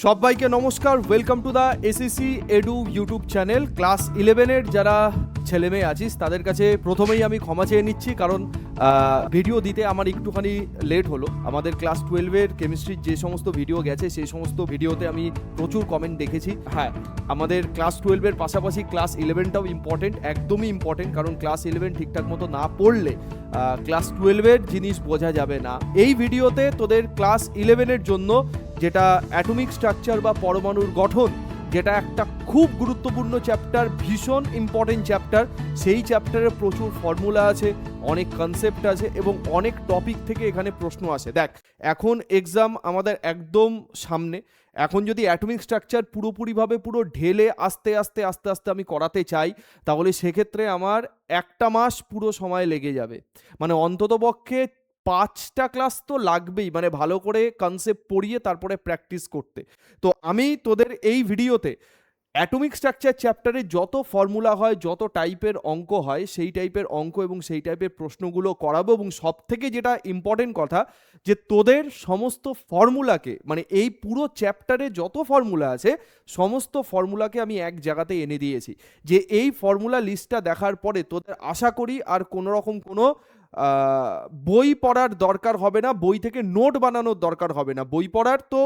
সবাইকে নমস্কার, welcome to the SSC Edu YouTube channel. Class 11-এর যারা ছেলে মেয়ে আছিস তাদের কাছে প্রথমেই আমি ক্ষমা চেয়ে নিচ্ছি, কারণ ভিডিও দিতে আমার একটুখানি লেট হলো। আমাদের ক্লাস 12-এর কেমিস্ট্রির যে সমস্ত ভিডিও গেছে সেই সমস্ত ভিডিওতে আমি প্রচুর কমেন্ট দেখেছি। হ্যাঁ, আমাদের ক্লাস 12-এর পাশাপাশি ক্লাস 11টাও ইম্পর্টেন্ট, একদমই ইম্পর্টেন্ট, কারণ ক্লাস 11 ঠিকঠাক মতো না পড়লে ক্লাস 12-এর জিনিস বোঝা যাবে না। এই ভিডিওতে তোদের ক্লাস 11-এর জন্য যেটা অ্যাটমিক স্ট্রাকচার বা পরমাণুর গঠন, যেটা একটা খুব গুরুত্বপূর্ণ চ্যাপ্টার, ভীষণ ইম্পর্টেন্ট চ্যাপ্টার, সেই চ্যাপ্টারে প্রচুর ফর্মুলা আছে, অনেক কনসেপ্ট আছে এবং অনেক টপিক থেকে এখানে প্রশ্ন আসে। দেখ, এখন এক্সাম আমাদের একদম সামনে। এখন যদি অ্যাটমিক স্ট্রাকচার পুরোপুরিভাবে পুরো ঢেলে আস্তে আস্তে আস্তে আস্তে আমি করাতে চাই, তাহলে সেক্ষেত্রে আমার একটা মাস পুরো সময় লেগে যাবে। মানে অন্ততপক্ষে 5টা ক্লাস তো লাগবেই, মানে ভালো করে কনসেপ্ট পড়িয়ে তারপরে প্র্যাকটিস করতে। তো আমি তোদের এই ভিডিওতে অ্যাটমিক স্ট্রাকচার চ্যাপ্টারে যত ফর্মুলা হয়, যত টাইপের অঙ্ক হয়, সেই টাইপের অঙ্ক এবং সেই টাইপের প্রশ্নগুলো করাবো। এবং সব থেকে যেটা ইম্পর্টেন্ট কথা, যে তোদের সমস্ত ফর্মুলাকে, মানে এই পুরো চ্যাপ্টারে যত ফর্মুলা আছে সমস্ত ফর্মুলাকে আমি এক জায়গাতে এনে দিয়েছি, যে এই ফর্মুলা লিস্টটা দেখার পরে তোদের আশা করি আর কোনো রকম কোনো বই পড়ার দরকার হবে না, বই থেকে নোট বানানোর দরকার হবে না। বই পড়ার তো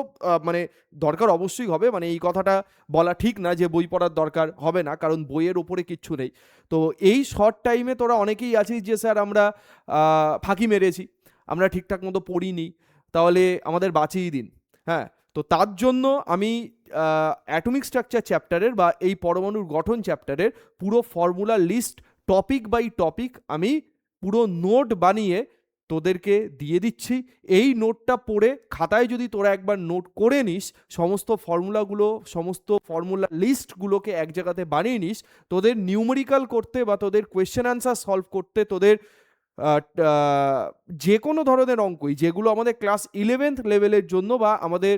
মানে দরকার অবশ্যই হবে, মানে এই কথাটা বলা ঠিক না যে বই পড়ার দরকার হবে না, কারণ বইয়ের ওপরে কিচ্ছু নেই। তো এই শর্ট টাইমে তোরা অনেকেই আছিস যে স্যার আমরা ফাঁকি মেরেছি, আমরা ঠিকঠাক মতো পড়িনি, তাহলে আমাদের বাঁচিয়ে দিন। হ্যাঁ, তো তার জন্য আমি অ্যাটমিক স্ট্রাকচার চ্যাপ্টারের বা এই পরমাণুর গঠন চ্যাপ্টারের পুরো formula list topic by topic আমি পুরো নোট বানিয়ে তোদেরকে দিয়ে দিচ্ছি। এই নোটটা পড়ে খাতায় যদি তোরা একবার নোট করে নিস, সমস্ত ফর্মুলাগুলো, সমস্ত ফর্মুলা লিস্টগুলোকে এক জায়গাতে বানিয়ে নিস, তোদের নিউমেরিক্যাল করতে বা তোদের কোয়েশ্চেন অ্যান্সার সলভ করতে, তোদের যে কোনো ধরনের অঙ্কই যেগুলো আমাদের ক্লাস 11th লেভেলের জন্য বা আমাদের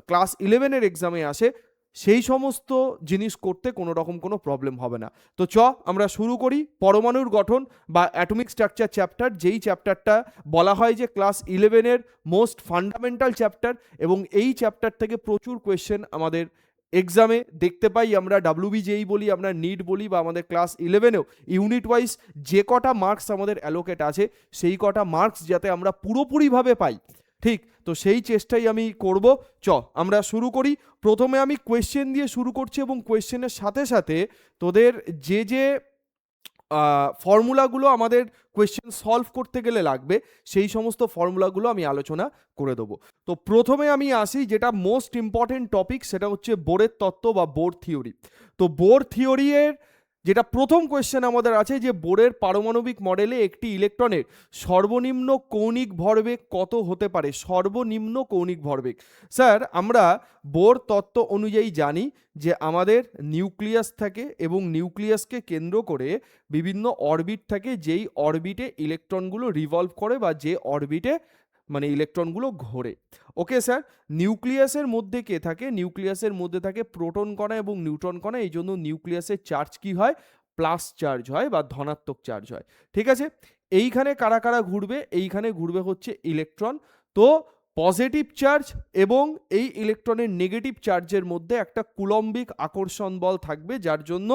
ক্লাস 11-এর এক্সামে আসে, সেই সমস্ত জিনিস করতে কোনো রকম কোনো প্রবলেম হবে না। তো আমরা শুরু করি পরমাণুর গঠন বা অ্যাটমিক স্ট্রাকচার চ্যাপ্টার, যেই চ্যাপ্টারটা বলা হয় যে ক্লাস 11-এর মোস্ট ফান্ডামেন্টাল চ্যাপ্টার, এবং এই চ্যাপ্টার থেকে প্রচুর কোয়েশ্চেন আমাদের এক্সামে দেখতে পাই। আমরা WBJEE বলি, আমরা নিট বলি, বা আমাদের ক্লাস 11-এও ইউনিট ওয়াইজ যে কটা মার্কস আমাদের অ্যালোকেট আছে, সেই কটা মার্কস যাতে আমরা পুরোপুরিভাবে পাই, ঠিক, তো সেই চেষ্টাই আমি করব। আমরা শুরু করি। প্রথমে আমি কোয়েশ্চেন দিয়ে শুরু করছি, এবং কোয়েশ্চেনের সাথে সাথে তোদের যে যে ফর্মুলাগুলো আমাদের কোয়েশ্চেন সলভ করতে গেলে লাগবে, সেই সমস্ত ফর্মুলাগুলো আমি আলোচনা করে দেবো। তো প্রথমে আমি আসি যেটা মোস্ট ইম্পর্টেন্ট টপিক, সেটা হচ্ছে বোরের তত্ত্ব বা বোর থিওরি। তো বোর থিওরির যেটা প্রথম কোয়েশ্চেন আমাদের আছে, যে বোরের পারমাণবিক মডেলে একটি ইলেকট্রনের সর্বনিম্ন কৌণিক ভরবেগ কত হতে পারে? সর্বনিম্ন কৌণিক ভরবেগ। স্যার, আমরা বোর তত্ত্ব অনুযায়ী জানি যে আমাদের নিউক্লিয়াস থাকে, এবং নিউক্লিয়াসকে কেন্দ্র করে বিভিন্ন অরবিট থাকে, যেই অরবিটে ইলেকট্রনগুলো রিভলভ করে বা যে অরবিটে মানে ইলেকট্রনগুলো ঘোরে। ওকে স্যার, নিউক্লিয়াসের মধ্যে কে থাকে? নিউক্লিয়াসের মধ্যে থাকে প্রোটন কণা এবং নিউট্রন কণা। এই জন্য নিউক্লিয়াসের চার্জ কি হয়? প্লাস চার্জ হয় বা ধনাত্মক চার্জ হয়। ঠিক আছে, এইখানে কারা কারা ঘুরবে? এইখানে ঘুরবে হচ্ছে ইলেকট্রন। তো পজিটিভ চার্জ এবং এই ইলেকট্রনের নেগেটিভ চার্জের মধ্যে একটা কুলম্বিক আকর্ষণ বল থাকবে, যার জন্য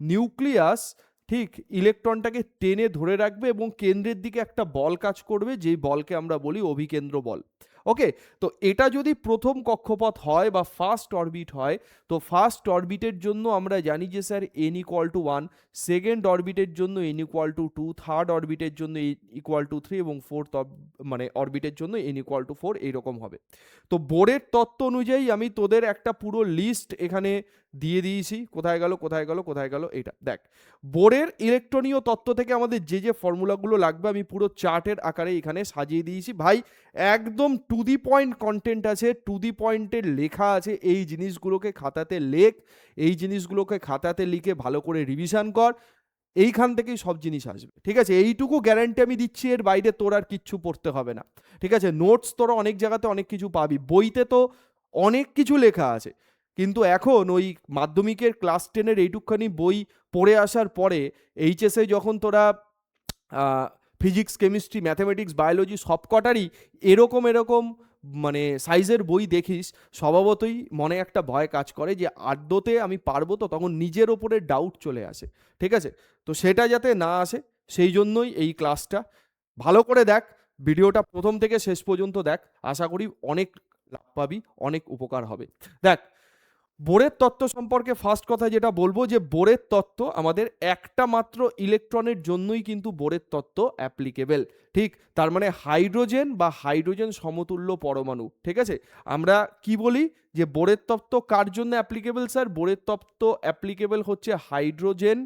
নিউক্লিয়াস ঠিক ইলেকট্রনটাকে টেনে ধরে রাখবে এবং কেন্দ্রের দিকে একটা বল কাজ করবে, যেই বলকে আমরা বলি অভিকেন্দ্র বল। ওকে, তো এটা যদি প্রথম কক্ষপথ হয় বা ফার্স্ট অরবিট হয়, তো ফার্স্ট অরবিটের জন্য আমরা জানি যে স্যার n=1, সেকেন্ড অরবিটের জন্য n=2, থার্ড অরবিটের জন্য n=3 এবং ফোর্থ মানে অরবিটের জন্য n=4, এইরকম হবে। তো বোরের তত্ত্ব অনুযায়ী আমি তোদের একটা পুরো লিস্ট এখানে দিয়ে দিয়েছি। কোথায় গেল কোথায় গেল কোথায় গেল? এইটা দেখ, বোরের ইলেকট্রনীয় তত্ত্ব থেকে আমাদের যে যে ফর্মুলাগুলো লাগবে আমি পুরো চার্টের আকারে এখানে সাজিয়ে দিয়েছি ভাই। একদম টু দি পয়েন্ট কন্টেন্ট আছে, টু দি পয়েন্টের লেখা আছে। এই জিনিসগুলোকে খাতাতে লেখ, এই জিনিসগুলোকে খাতাতে লিখে ভালো করে রিভিশন কর, এইখান থেকেই সব জিনিস আসবে। ঠিক আছে, এইটুকু গ্যারান্টি আমি দিচ্ছি, এর বাইরে তোর আর কিচ্ছু পড়তে হবে না। ঠিক আছে, নোটস তোরা অনেক জায়গাতে অনেক কিছু পাবি, বইতে তো অনেক কিছু লেখা আছে, কিন্তু এখন ওই মাধ্যমিকের ক্লাস 10-এর এইটুকখানি বই পড়ে আসার পরে এইচএসে যখন তোরা ফিজিক্স, কেমিস্ট্রি, ম্যাথামেটিক্স, বায়োলজি সব কটারই এরকম মানে সাইজের বই দেখিস, স্বভাবতই মনে একটা ভয় কাজ করে যে আদতে আমি পারবো তো, তখন নিজের ওপরে ডাউট চলে আসে। ঠিক আছে, তো সেটা যাতে না আসে সেই জন্যই এই ক্লাসটা। ভালো করে দেখ ভিডিওটা, প্রথম থেকে শেষ পর্যন্ত দেখ, আশা করি অনেক লাভ পাবি, অনেক উপকার হবে। দেখ, বোরের তত্ত্ব সম্পর্কে ফার্স্ট কথা যেটা বলবো, যে বোরের তত্ত্ব আমাদের একটা মাত্র ইলেকট্রনের জন্যই কিন্তু বোরের তত্ত্ব অ্যাপ্লিকেবল। ঠিক, তার মানে হাইড্রোজেন বা হাইড্রোজেন সমতুল্য পরমাণু। ঠিক আছে, আমরা কি বলি যে বোরের তত্ত্ব কার জন্য অ্যাপ্লিকেবল স্যার? বোরের তত্ত্ব অ্যাপ্লিকেবল হচ্ছে hydrogen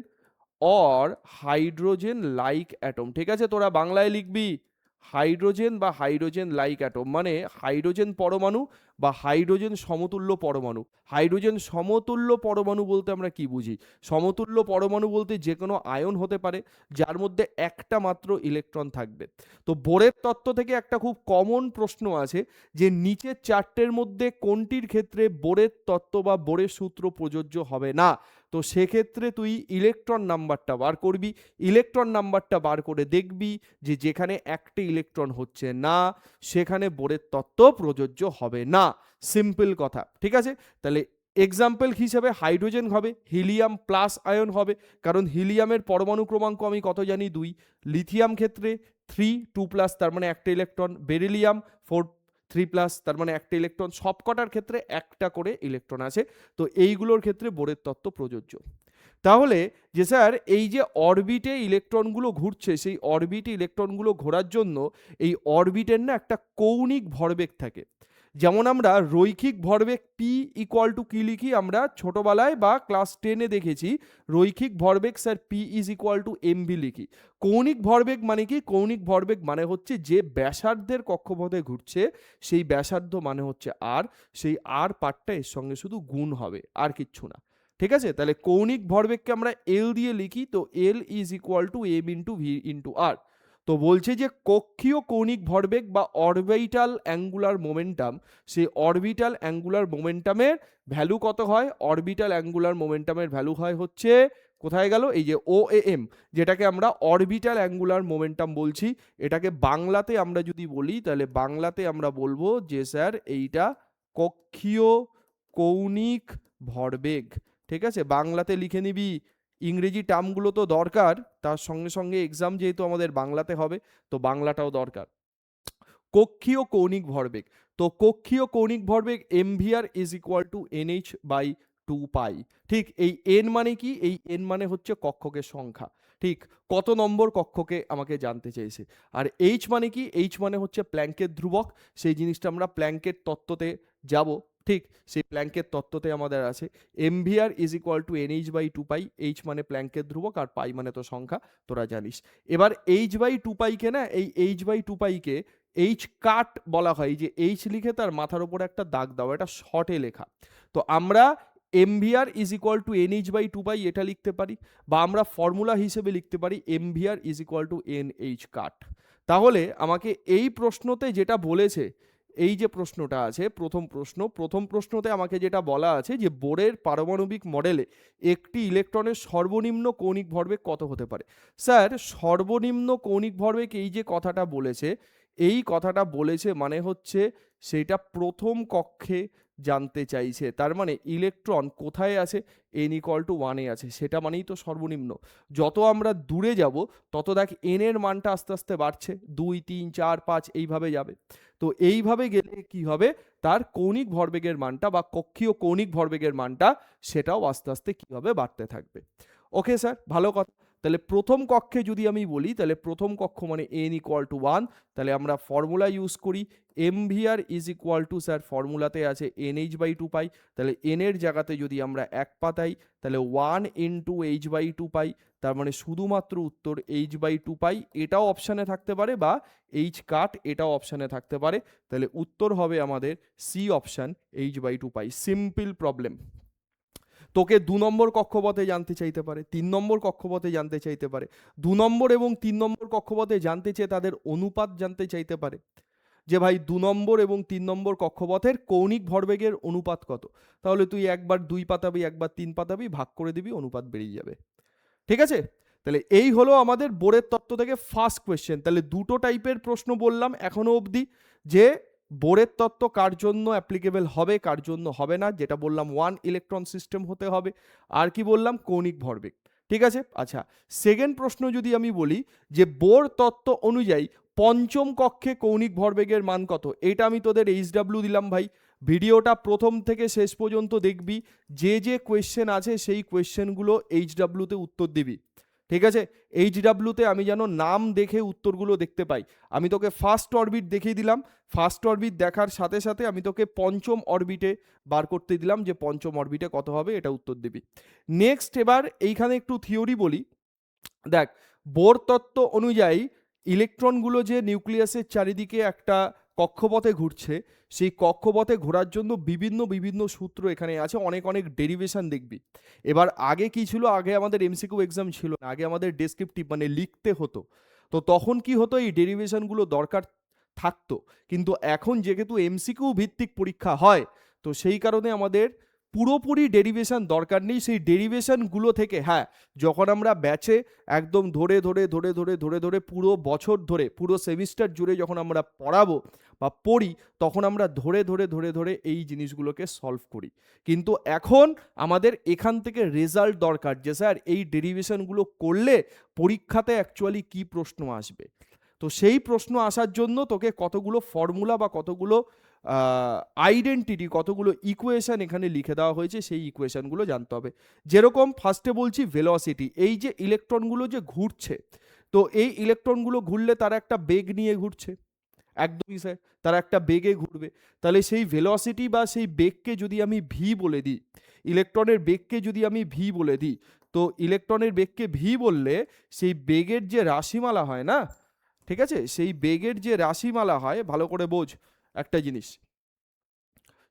or hydrogen like atom. ঠিক আছে, তোরা বাংলায় লিখবি হাইড্রোজেন বা হাইড্রোজেন লাইক অ্যাটম, মানে হাইড্রোজেন পরমাণু বা হাইড্রোজেন সমতুল্য পরমাণু। হাইড্রোজেন সমতুল্য পরমাণু বলতে আমরা কি বুঝি? সমতুল্য পরমাণু বলতে যে কোনো আয়ন হতে পারে যার মধ্যে একটা মাত্র ইলেকট্রন থাকবে। তো বোরের তত্ত্ব থেকে একটা খুব কমন প্রশ্ন আছে যে নিচের চারটের মধ্যে কোনটির ক্ষেত্রে বোরের তত্ত্ব বা বোরের সূত্র প্রযোজ্য হবে না? তো সেক্ষেত্রে তুই ইলেকট্রন নাম্বারটা বার করবি, ইলেকট্রন নাম্বারটা বার করে দেখবি যে যেখানে একটা ইলেকট্রন হচ্ছে না সেখানে বোরের তত্ত্ব প্রযোজ্য হবে না। সিম্পল কথা। ঠিক আছে, তাহলে এক্সাম্পল হিসেবে হাইড্রোজেন হবে হিলিয়াম প্লাস আয়ন হবে, কারণ হিলিয়ামের পরমাণু ক্রমাঙ্ক আমি কত জানি? 2। লিথিয়াম ক্ষেত্রে 3 2+, তার মানে একটা ইলেকট্রন। বেরিলিয়াম 4 3+, তার মানে একটা ইলেকট্রন। সবকটার ক্ষেত্রে একটা করে ইলেকট্রন আছে। তো এইগুলোর ক্ষেত্রে বোরের তত্ত্ব প্রযোজ্য। তাহলে যে স্যার এই যে অরবিটে ইলেকট্রনগুলো ঘুরছে, সেই অরবিটে ইলেকট্রনগুলো ঘোরার জন্য এই অরবিটের না একটা কৌণিক ভরবেগ থাকে। যেমন আমরা রৈখিক ভরবেগ পি ইকুয়াল টু কি লিখি? আমরা ছোটবেলায় বা ক্লাস 10-এ দেখেছি রৈখিক ভরবেগ sir P is equal two MV লিখি। কৌণিক ভরবেগ মানে কি? কৌণিক ভরবেগ মানে হচ্ছে যে ব্যাসার্ধের কক্ষপথে ঘুরছে সেই ব্যাসার্ধ মানে হচ্ছে আর, সেই আর পার্টটা এর সঙ্গে শুধু গুণ হবে, আর কিচ্ছু না। ঠিক আছে, তাহলে কৌণিক ভরবেগকে আমরা এল দিয়ে লিখি, তো L is equal to M into V into R. তো বলছে যে কক্ষীয় কৌণিক ভরবেগ বা অরবিটাল অ্যাঙ্গুলার মোমেন্টাম, সেই অরবিটাল অ্যাঙ্গুলার মোমেন্টামের ভ্যালু কত হয়? অরবিটাল অ্যাঙ্গুলার মোমেন্টামের ভ্যালু হয় হচ্ছে, কোথায় গেল? এই যে ও এম, যেটাকে আমরা অরবিটাল অ্যাঙ্গুলার মোমেন্টাম বলছি। এটাকে বাংলাতে আমরা যদি বলি তাহলে বাংলাতে আমরা বলবো যে স্যার এইটা কক্ষীয় কৌণিক ভরবেগ। ঠিক আছে, বাংলাতে লিখে নিবি। ইংরেজি টার্মগুলো তো দরকার, তার সঙ্গে সঙ্গে এক্সাম যেহেতু আমাদের বাংলাতে হবে তো বাংলাটাও দরকার। কক্ষীয় কৌণিক ভরবেগ, তো কক্ষীয় কৌণিক ভরবেগ mvr is equal to nh by 2 pi. ঠিক, এই n মানে কি? এই n মানে হচ্ছে কক্ষকের সংখ্যা। ঠিক, কত নম্বর কক্ষকে আমাকে জানতে চেয়েছে। আর h মানে কি? h মানে হচ্ছে প্ল্যাঙ্কের ধ্রুবক। সেই জিনিসটা আমরা প্ল্যাঙ্কের তত্ত্বতে যাব। ঠিক, সেই প্ল্যাঙ্কের তত্ত্বতে আমাদের আছে mvr is equal to nh by 2 pi. h মানে প্ল্যাঙ্কের ধ্রুবক আর পাই মানে তো সংখ্যা, তোরা জানিস। এবার h বাই 2 পাইকে না, এই h বাই 2 পাইকে এইচ কাট বলা হয়। যে এইচ লিখে তার মাথার উপরে একটা দাগ দাও, এটা শর্টে লেখা। তো আমরা mvr is equal to nh by 2 pi এটা লিখতে পারি, বা আমরা ফর্মুলা হিসেবে লিখতে পারি mvr is equal to nh কাট। তাহলে আমাকে এই প্রশ্নতে যেটা বলেছে, এই যে প্রশ্নটা আছে প্রথম প্রশ্নতে আমাকে যেটা বলা আছে যে বোরের পারমাণবিক মডেলে একটি ইলেকট্রনের সর্বনিম্ন কৌণিক ভরবেগ কত হতে পারে? স্যার সর্বনিম্ন কৌণিক ভরবেগ এই যে কথাটা বলেছে, এই কথাটা বলেছে মানে হচ্ছে সেটা প্রথম কক্ষে জানতে চাইছে। তার মানে ইলেকট্রন কোথায় আছে? n ইকুয়াল টু 1 এ আছে, সেটা মানেই তো সর্বনিম্ন। যত আমরা দূরে যাব তত দেখ n এর মানটা আস্তে আস্তে বাড়ছে, 2 3 4 5 এইভাবে যাবে। তো এইভাবে গেলে কি হবে? তার কৌণিক ভরবেগের মানটা বা কক্ষীয় কৌণিক ভরবেগের মানটা সেটাও আস্তে আস্তে কি হবে? বাড়তে থাকবে। ওকে স্যার, ভালো কথা। তাহলে প্রথম কক্ষে যদি আমি বলি, তাহলে প্রথম কক্ষ মানে n ইকুয়াল টু 1, তাহলে আমরা ফর্মুলা ইউজ করি mvr is equal to, sir ফর্মুলাতে আছে nh বাই 2 পাই, তাহলে n এর জায়গাতে যদি আমরা 1 পাতাই তাহলে 1 ইন্টু h বাই 2 পাই, তার মানে শুধুমাত্র উত্তর h বাই 2 পাই। এটাও অপশানে থাকতে পারে বা h কাট এটাও অপশানে থাকতে পারে। তাহলে উত্তর হবে আমাদের C option, h by 2 pi. Simple problem. তোকে 2 নম্বর কক্ষপথে জানতে চাইতে পারে, 3 নম্বর কক্ষপথে জানতে চাইতে পারে, 2 নম্বর এবং 3 নম্বর কক্ষপথে জানতে চেয়ে তাদের অনুপাত জানতে চাইতে পারে যে ভাই 2 নম্বর এবং 3 নম্বর কক্ষপথের কৌণিক ভরবেগের অনুপাত কত। তাহলে তুই একবার 2 পাতাবি, একবার 3 পাতাবি, ভাগ করে দিবি, অনুপাত বেরিয়ে যাবে। ঠিক আছে, তাহলে এই হলো আমাদের বোরের তত্ত্ব থেকে ফার্স্ট কোয়েশ্চেন। তাহলে দুটো টাইপের প্রশ্ন বললাম এখনো অবধি, যে বোরের তত্ত্ব কার জন্য অ্যাপ্লিকেবল হবে, কার জন্য হবে না, যেটা বললাম ওয়ান ইলেকট্রন সিস্টেম হতে হবে। আর কি বললাম, কৌণিক ভরবেগ। ঠিক আছে, আচ্ছা সেকেন্ড প্রশ্ন যদি আমি বলি যে বোর তত্ত্ব অনুযায়ী পঞ্চম কক্ষে কৌণিক ভরবেগের মান কত, এটা আমি তোদের এইচডাব্লিউ দিলাম ভাই। ভিডিওটা প্রথম থেকে শেষ পর্যন্ত দেখবি, যে যে কোয়েশ্চেন আছে সেই কোয়েশ্চেনগুলো এইচডাব্লিউতে উত্তর দিবি। ঠিক আছে, এইচডাব্লিউতে আমি যেন নাম দেখে উত্তরগুলো দেখতে পাই। আমি তোকে ফার্স্ট অরবিট দেখিয়ে দিলাম, ফার্স্ট অরবিট দেখার সাথে সাথে আমি তোকে পঞ্চম অরবিটে বার করতে দিলাম যে পঞ্চম অরবিটে কত হবে, এটা উত্তর দিবি। নেক্সট এবার এইখানে একটু থিওরি বলি। দেখ, বোর তত্ত্ব অনুযায়ী ইলেকট্রনগুলো যে নিউক্লিয়াসের চারিদিকে একটা কক্ষপথে ঘুরছে, সেই কক্ষপথে ঘোরার জন্য বিভিন্ন বিভিন্ন সূত্র এখানে আছে, অনেক অনেক ডেরিভেশন দেখবি। এবার আগে কি ছিল, আগে আমাদের এমসিকিউ এক্সাম ছিল না, আগে আমাদের ডেসক্রিপটিভ মানে লিখতে হতো। তো তখন কি হতো, এই ডেরিভেশনগুলো দরকার থাকতো। কিন্তু এখন যেহেতু এমসিকিউ ভিত্তিক পরীক্ষা হয়, তো সেই কারণে আমাদের পুরোপুরি ডেরিভেশন দরকার নেই। সেই ডেরিভেশনগুলো থেকে হ্যাঁ, যখন আমরা ব্যাচে একদম ধরে ধরে ধরে ধরে ধরে ধরে পুরো বছর ধরে পুরো সেমিস্টার জুড়ে যখন আমরা পড়াবো বা পড়ি, তখন আমরা ধরে ধরে ধরে ধরে এই জিনিসগুলোকে সলভ করি। কিন্তু এখন আমাদের এখান থেকে রেজাল্ট দরকার, যে স্যার এই ডেরিভেশনগুলো করলে পরীক্ষাতে অ্যাকচুয়ালি কি প্রশ্ন আসবে। তো সেই প্রশ্ন আসার জন্য তোকে কতগুলো ফর্মুলা বা কতগুলো আইডেন্টিটি, কতগুলো ইকুয়েশন এখানে লিখে দেওয়া হয়েছে, সেই ইকুয়েশনগুলো জানতে হবে। যেরকম ফার্স্টে বলছি ভেলোসিটি, এই যে ইলেকট্রনগুলো যে ঘুরছে, তো এই ইলেকট্রনগুলো ঘুরলে তারা একটা বেগ নিয়ে ঘুরছে, একদমই স্যার, তারা একটা বেগে ঘুরবে। তাহলে সেই ভেলোসিটি বা সেই বেগকে যদি আমি ভি বলে দিই, ইলেকট্রনের বেগকে যদি আমি ভি বলে দিই, তো ইলেকট্রনের বেগকে ভি বললে সেই বেগের যে রাশিমালা হয় না, ঠিক আছে, সেই বেগের যে রাশিমালা হয়, ভালো করে বোঝ একটা জিনিস,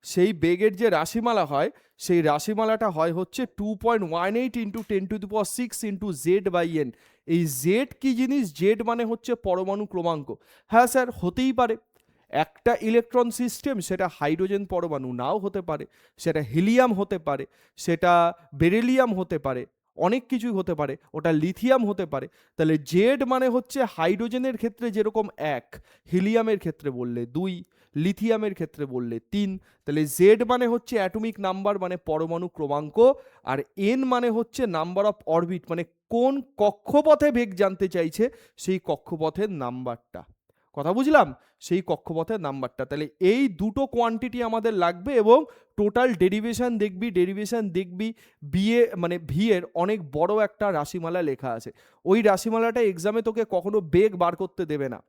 সেই বেগের যে রাশিমালা হয়, সেই রাশিমালাটা হয় হচ্ছে 2.18 ইন্টু 10⁶ ইন্টু Z/n। এই জেড কি জিনিস, জেড মানে হচ্ছে পরমাণু ক্রমাঙ্ক। হ্যাঁ স্যার, হতেই পারে একটা ইলেকট্রন সিস্টেম, সেটা হাইড্রোজেন পরমাণু নাও হতে পারে, সেটা হিলিয়াম হতে পারে, সেটা বেরিলিয়াম হতে পারে, অনেক কিছুই হতে পারে, ওটা লিথিয়াম হতে পারে। তাহলে জেড মানে হচ্ছে হাইড্রোজেনের ক্ষেত্রে যেরকম 1, হিলিয়ামের ক্ষেত্রে বললে 2, লিথিয়ামের ক্ষেত্রে বললে 3। তাহলে জেড মানে হচ্ছে অ্যাটমিক নাম্বার মানে পরমাণু ক্রমাঙ্ক, আর এন মানে হচ্ছে নাম্বার অফ অরবিট মানে কোন কক্ষপথে বেগ জানতে চাইছে সেই কক্ষপথের নাম্বারটা। কথা বুঝলাম, সেই কক্ষপথের নাম্বারটা। তাহলে এই দুটো কোয়ান্টিটি আমাদের লাগবে, এবং টোটাল ডেরিভেশন দেখবি, ডেরিভেশন দেখবি বিএ মানে ভি এর অনেক বড় একটা রাশিমালা লেখা আছে। ওই রাশিমালাটা এক্সামে তোকে কখনো বেগ বার করতে দেবে না,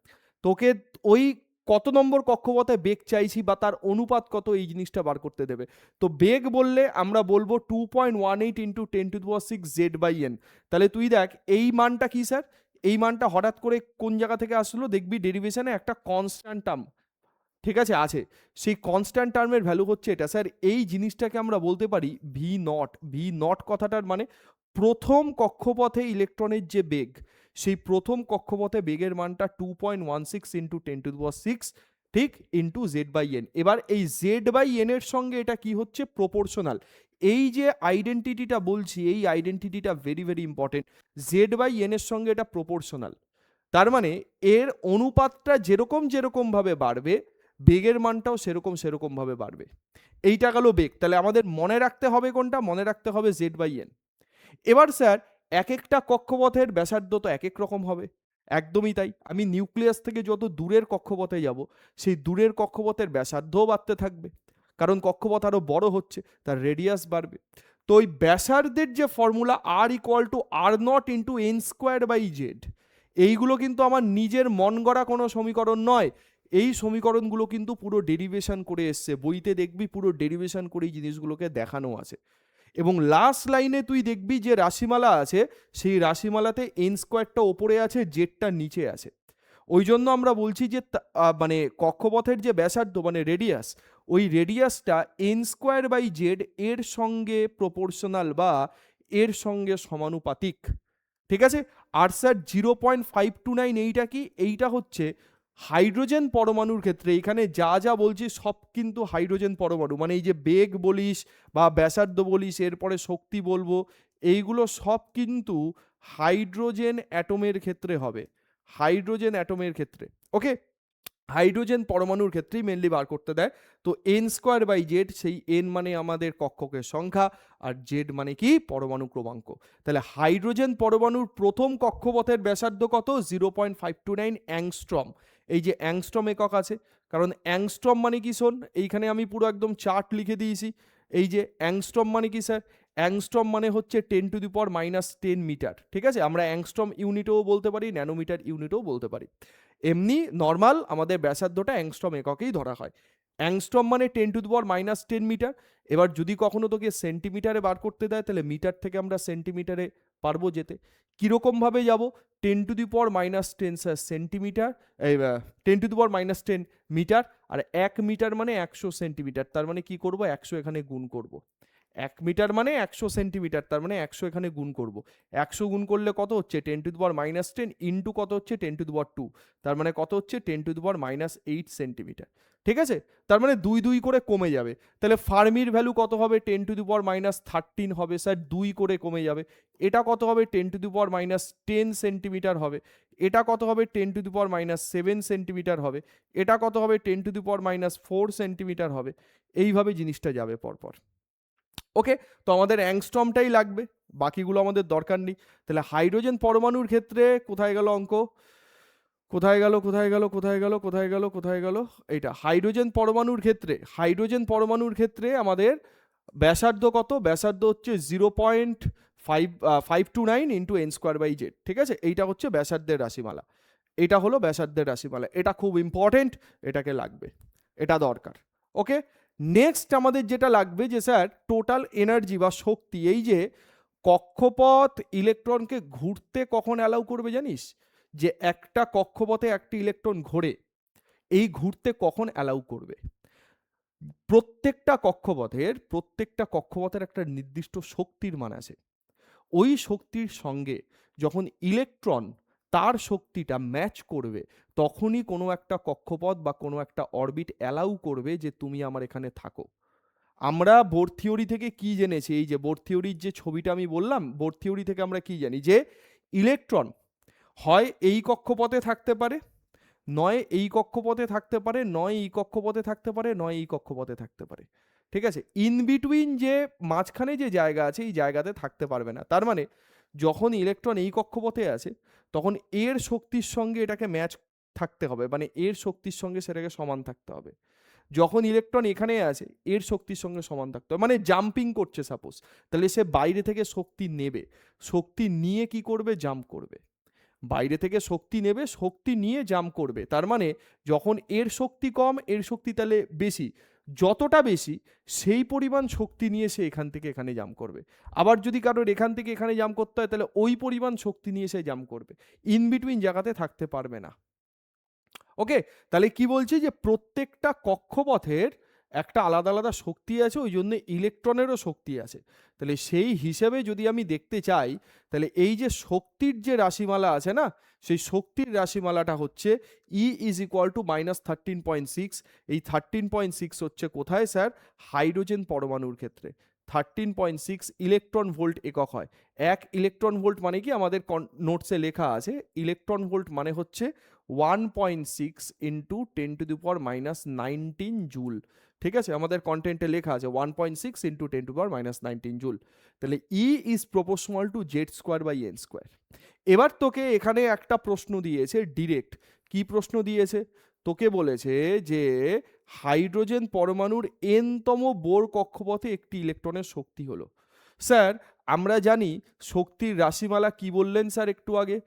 তোকে ওই কত নম্বর কক্ষপথে বেগ চাইছি বা তার অনুপাত কত, এই জিনিসটা বার করতে দেবে। তো বেগ বললে আমরা বলবো 2.18 ইন্টু 10⁶ Z/n। তাহলে তুই দেখ এই মানটা কি স্যার, এই মানটা হঠাৎ করে কোন জায়গা থেকে আসলো, দেখবি ডেরিভেশনে একটা কনস্ট্যান্ট টার্ম, ঠিক আছে, আছে। সেই কনস্ট্যান্ট টার্মের ভ্যালু হচ্ছে এটা স্যার। এই জিনিসটাকে আমরা বলতে পারি ভি নট। ভি নট কথাটার মানে প্রথম কক্ষপথে ইলেকট্রনের যে বেগ, সেই প্রথম কক্ষপথে বেগের মানটা 2.16 ইন্টু 10⁶, ঠিক, ইন্টু Z/n। এবার এই Z/n এর সঙ্গে এটা কি হচ্ছে, প্রপোর্শনাল। এই যে আইডেন্টিটিটা বলছি, এই আইডেন্টিটিটা ভেরি ভেরি ইম্পর্টেন্ট। Z/n এর সঙ্গে এটা প্রপোর্শনাল, তার মানে এর অনুপাতটা যেরকম যেরকম ভাবে বাড়বে, বেগের মানটাও সেরকম সেরকম ভাবে বাড়বে। এইটা গেল বেগ। তাহলে আমাদের মনে রাখতে হবে কোনটা, মনে রাখতে হবে Z/n। এবার স্যার এক একটা কক্ষপথের ব্যাসার্ধ তো এক এক রকম হবে, একদমই তাই। আমি নিউক্লিয়াস থেকে যত দূরের কক্ষপথে যাব, সেই দূরের কক্ষপথের ব্যাসার্ধও বাড়তে থাকবে, কারণ কক্ষপথ আরো বড় হচ্ছে, তার রেডিয়াস বাড়বে। তো ওই ব্যাসার্ধের যে ফর্মুলা R=R0 × n²/z, এইগুলো কিন্তু আমার নিজের মন গড়া কোনো সমীকরণ নয়। এই সমীকরণগুলো কিন্তু পুরো ডেরিভেশন করে এসছে, বইতে দেখবি পুরো ডেরিভেশন করে এই জিনিসগুলোকে দেখানো আছে। এবং লাস্ট লাইনে তুই দেখবি যে রাশিমালা আছে, সেই রাশিমালাতে n² ওপরে আছে, জেডটা নিচে আছে। ওই জন্য আমরা বলছি যে মানে কক্ষপথের যে ব্যাসার্ধ মানে রেডিয়াস, ওই রেডিয়াসটা n²/z এর সঙ্গে প্রপোর্শনাল বা এর সঙ্গে সমানুপাতিক। ঠিক আছে। আর স্যার 0.529 এইটা কি, এইটা হচ্ছে হাইড্রোজেন পরমাণুর ক্ষেত্রে, এখানে যা যা বলছি সব কিন্তু হাইড্রোজেন পরমাণু, মানে এই যে বেগ বলিস বা ব্যাসার্ধ বলিস, এরপরে শক্তি বলবো, এইগুলো সব কিন্তু হাইড্রোজেন অ্যাটমের ক্ষেত্রে হবে, হাইড্রোজেন অ্যাটমের ক্ষেত্রে। ওকে, হাইড্রোজেন পরমাণুর ক্ষেত্রেই মেনলি বার করতে দেয়। তো n²/z, সেই n মানে আমাদের কক্ষকের সংখ্যা, আর z মানে কি পরমাণু ক্রমাঙ্ক। তাহলে হাইড্রোজেন পরমাণুর প্রথম কক্ষপথের ব্যাসার্ধ কত? 0.529 অ্যাংস্ট্রম। এই যে অ্যাংস্ট্রম একক আছে, কারণ অ্যাংস্ট্রম মানে কি শোন, এইখানে আমি পুরো একদম চার্ট লিখে দিয়েছি। এই যে অ্যাংস্ট্রম মানে কি স্যার? অ্যাংস্ট্রম মানে হচ্ছে 10⁻⁻10 মিটার। ঠিক আছে, আমরা অ্যাংস্ট্রম ইউনিটেও বলতে পারি, ন্যানোমিটার ইউনিটেও বলতে পারি। এমনি নর্মাল আমাদের ব্যাসার্ধটা অ্যাংস্ট্রম এককেই ধরা হয়। অ্যাংস্ট্রম মানে 10⁻10 মিটার। এবার যদি কখনো তোকে সেন্টিমিটারে বার করতে দেয়, তাহলে মিটার থেকে আমরা সেন্টিমিটারে পারবো যেতে। কীরকমভাবে যাব? 10⁻10 সেন্টিমিটার, 10⁻10 মিটার, আর 1 মিটার মানে 100 সেন্টিমিটার। তার মানে কি করব? 100 এখানে গুণ করব। 1 মিটার মানে 100 সেন্টিমিটার, তার মানে 100 এখানে গুণ করব। 100 গুণ করলে কত হচ্ছে? 10⁻10 ইন্টু কত হচ্ছে? 10⁻2, তার মানে কত হচ্ছে? 10⁻8 সেন্টিমিটার। ঠিক আছে, তার মানে 2 2 করে কমে যাবে। তাহলে ফার্মির ভ্যালু কত হবে? 10⁻13 হবে স্যার, 2 করে কমে যাবে। এটা কত হবে? 10⁻10 সেন্টিমিটার হবে। এটা কত হবে? 10⁻7 সেন্টিমিটার হবে। এটা কত হবে? 10⁻4 সেন্টিমিটার হবে। এইভাবে জিনিসটা যাবে পরপর। ওকে, তো আমাদের অ্যাংস্ট্রমটাই লাগবে, বাকিগুলো আমাদের দরকার নেই। তাহলে হাইড্রোজেন পরমাণুর ক্ষেত্রে কোথায় গেল অঙ্ক? কোথায় গেল? কোথায় গেল? কোথায় গেল? কোথায় গেল? কোথায় গেল? এইটা হাইড্রোজেন পরমাণুর ক্ষেত্রে, হাইড্রোজেন পরমাণুর ক্ষেত্রে আমাদের ব্যাসার্ধ কত? ব্যাসার্ধ হচ্ছে 0.529 ইন্টু n²/z। ঠিক আছে, এইটা হচ্ছে ব্যাসার্ধের রাশিমালা। এটা হলো ব্যাসার্ধের রাশিমালা, এটা খুব ইম্পর্টেন্ট, এটাকে লাগবে, এটা দরকার। ওকে, নেক্সট আমাদের যেটা লাগবে যে স্যার টোটাল এনার্জি বা শক্তি, এই যে কক্ষপথ ইলেকট্রনকে ঘুরতে কখন অ্যালাউ করবে জানিস? যে একটা কক্ষপথে একটি ইলেকট্রন ঘোরে, এই ঘুরতে কখন অ্যালাউ করবে? প্রত্যেকটা কক্ষপথের একটা নির্দিষ্ট শক্তির মান আছে। ওই শক্তির সঙ্গে যখন ইলেকট্রন তার শক্তিটা ম্যাচ করবে, তখনই কোনো একটা কক্ষপথ বা কোনো একটা অরবিট অ্যালাউ করবে যে তুমি আমার এখানে থাকো। আমরা বোর থিওরি থেকে কি জেনেছি? এই যে বোর থিওরির যে ছবিটা আমি বললাম, বোর থিওরি থেকে আমরা কি জানি? যে ইলেকট্রন হয় এই কক্ষপথে থাকতে পারে, নয় এই কক্ষপথে থাকতে পারে, নয় এই কক্ষপথে থাকতে পারে, নয় এই কক্ষপথে থাকতে পারে। ঠিক আছে, ইন বিটুইন যে মাঝখানে যে জায়গা আছে, এই জায়গাতে থাকতে পারবে না। তার মানে যখন ইলেকট্রন এই কক্ষপথে আছে, তখন এর শক্তির সঙ্গে এটাকে ম্যাচ থাকতে হবে, মানে এর শক্তির সঙ্গে সেটাকে সমান থাকতে হবে। যখন ইলেকট্রন এখানে আছে, এর শক্তির সঙ্গে সমান থাকতে হবে, মানে জাম্পিং করছে সাপোজ, তাহলে সে বাইরে থেকে শক্তি নেবে, শক্তি নিয়ে কি করবে? জাম্প করবে। বাইরে থেকে শক্তি নেবে, শক্তি নিয়ে জাম্প করবে। তার মানে যখন এর শক্তি কম, এর শক্তি তাহলে বেশি, যতটা বেশি সেই পরিমাণ শক্তি নিয়ে সে এখান থেকে এখানে জাম্প করবে। আবার যদি কারোর এখান থেকে এখানে জাম্প করতে হয়, তাহলে ওই পরিমাণ শক্তি নিয়ে সে জাম্প করবে, ইন বিটুইন জায়গাতে থাকতে পারবে না। ওকে, তাহলে কি বলছি? যে প্রত্যেকটা কক্ষপথের একটা আলাদা আলাদা শক্তি আছে, ওই জন্য ইলেকট্রনেরও শক্তি আছে। তাহলে সেই হিসেবে যদি আমি দেখতে চাই, তাহলে এই যে শক্তির যে রাশিমালা আছে না, সেই শক্তির রাশিমালাটা হচ্ছে E ইজ ইকুয়াল টু -13.6। এই 13.6 হচ্ছে কোথায় স্যার? হাইড্রোজেন পরমাণুর ক্ষেত্রে 13.6 ইলেকট্রন ভোল্ট একক হয়। 1 ইলেকট্রন ভোল্ট মানে কি? আমাদের নোটসে লেখা আছে, ইলেকট্রন ভোল্ট মানে হচ্ছে 1.6 ইন্টু 10⁻19 জুল। ঠিক আছে, আমাদের কন্টেন্টে লেখা আছে 1.6 ইন্টু 10⁻19 জুল। তাহলে E is proportional two z²/n²। এবার তোকে এখানে একটা প্রশ্ন দিয়েছে ডিরেক্ট। কি প্রশ্ন দিয়েছে? তোকে বলেছে যে হাইড্রোজেন পরমাণুর n তম বোর কক্ষপথে একটি ইলেকট্রনের শক্তি হলো। স্যার আমরা জানি শক্তির রাশিমালা, কি বললেন স্যার একটু আগে?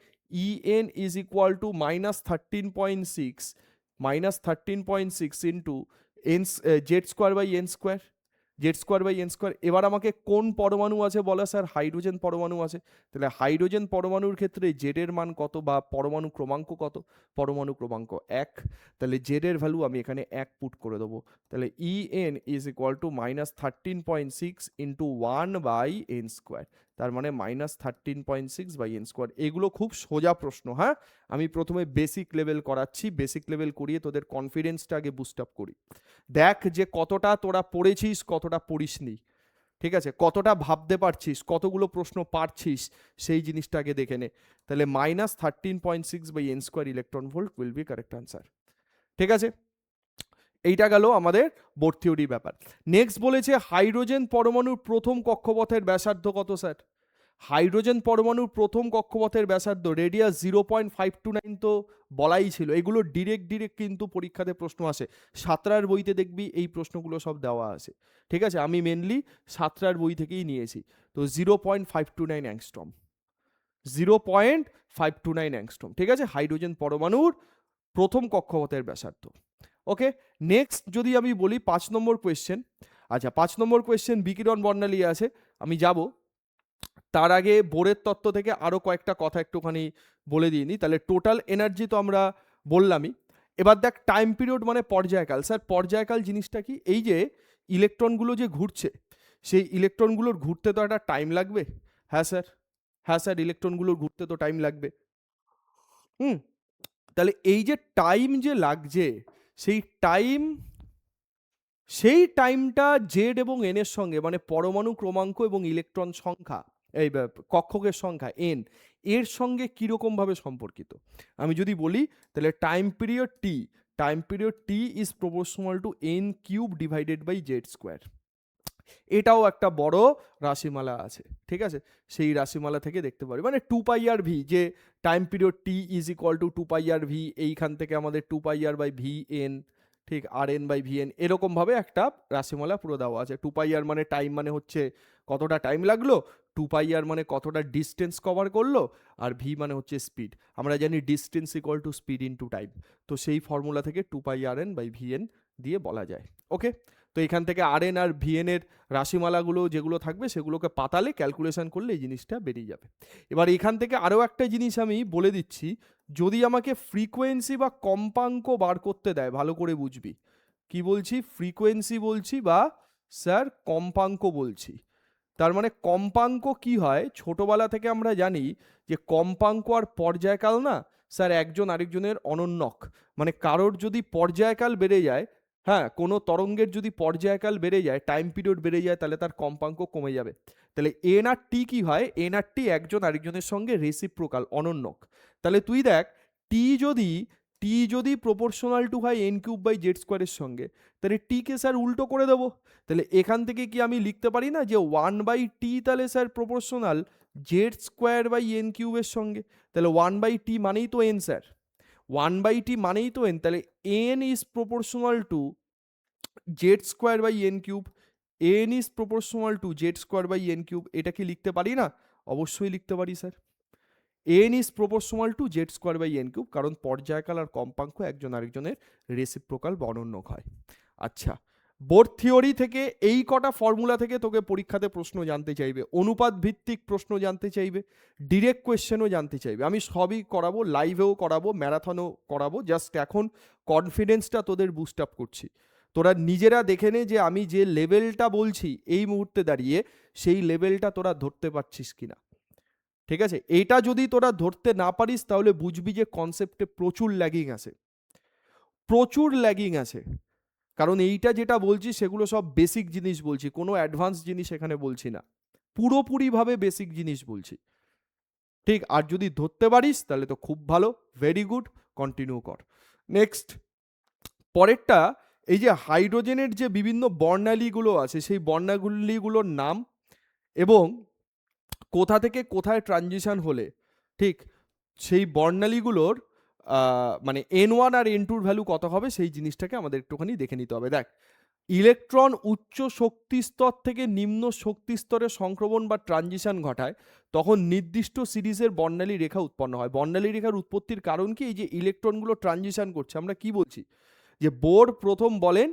En is equal to -13.6 into z²/n²। এবার আমাকে কোন পরমাণু আছে বলা স্যার? হাইড্রোজেন পরমাণু আছে। তাহলে হাইড্রোজেন পরমাণুর ক্ষেত্রে জেড এর মান কত, বা পরমাণু ক্রমাঙ্ক কত? পরমাণু ক্রমাঙ্ক 1। তাহলে জেড এর ভ্যালু আমি এখানে 1 পুট করে দেবো। তাহলে En is equal to -13.6 into 1/n²। তার মানে -13.6/n²। এগুলো খুব সোজা প্রশ্ন। হ্যাঁ, আমি প্রথমে বেসিক লেভেল করাচ্ছি, বেসিক লেভেল করিয়ে তোদের কনফিডেন্সটা আগে বুস্ট আপ করি। দেখ যে কতটা তোরা পড়েছিস, কতটা পড়িসনি। ঠিক আছে, কতটা ভাবতে পারছিস, কতগুলো প্রশ্ন পারছিস, সেই জিনিসটা আগে দেখে নে। তাহলে -13.6/n² electron volt will be correct answer. ঠিক আছে, এইটা গেল আমাদের বোর থিওরি ব্যাপার। নেক্সট বলেছে হাইড্রোজেন পরমাণুর প্রথম কক্ষপথের ব্যাসার্ধ কত স্যার? হাইড্রোজেন পরমাণুর প্রথম কক্ষপথের ব্যাসার্ধ রেডিয়াস 0.529 তো বলাই ছিল। এগুলো ডিরেক্ট কিন্তু পরীক্ষাতে প্রশ্ন আসে, সাতরার বইতে দেখবি এই প্রশ্নগুলো সব দেওয়া আছে। ঠিক আছে, আমি মেনলি সাতরার বই থেকেই নিয়েছি। তো 0.529 অ্যাংস্ট্রম, 0.529 অ্যাংস্ট্রম। ঠিক আছে, হাইড্রোজেন পরমাণুর প্রথম কক্ষপথের ব্যাসার্ধ। ওকে, নেক্সট যদি আমি বলি 5 নম্বর কোয়েশ্চেন। আচ্ছা, 5 নম্বর কোয়েশ্চেন বিকিরণ বর্ণালী আছে, আমি যাব। তার আগে বোরের তত্ত্ব থেকে আরো কয়েকটা কথা একটুখানি বলে দিয়ে নি। তাহলে টোটাল এনার্জি তো আমরা বললামই। এবার দেখ টাইম পিরিয়ড মানে পর্যায়কাল। স্যার পর্যায়কাল জিনিসটা কি? এই যে ইলেকট্রনগুলো যে ঘুরছে, সেই ইলেকট্রনগুলোর ঘুরতে তো একটা টাইম লাগবে। হ্যাঁ স্যার, হ্যাঁ স্যার, ইলেকট্রনগুলোর ঘুরতে তো টাইম লাগবে। হুম, তাহলে এই যে টাইম যে লাগছে, সেই টাইমটা জেড এবং এন এর সঙ্গে, মানে পরমাণু ক্রমাঙ্ক এবং ইলেকট্রন সংখ্যা, এই কক্ষকের সংখ্যা এন, এর সঙ্গে কিরকম ভাবে সম্পর্কিত আমি যদি বলি, তাহলে time period T is proportional to n cube divided by Z square. এটাও একটা বড় রাশিমালা আছে। ঠিক আছে, সেই রাশিমালা থেকে দেখতে পারি, মানে 2πr/v, যে time period T is equal two 2πr/v, এইখান থেকে আমাদের 2πr/vn, ঠিক, rn/vn, এরকম ভাবে একটা রাশিমালা পুরো দেওয়া আছে। 2πr মানে টাইম, মানে হচ্ছে কতটা টাইম লাগলো, 2πr মানে কতটা ডিস্টেন্স কভার করলো, আর ভি মানে হচ্ছে স্পিড। আমরা জানি distance equal to speed into time, তো সেই ফর্মুলা থেকে 2πrn/vn দিয়ে বলা যায়। ওকে, তো এখান থেকে আরএন আর ভিএন এর রাশিমালাগুলো যেগুলো থাকবে সেগুলোকে পাতালে ক্যালকুলেশন করলে এই জিনিসটা বেরিয়ে যাবে। এবার এখান থেকে আরও একটা জিনিস আমি বলে দিচ্ছি, যদি আমাকে ফ্রিকোয়েন্সি বা কম্পাঙ্ক বার করতে দেয়, ভালো করে বুঝবি কি বলছি, ফ্রিকোয়েন্সি বলছি বা স্যার কম্পাঙ্ক বলছি। তার মানে কম্পাঙ্ক কি হয়, ছোটবেলা থেকে আমরা জানি যে কম্পাঙ্ক আর পর্যায়কাল না স্যার একজন আরেকজনের অনন্যক। মানে কারোর যদি পর্যায়কাল বেড়ে যায়, হ্যাঁ, কোনো তরঙ্গের যদি পর্যায়কাল বেড়ে যায়, টাইম পিরিয়ড বেড়ে যায়, তাহলে তার কম্পাঙ্ক কমে যাবে। তাহলে এন আর টি কি হয়, এন আর টি একজন আরেকজনের সঙ্গে রেসিপ্রোকাল, অনন্যক। তাহলে তুই দেখ, টি যদি প্রপোর্শনাল টু হয় এন কিউব বাই জেড স্কোয়ারের সঙ্গে, তাহলে টিকে স্যার উল্টো করে দেবো। তাহলে এখান থেকে কি আমি লিখতে পারি না যে 1/t তাহলে sir proportional Z square by N কিউবের সঙ্গে? তাহলে 1/t মানেই তো এন স্যার, 1/t মানেই তো এন। তাহলে N is proportional to Z square by N cube, N is proportional to Z square by N cube. এটা কি লিখতে পারি না? অবশ্যই লিখতে পারি sir, N is proportional to Z square by N cube, কারণ পর্যায়কাল আর কম্পাঙ্ক একজন আরেকজনের রেসিপ্রোকাল বা অনন্যক হয়। আচ্ছা, বোর থিওরি থেকে এই কটা ফর্মুলা থেকে তোকে পরীক্ষাতে প্রশ্ন জানতে চাইবে, অনুপাত ভিত্তিক প্রশ্ন জানতে চাইবে, ডিরেক্ট কোয়েশ্চেনও জানতে চাইবে। আমি সবই করাবো, লাইভেও করাবো, ম্যারাথনও করাবো। জাস্ট এখন কনফিডেন্সটা তোদের বুস্ট আপ করছি। তোরা নিজেরা দেখে নে যে আমি যে লেভেলটা বলছি এই মুহূর্তে দাঁড়িয়ে, সেই লেভেলটা তোরা ধরতে পারছিস কিনা। ঠিক আছে, এইটা যদি তোরা ধরতে না পারিস তাহলে বুঝবি যে কনসেপ্টে প্রচুর ল্যাগিং আছে, প্রচুর ল্যাগিং আছে। কারণ এইটা যেটা বলছি সেগুলো সব বেসিক জিনিস বলছি, কোনো অ্যাডভান্স জিনিস এখানে বলছি না, পুরোপুরিভাবে বেসিক জিনিস বলছি। ঠিক, আর যদি ধরতে পারিস তাহলে তো খুব ভালো, ভেরি গুড, কন্টিনিউ কর। নেক্সট, পরেরটা, এই যে হাইড্রোজেনের যে বিভিন্ন বর্ণালীগুলো আছে, সেই বর্ণালীগুলোর নাম এবং কোথা থেকে কোথায় ট্রানজিশন হলে, ঠিক, সেই বর্ণালীগুলোর মানে N1 আর N2 ভ্যালু কত হবে, সেই জিনিসটাকে আমাদের একটুখানি দেখে নিতে হবে। দেখ, ইলেকট্রন উচ্চ শক্তি স্তর থেকে নিম্ন শক্তি স্তরে সংক্রমণ বা ট্রানজিশন ঘটায়, তখন নির্দিষ্ট সিরিজের বর্ণালী রেখা উৎপন্ন হয়। বর্ণালী রেখার উৎপত্তির কারণ কি? এই যে ইলেকট্রনগুলো ট্রানজিশন করছে, আমরা কি বলছি, যে বোর প্রথম বলেন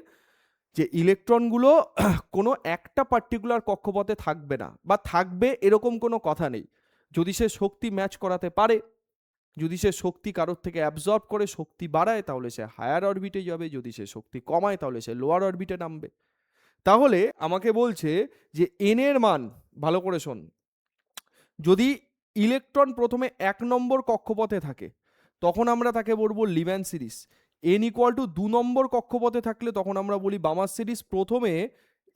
যে ইলেকট্রনগুলো কোনো একটা পার্টিকুলার কক্ষপথে থাকবে না, বা থাকবে এরকম কোনো কথা নেই। যদি সে শক্তি ম্যাচ করাতে পারে, যদি সে শক্তি কারোর থেকে অ্যাবজর্ব করে শক্তি বাড়ায়, তাহলে সে হায়ার অরবিটে যাবে, যদি সে শক্তি কমায় তাহলে সে লোয়ার অরবিটে নামবে। তাহলে আমাকে বলছে যে এন এর মান, ভালো করে শোন, যদি ইলেকট্রন প্রথমে 1 নম্বর কক্ষপথে থাকে তখন আমরা তাকে বলবো Leman series. N equal to 2 নম্বর কক্ষপথে থাকলে তখন আমরা বলি বামার সিরিজ। প্রথমে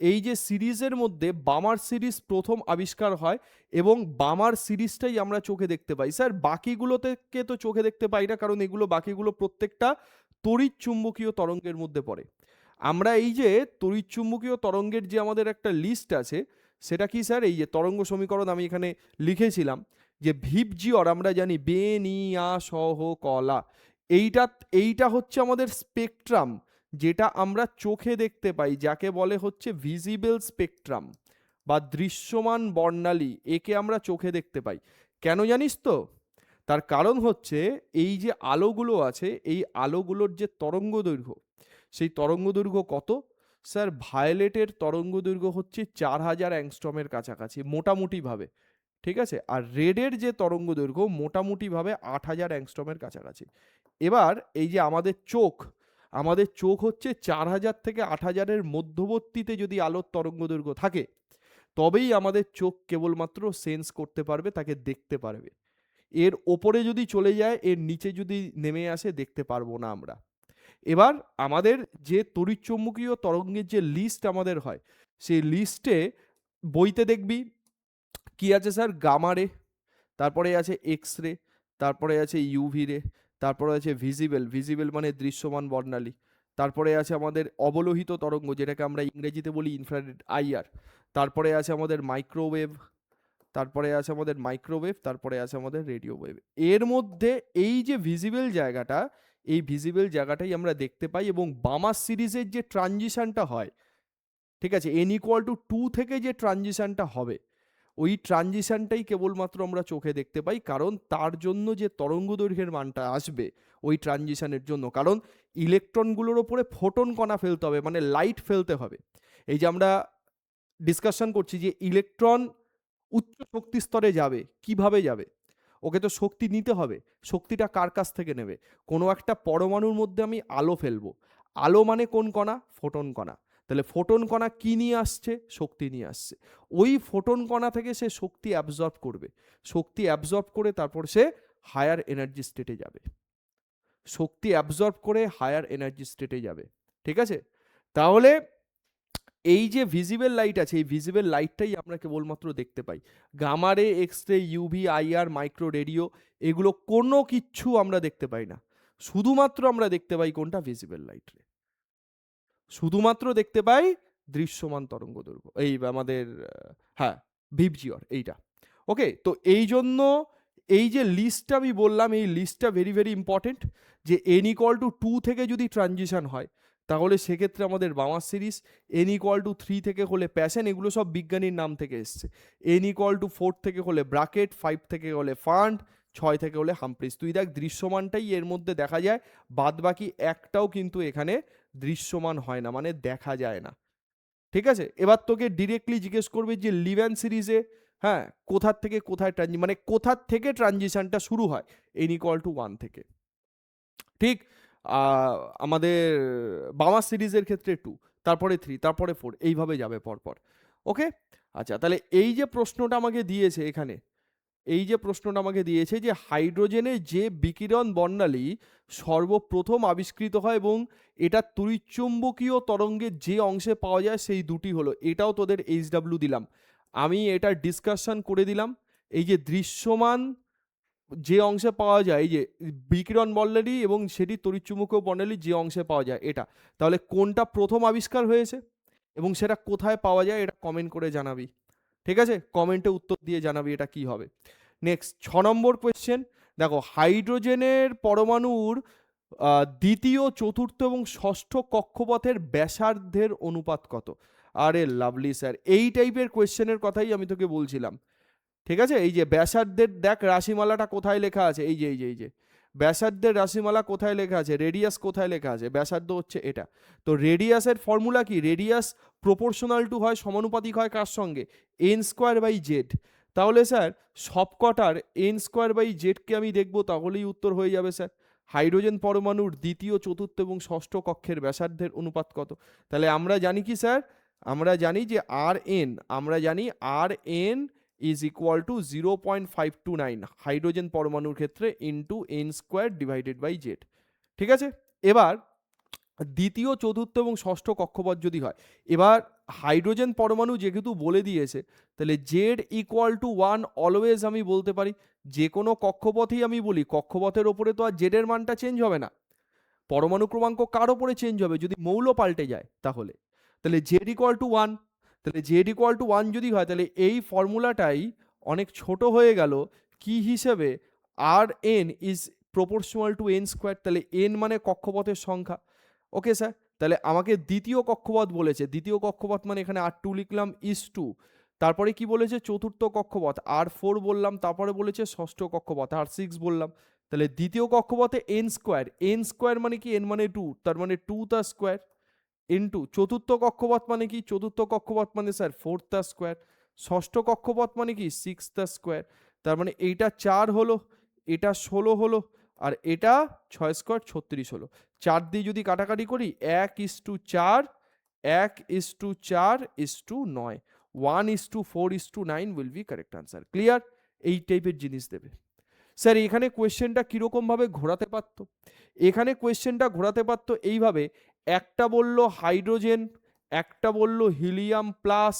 এই যে সিরিজের মধ্যে বামার সিরিজ প্রথম আবিষ্কার হয়, এবং বামার সিরিজটাই আমরা চোখে দেখতে পাই। স্যার বাকিগুলো থেকে তো চোখে দেখতে পাই না, কারণ এগুলো বাকিগুলো প্রত্যেকটা তড়িৎ চুম্বকীয় তরঙ্গের মধ্যে পড়ে। আমরা এই যে তড়িৎ চুম্বকীয় তরঙ্গের যে আমাদের একটা লিস্ট আছে, সেটা কি স্যার? এই যে তরঙ্গ সমীকরণ আমি এখানে লিখেছিলাম যে ভিপজিওর আমরা জানি বেনিয়া সহ কলা, এইটা এইটা হচ্ছে আমাদের স্পেকট্রাম, যেটা আমরা চোখে দেখতে পাই, যাকে বলে হচ্ছে ভিজিবল স্পেকট্রাম বা দৃশ্যমান বর্ণালী, একে আমরা চোখে দেখতে পাই। কেন জানিস তো? তার কারণ হচ্ছে এই যে আলোগুলো আছে, এই আলোগুলোর যে তরঙ্গ দৈর্ঘ্য, সেই তরঙ্গ দৈর্ঘ্য কত? স্যার ভায়োলেটের তরঙ্গ দৈর্ঘ্য হচ্ছে 4000 অ্যাংস্ট্রমের কাছাকাছি মোটামুটিভাবে, ঠিক আছে? আর রেডের যে তরঙ্গ দৈর্ঘ্য মোটামুটিভাবে 8000 অ্যাংস্ট্রমের কাছাকাছি। এবার এই যে আমাদের চোখ হচ্ছে 4000 থেকে 8000-এর মধ্যবর্তীতে যদি আলোর তরঙ্গ দৈর্ঘ্য থাকে, তবেই আমাদের চোখ কেবলমাত্র সেন্স করতে পারবে, তাকে দেখতে পারবে। এর ওপরে যদি চলে যায়, এর নিচে যদি নেমে আসে, দেখতে পারবো না আমরা। এবার আমাদের যে তড়িৎচুম্বকীয় তরঙ্গের যে লিস্ট আমাদের হয়, সেই লিস্টে বইতে দেখবি কি আছে স্যার? গামা রে, তারপরে আছে এক্স রে, তারপরে আছে ইউভি রে, তারপরে আছে ভিজিবল মানে দৃশ্যমান বর্ণালী, তারপরে আছে আমাদের অবলোহিত তরঙ্গ, যেটাকে আমরা ইংরেজিতে বলি ইনফ্রারেড আইআর, তারপরে আছে আমাদের মাইক্রোওয়েভ, তারপরে আছে আমাদের রেডিও ওয়েভ। এর মধ্যে এই যে ভিজিবল জায়গাটা, এই ভিজিবল জায়গাটাই আমরা দেখতে পাই, এবং বামার সিরিজের যে ট্রানজিশনটা হয়, ঠিক আছে, n=2 থেকে যে ট্রানজিশনটা হবে, ওই ট্রানজিশনটাই কেবলমাত্র আমরা চোখে দেখতে পাই, কারণ তার জন্য যে তরঙ্গ দৈর্ঘ্যের মানটা আসবে ওই ট্রানজিশনের জন্য, কারণ ইলেকট্রনগুলোর ওপরে ফোটন কণা ফেলতে হবে, মানে লাইট ফেলতে হবে। এই যে আমরা ডিসকাশন করছি যে ইলেকট্রন উচ্চ শক্তি স্তরে যাবে, কিভাবে যাবে? ওকে তো শক্তি নিতে হবে। শক্তিটা কার কাছ থেকে নেবে? কোনো একটা পরমাণুর মধ্যে আমি আলো ফেলবো, আলো মানে কোন কণা? ফোটন কণা। তাহলে ফোটন কণা কি নিয়ে আসছে? শক্তি নিয়ে আসছে। ওই ফোটন কণা থেকে সে শক্তি অ্যাবজর্ব করবে, শক্তি অ্যাবজর্ব করে তারপর সে হায়ার এনার্জি স্টেটে যাবে, শক্তি অ্যাবজর্ব করে হায়ার এনার্জি স্টেটে যাবে, ঠিক আছে? তাহলে এই যে ভিজিবল লাইট আছে, এই ভিজিবল লাইটটাই আমরা কেবলমাত্র দেখতে পাই। গামা রে, X ray, UV, IR, micro radio, এগুলো কোনো কিচ্ছু আমরা দেখতে পাই না। শুধুমাত্র আমরা দেখতে পাই কোনটা? ভিজিবল লাইট রে। শুধুমাত্র দেখতে পাই দৃশ্যমান তরঙ্গ দৈর্ঘ্য, এই আমাদের হ্যাঁ ভিপজিওর এইটা। ওকে, তো এই জন্য এই যে লিস্টটা আমি বললাম, এই লিস্টটা ভেরি ভেরি ইম্পর্টেন্ট, যে n=2 থেকে যদি ট্রানজিশন হয়, তাহলে সেক্ষেত্রে আমাদের বামার সিরিজ, n=3 থেকে হলে প্যাশন, এগুলো সব বিজ্ঞানীর নাম থেকে এসছে, n=4 থেকে হলে ব্রাকেট, 5 থেকে হলে ফান্ড, 6 থেকে হলে হামপ্রিস। তুই দেখ দৃশ্যমানটাই এর মধ্যে দেখা যায়, বাদ বাকি একটাও কিন্তু এখানে দৃশ্যমান হয় না, মানে দেখা যায় না, ঠিক আছে? এবার তোকে ডিরেক্টলি জিজ্ঞেস করবে যে লিভ্যান সিরিজে, হ্যাঁ, কোথার থেকে কোথায় মানে কোথার থেকে ট্রানজিশনটা শুরু হয়? n=1 থেকে, ঠিক? আমাদের বামা সিরিজের ক্ষেত্রে 2, তারপরে 3, তারপরে 4, এইভাবে যাবে পরপর। ওকে, আচ্ছা, তাহলে এই যে প্রশ্নটা আমাকে দিয়েছে এখানে, এই যে প্রশ্নটা আমাকে দিয়েছে যে হাইড্রোজেনের যে বিকিরণ বর্ণালী সর্বপ্রথম আবিষ্কৃত হয় এবং এটা তড়িৎচুম্বকীয় তরঙ্গের যে অংশে পাওয়া যায়, সেই দুটি হলো, এটাও তোদের HW দিলাম, আমি এটা ডিসকাশন করে দিলাম। এই যে দৃশ্যমান যে অংশে পাওয়া যায়, এই যে বিকিরণ বর্ণালী এবং সেটি তড়িৎচুম্বকীয় বর্ণালী যে অংশে পাওয়া যায়, এটা তাহলে কোনটা প্রথম আবিষ্কার হয়েছে এবং সেটা কোথায় পাওয়া যায়, এটা কমেন্ট করে জানাবি, ঠিক আছে? কমেন্টে উত্তর দিয়ে জানাবি এটা কি হবে। নেক্সট 6 নম্বর কোয়েশ্চেন, দেখো হাইড্রোজেনের পরমাণুর দ্বিতীয়, চতুর্থ এবং ষষ্ঠ কক্ষপথের ব্যাসার্ধের অনুপাত কত? আরে লাভলি স্যার, এই টাইপের কোয়েশ্চেনের কথাই আমি তোকে বলছিলাম, ঠিক আছে? এই যে ব্যাসার্ধের দেখ রাশিমালাটা কোথায় লেখা আছে, এই যে ব্যাসার্ধের রাশিমালা কোথায় লেখা আছে, রেডিয়াস কোথায় লেখা আছে, ব্যাসার্ধ হচ্ছে এটা। তো রেডিয়াসের ফর্মুলা কি? রেডিয়াস প্রপোর্শনাল টু হয়, সমানুপাতিক হয় কার সঙ্গে? n²/z। তাহলে স্যার সবকটার n²/z-কে আমি দেখব, তাহলেই উত্তর হয়ে যাবে স্যার। হাইড্রোজেন পরমাণুর দ্বিতীয়, চতুর্থ এবং ষষ্ঠ কক্ষের ব্যাসার্ধের অনুপাত কত? তাহলে আমরা জানি কি স্যার? আমরা জানি যে Rn = 0.529 হাইড্রোজেন পরমাণুর ক্ষেত্রে ইন্টু n²/z, ঠিক আছে? এবার দ্বিতীয়, চতুর্থ এবং ষষ্ঠ কক্ষপথ যদি হয়, এবার হাইড্রোজেন পরমাণু যেহেতু বলে দিয়েছে, তাহলে z=1 অলওয়েজ আমি বলতে পারি, যে কোনো কক্ষপথেই আমি বলি, কক্ষপথের ওপরে তো আর z এর মানটা চেঞ্জ হবে না, পরমাণু ক্রমাঙ্ক কার ওপরে চেঞ্জ হবে? যদি মৌল পাল্টে যায় তাহলে জেড ইকুয়াল টু 1, তাহলে জেড ইকুয়াল টু 1 যদি হয় তাহলে এই ফর্মুলাটাই অনেক ছোট হয়ে গেল কি হিসেবে? R N is proportional to N square, তাহলে এন মানে কক্ষপথের সংখ্যা। ওকে স্যার, তাহলে আমাকে দ্বিতীয় কক্ষপথ বলেছে, দ্বিতীয় কক্ষপথ মানে এখানে আর টু লিখলাম ইস টু, তারপরে কি বলেছে? চতুর্থ কক্ষপথ আর ফোর বললাম, তারপরে বলেছে ষষ্ঠ কক্ষপথ আর সিক্স বললাম। তাহলে দ্বিতীয় কক্ষপথে এন স্কোয়ার, এন স্কোয়ার মানে কি? এন মানে টু, তার মানে টু তার স্কোয়ার ইন্টু চতুর্থ কক্ষপথ মানে কি? চতুর্থ কক্ষপথ মানে স্যার ফোর তার স্কোয়ার, ষষ্ঠ কক্ষপথ মানে কি? সিক্স তার স্কোয়ার, তার মানে এইটা 4 হলো, এটা 16 হলো, আর এটা 6 স্কোয়ার 36 হলো। 4 দিয়ে যদি কাটাকাটি করি 1:4, 1:4:9, 1:4:9 will be correct answer. Clear? এই টাইপের জিনিস দেবে। স্যার এখানে কোয়েশ্চেনটা কিরকম ভাবে ঘোরাতে পারতো? এখানে কোয়েশ্চেনটা ঘোরাতে পারতো এইভাবে, একটা বলল হাইড্রোজেন, একটা বলল হিলিয়াম প্লাস,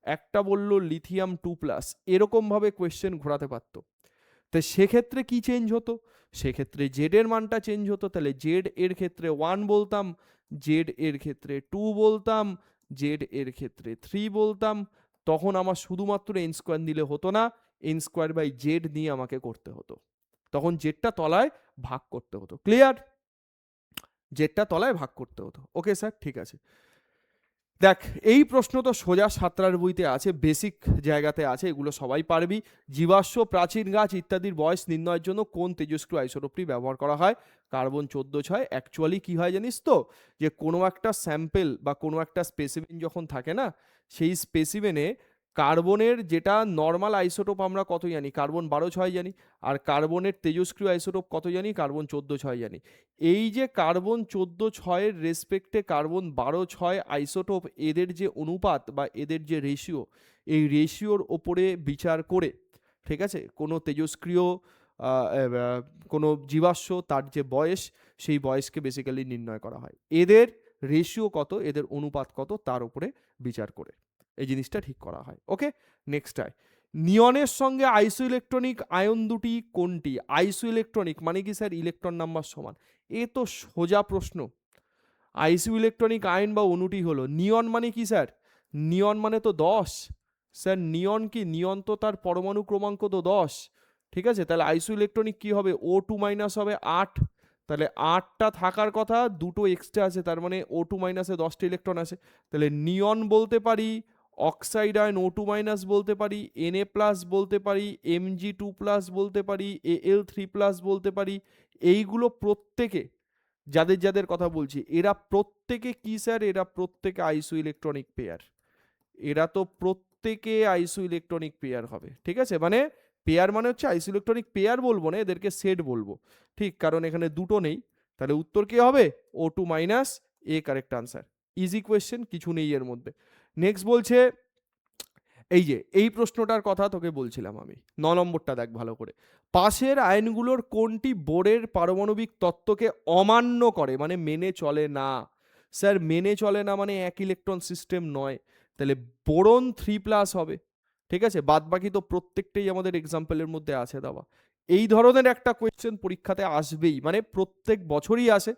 একটা বলল লিথিয়াম 2+, এরকম ভাবে কোয়েশ্চেন ঘোরাতে পারতো। তো সেক্ষেত্রে কি চেঞ্জ হতো? সেক্ষেত্রে জেড এর মানটা চেঞ্জ হতো। তাহলে জেড এর ক্ষেত্রে 1 বলতাম, জেড এর ক্ষেত্রে 2 বলতাম, জেড এর ক্ষেত্রে 3 বলতাম। তখন আমার শুধুমাত্র এন স্কোয়ার দিলে হতো না, এন স্কোয়ার বাই জেড নিয়ে আমাকে করতে হতো, তখন জেডটা তলায় ভাগ করতে হতো। ক্লিয়ার? জেডটা তলায় ভাগ করতে হতো। ওকে স্যার, ঠিক আছে। দেখ, এই প্রশ্ন তো সোজা সাতটার বইতে আছে, বেসিক জায়গাতে আছে, এগুলো সবাই পারবি। জীবাশ্ম, প্রাচীন গাছ ইত্যাদির বয়স নির্ণয়ের জন্য কোন তেজস্ক্রিয় আইসোটোপটি ব্যবহার করা হয়? কার্বন 14/6। অ্যাকচুয়ালি কি হয় জানিস তো, যে কোনো একটা স্যাম্পেল বা কোনো একটা স্পেসিমেন যখন থাকে না, সেই স্পেসিমেনে কার্বনের যেটা নর্মাল আইসোটোপ আমরা কত জানি? কার্বন 12/6 জানি। আর কার্বনের তেজস্ক্রিয় আইসোটোপ কত জানি? কার্বন 14/6 জানি। এই যে কার্বন 14/6 রেসপেক্টে কার্বন 12/6 আইসোটোপ, এদের যে অনুপাত বা এদের যে রেশিও, এই রেশিওর ওপরে বিচার করে, ঠিক আছে, কোনো তেজস্ক্রিয় কোনো জীবাশ্ম তার যে বয়স, সেই বয়সকে বেসিক্যালি নির্ণয় করা হয় এদের রেশিও কত, এদের অনুপাত কত, তার উপরে বিচার করে এই জিনিসটা ঠিক করা হয়। ওকে, নেক্সট হয়, নিয়নের সঙ্গে আইসো ইলেকট্রনিক আয়ন দুটি কোনটি? আইসো ইলেকট্রনিক মানে কি স্যার? ইলেকট্রন নাম্বার সমান। এ তো সোজা প্রশ্ন। আইসো ইলেকট্রনিক আয়ন বা অণুটি হলো, নিয়ন মানে কি স্যার? নিয়ন মানে তো 10। স্যার নিয়ন কি? নিয়ন তো তার পরমাণু ক্রমাঙ্ক তো 10, ঠিক আছে। তাহলে আইসো ইলেকট্রনিক কি হবে? O2 মাইনাস হবে 8, তাহলে 8টা থাকার কথা, দুটো এক্সট্রা আছে, তার মানে O2 মাইনাসে 10টা ইলেকট্রন আছে। তাহলে নিয়ন বলতে পারি, অক্সাইড আয়ন O2 মাইনাস বলতে পারি, Na প্লাস বলতে পারি, Mg2+ বলতে পারি, Al3+ বলতে পারি। এইগুলো প্রত্যেকে, যাদের যাদের কথা বলছি, এরা প্রত্যেকে কি স্যার? এরা প্রত্যেকে আইসো ইলেকট্রনিক পেয়ার। এরা তো প্রত্যেকে আইসো ইলেকট্রনিক পেয়ার হবে, ঠিক আছে। মানে পেয়ার মানে হচ্ছে আইসো ইলেকট্রনিক পেয়ার বলবো না, এদেরকে সেট বলবো, ঠিক, কারণ এখানে দুটো নেই। তাহলে উত্তর কি হবে? O2 মাইনাস, এ কারেক্ট আনসার। ইজি কোয়েশ্চেন, কিছু নেই এর মধ্যে। নেক্সট বলছে, এই যে এই প্রশ্নটার কথা তোকে বলছিলাম আমি, 9 নম্বরটা দেখ ভালো করে। পাশের আয়নগুলোর কোনটি বোরের পারমাণবিক তত্ত্বকে অমান্য করে, মানে মেনে চলে না? স্যার মেনে চলে না মানে এক ইলেকট্রন সিস্টেম নয়, তাহলে বোরন 3+ হবে, ঠিক আছে। বাদ বাকি তো প্রত্যেকটাই আমাদের এক্সাম্পলের মধ্যে আছে দেওয়া। এই ধরনের একটা কোয়েশ্চেন পরীক্ষাতে আসবেই, মানে প্রত্যেক বছরই আসে,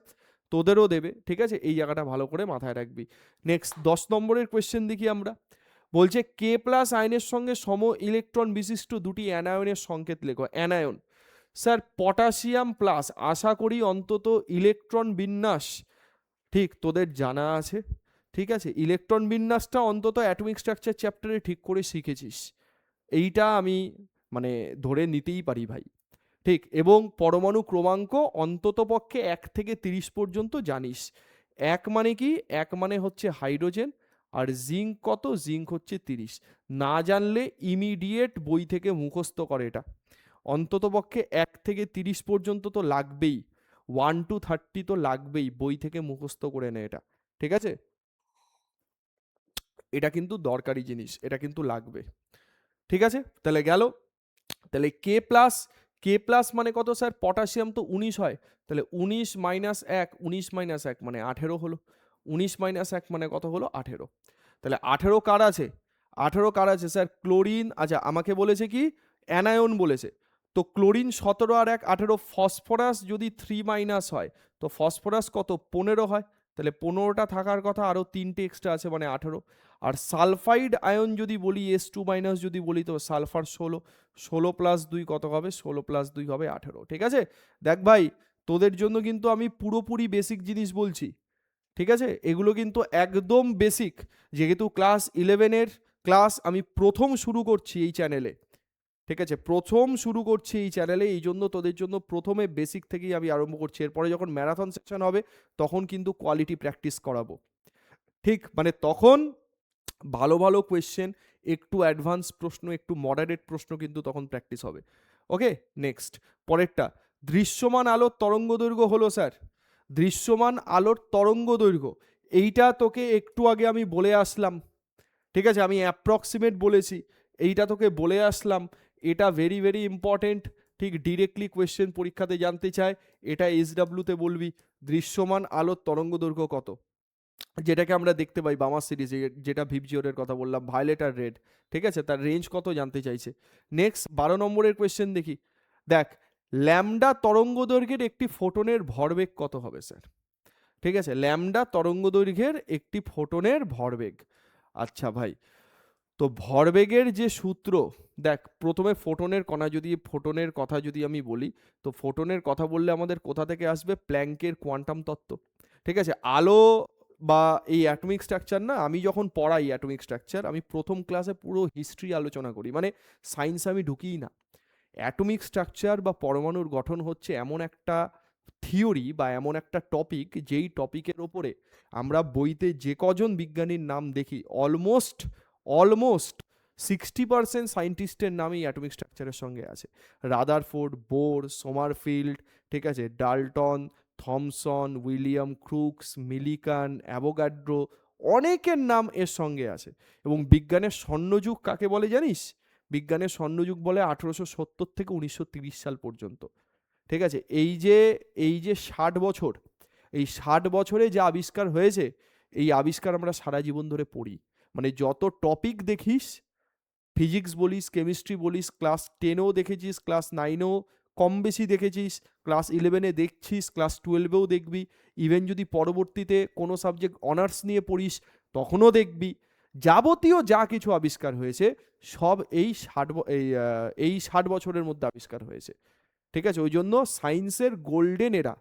তোদেরও দেবে, ঠিক আছে। এই জায়গাটা ভালো করে মাথায় রাখবি। নেক্সট 10 নম্বরের কোয়েশ্চেন দেখি আমরা। বলছে K+ আয়নের সঙ্গে সম ইলেকট্রন বিশিষ্ট দুটি অ্যানায়নের সংকেত লেখো। অ্যানায়ন স্যার পটাশিয়াম প্লাস, আশা করি অন্তত ইলেকট্রন বিন্যাস ঠিক তোদের জানা আছে, ঠিক আছে। ইলেকট্রন বিন্যাসটা অন্তত অ্যাটমিক স্ট্রাকচার চ্যাপ্টারে ঠিক করে শিখেছিস, এইটা আমি মানে ধরে নিতেই পারি ভাই, ঠিক। এবং পরমাণু ক্রমাঙ্ক অন্তত পক্ষে 1 থেকে 30 পর্যন্ত জানিস। 1 মানে কি? 1 মানে হচ্ছে হাইড্রোজেন, আর জিঙ্ক কত? জিঙ্ক হচ্ছে 30। না জানলে ইমিডিয়েট বই থেকে মুখস্থ করে এটা, অন্তত পক্ষে 1 থেকে 30 পর্যন্ত তো লাগবেই, 1 to 30 তো লাগবেই, বই থেকে মুখস্থ করে নে এটা, ঠিক আছে। এটা কিন্তু দরকারি জিনিস, এটা কিন্তু লাগবে, ঠিক আছে। তাহলে গেল, তাহলে K+ মানে কত স্যার? পটাশিয়াম তো 19 হয়, তাহলে 19 মাইনাস 1, 19 মাইনাস 1 মানে 18 হলো, 19 মাইনাস 1 মানে কত হলো? 18। তাহলে 18 কার আছে? 18 কার আছে স্যার? ক্লোরিন, আচ্ছা আমাকে বলেছে কি অ্যানায়ন বলেছে, তো ক্লোরিন 17 আর 1 18, ফসফরাস যদি 3- হয় তো ফসফরাস কত 15 হয়, তাহলে 15টা থাকার কথা, আরও 3টে এক্সট্রা আছে মানে 18। আর সালফাইড আয়ন যদি বলি S2- যদি বলি তো সালফার 16, 16 + 2 কত হবে, 16 + 2 হবে 18। ঠিক আছে, দেখ ভাই তোদের জন্য কিন্তু আমি পুরোপুরি বেসিক জিনিস বলছি, ঠিক আছে, এগুলো কিন্তু একদম বেসিক, যেহেতু ক্লাস 11-এর ক্লাস আমি প্রথম শুরু করছি এই চ্যানেলে, ঠিক আছে, প্রথম শুরু করছি এই চ্যানেলে, এই জন্য তোদের জন্য প্রথমে বেসিক থেকেই আমি আরম্ভ করছি, এরপরে যখন ম্যারাথন সেকশন হবে তখন কিন্তু কোয়ালিটি প্র্যাকটিস করাবো, ঠিক, মানে তখন ভালো ভালো কোয়েশ্চেন, একটু অ্যাডভান্স প্রশ্ন, একটু মডারেট প্রশ্ন কিন্তু তখন প্র্যাকটিস হবে। ওকে, নেক্সট, পরেরটা, দৃশ্যমান আলোর তরঙ্গ দৈর্ঘ্য হলো স্যার, দৃশ্যমান আলোর তরঙ্গ দৈর্ঘ্য, এইটা তোকে একটু আগে আমি বলে আসলাম, ঠিক আছে, আমি অ্যাপ্রক্সিমেট বলেছি, এইটা তোকে বলে আসলাম, এটা ভেরি ভেরি ইম্পর্টেন্ট, ঠিক, ডিরেক্টলি কোয়েশ্চেন পরীক্ষাতে জানতে চায়, এটা SW-তে বলবি দৃশ্যমান আলোর তরঙ্গ দৈর্ঘ্য কত, যেটাকে আমরা দেখতে পাই বামার সিরিজে, যেটা ভিপজিওরের কথা বললাম, ভায়োলেট আর রেড, ঠিক আছে, তার রেঞ্জ কত জানতে চাইছে। নেক্সট 12 নম্বরের কোয়েশ্চেন দেখি, দেখ, ল্যামডা তরঙ্গ দৈর্ঘ্যের একটি ফোটনের ভরবেগ কত হবে স্যার, ঠিক আছে, ল্যামডা তরঙ্গ দৈর্ঘ্যের একটি ফোটনের ভরবেগ। আচ্ছা ভাই, তো ভরবেগের যে সূত্র, দেখ প্রথমে ফোটনের কণা, যদি ফোটনের কথা যদি আমি বলি, তো ফোটনের কথা বললে আমাদের কোথা থেকে আসবে, প্ল্যাঙ্কের কোয়ান্টাম তত্ত্ব, ঠিক আছে, আলো বা এই অ্যাটমিক স্ট্রাকচার, না আমি যখন পড়াই অ্যাটমিক স্ট্রাকচার, আমি প্রথম ক্লাসে পুরো হিস্ট্রি আলোচনা করি, মানে সায়েন্স আমি ঢুকিই না। অ্যাটমিক স্ট্রাকচার বা পরমাণুর গঠন হচ্ছে এমন একটা থিওরি বা এমন একটা টপিক, যেই টপিকের ওপরে আমরা বইতে যে কজন বিজ্ঞানীর নাম দেখি, অলমোস্ট অলমোস্ট 60% সায়েন্টিস্টের নামই অ্যাটমিক স্ট্রাকচারের সঙ্গে আছে। রাদারফোর্ড, বোর, সোমারফিল্ড, ঠিক আছে, Dalton, Thomson, William crooks, Millikan, Avogadro, অনেকের নাম এর সঙ্গে আছে। এবং বিজ্ঞানের স্বর্ণযুগ কাকে বলে জানিস, বিজ্ঞানের স্বর্ণযুগ বলে 1870 থেকে 1930 সাল পর্যন্ত, ঠিক আছে, এই যে 60 বছর, এই 60 বছরে যে আবিষ্কার হয়েছে, এই আবিষ্কার আমরা সারা জীবন ধরে পড়ি, মানে যত টপিক দেখিস, ফিজিক্স বলিস, কেমিস্ট্রি বলিস, ক্লাস 10-এও দেখেছিস, ক্লাস 9-এও কম বেশি দেখেছিস, ক্লাস 11-এ দেখছিস, ক্লাস 12-এও দেখবি, ইভেন যদি পরবর্তীতে কোনো সাবজেক্ট অনার্স নিয়ে পড়িস তখনও দেখবি, যাবতীয় যা কিছু আবিষ্কার হয়েছে সব এই 60 বছরের মধ্যে আবিষ্কার হয়েছে, ঠিক আছে, ওই জন্য সায়েন্সের গোল্ডেন এরা